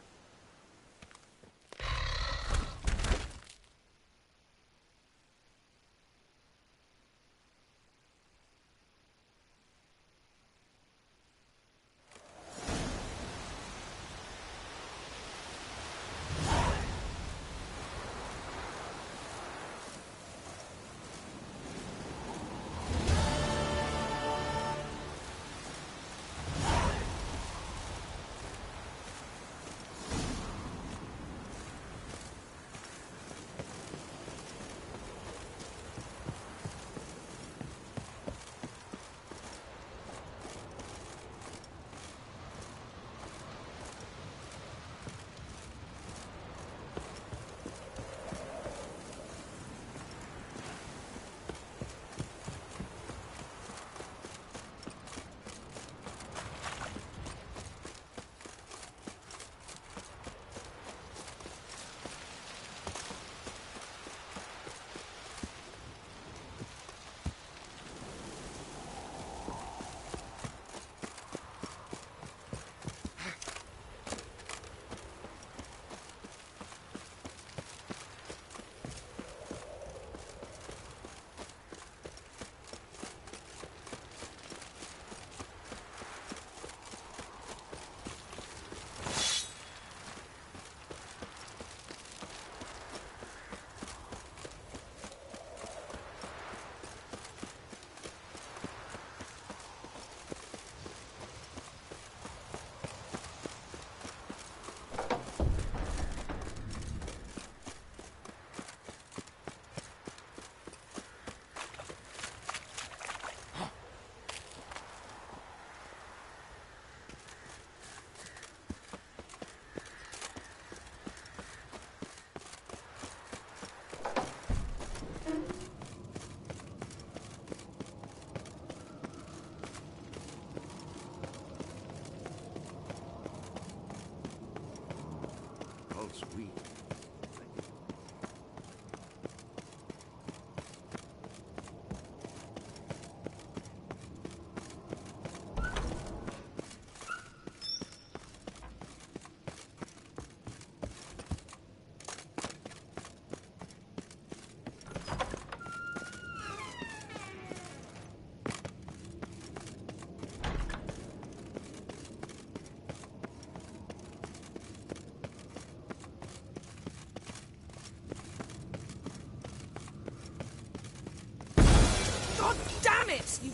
this, you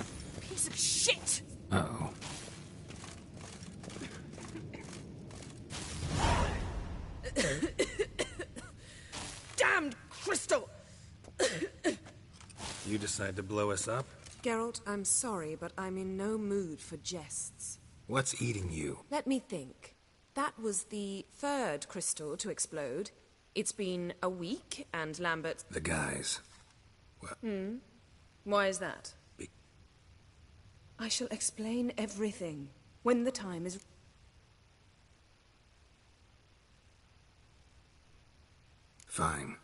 piece of shit! Uh-oh. Damned crystal! You decide to blow us up? Geralt, I'm sorry, but I'm in no mood for jests. What's eating you? Let me think. That was the third crystal to explode. It's been a week, and Lambert... The guys. Well... Why is that? I shall explain everything when the time is... Fine.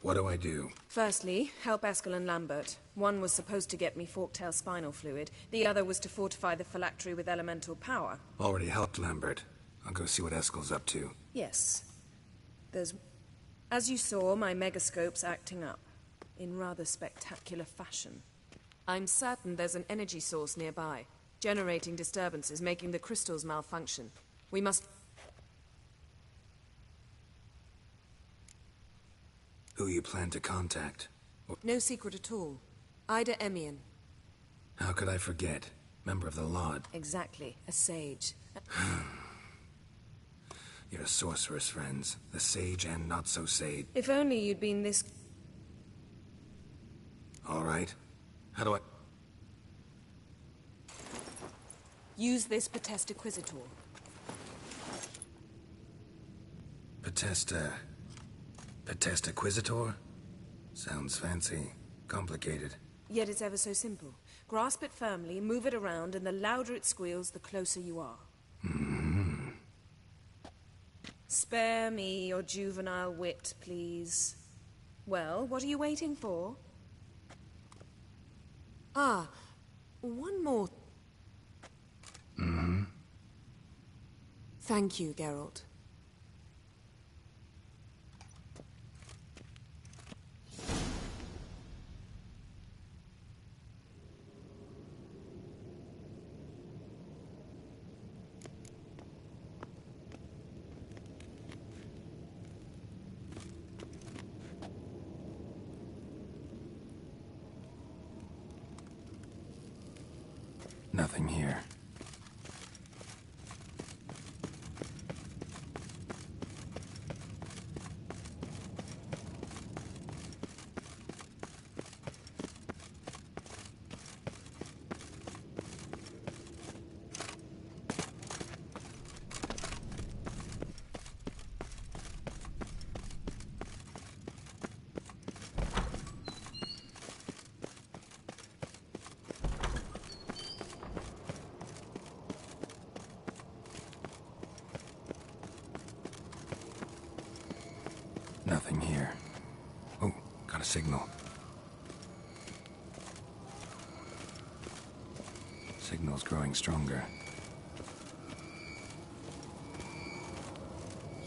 What do I do? Firstly, help Eskel and Lambert. One was supposed to get me forktail spinal fluid. The other was to fortify the phylactery with elemental power. Already helped Lambert. I'll go see what Eskel's up to. Yes. There's... As you saw, my megascope's acting up. In rather spectacular fashion. I'm certain there's an energy source nearby, generating disturbances, making the crystals malfunction. We must... Who you plan to contact? No secret at all. Ida Emian. How could I forget? Member of the Lord. Exactly. A sage. You're sorceress friends. The sage and not so sage. If only you'd been this... All right. How do I... Use this Potesta Inquisitor. Potesta Inquisitor? Sounds fancy. Complicated. Yet it's ever so simple. Grasp it firmly, move it around, and the louder it squeals, the closer you are. Spare me your juvenile wit, please. Well, what are you waiting for? Ah, one more. Thank you, Geralt. Nothing here. Nothing here. Oh, got a signal. Signal's growing stronger.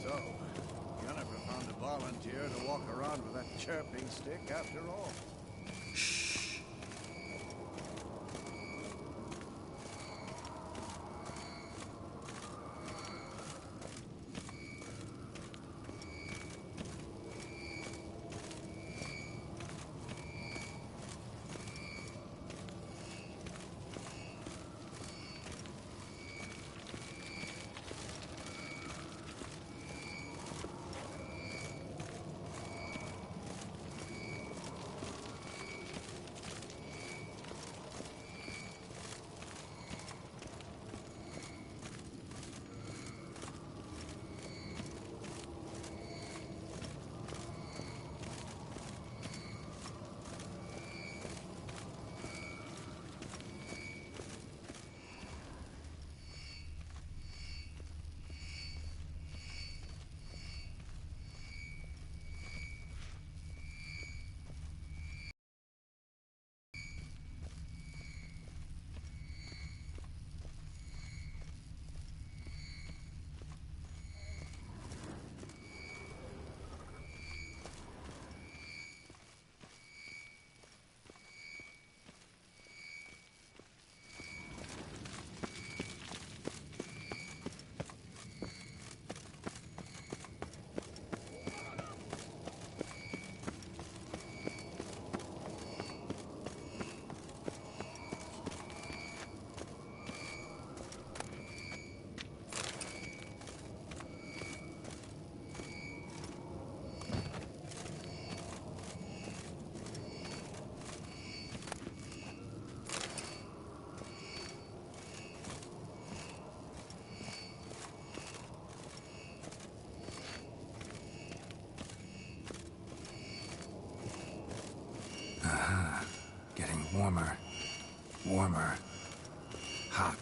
So, Jennifer found a volunteer to walk around with that chirping stick after all. warmer. Warmer. Hot.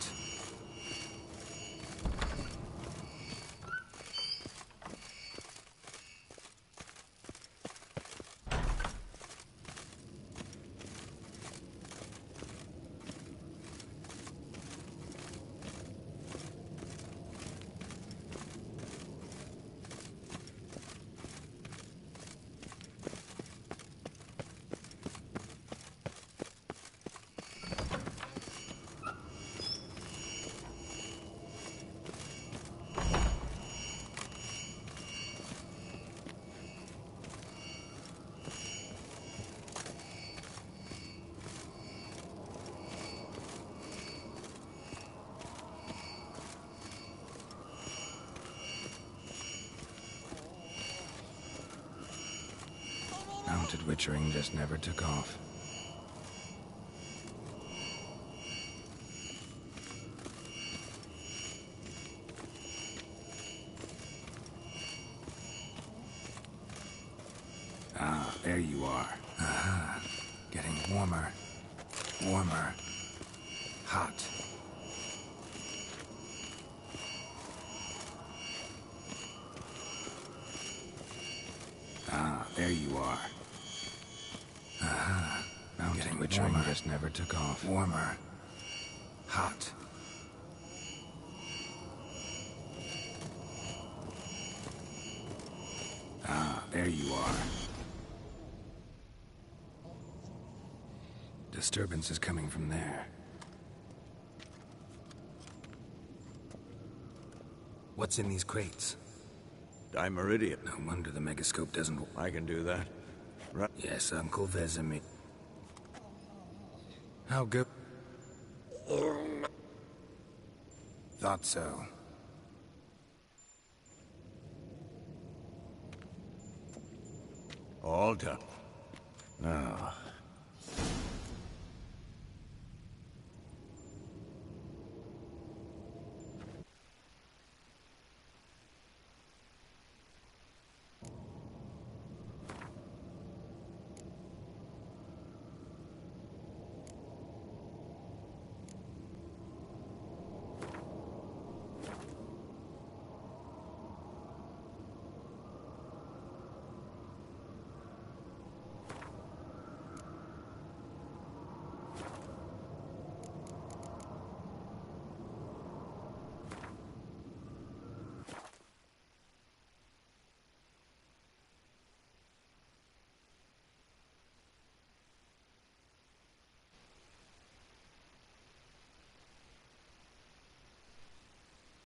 Mounted witchering just never took off. Ah, there you are. Aha. Getting warmer. Warmer. Hot. Ah, there you are. Aha. Mountain witchering just never took off. Warmer. Hot. Ah, there you are. Disturbance is coming from there. What's in these crates? Dimeridian. No wonder the megascope doesn't... I can do that. Right. Yes, Uncle Vesemir. How good? Thought so. All done. Now,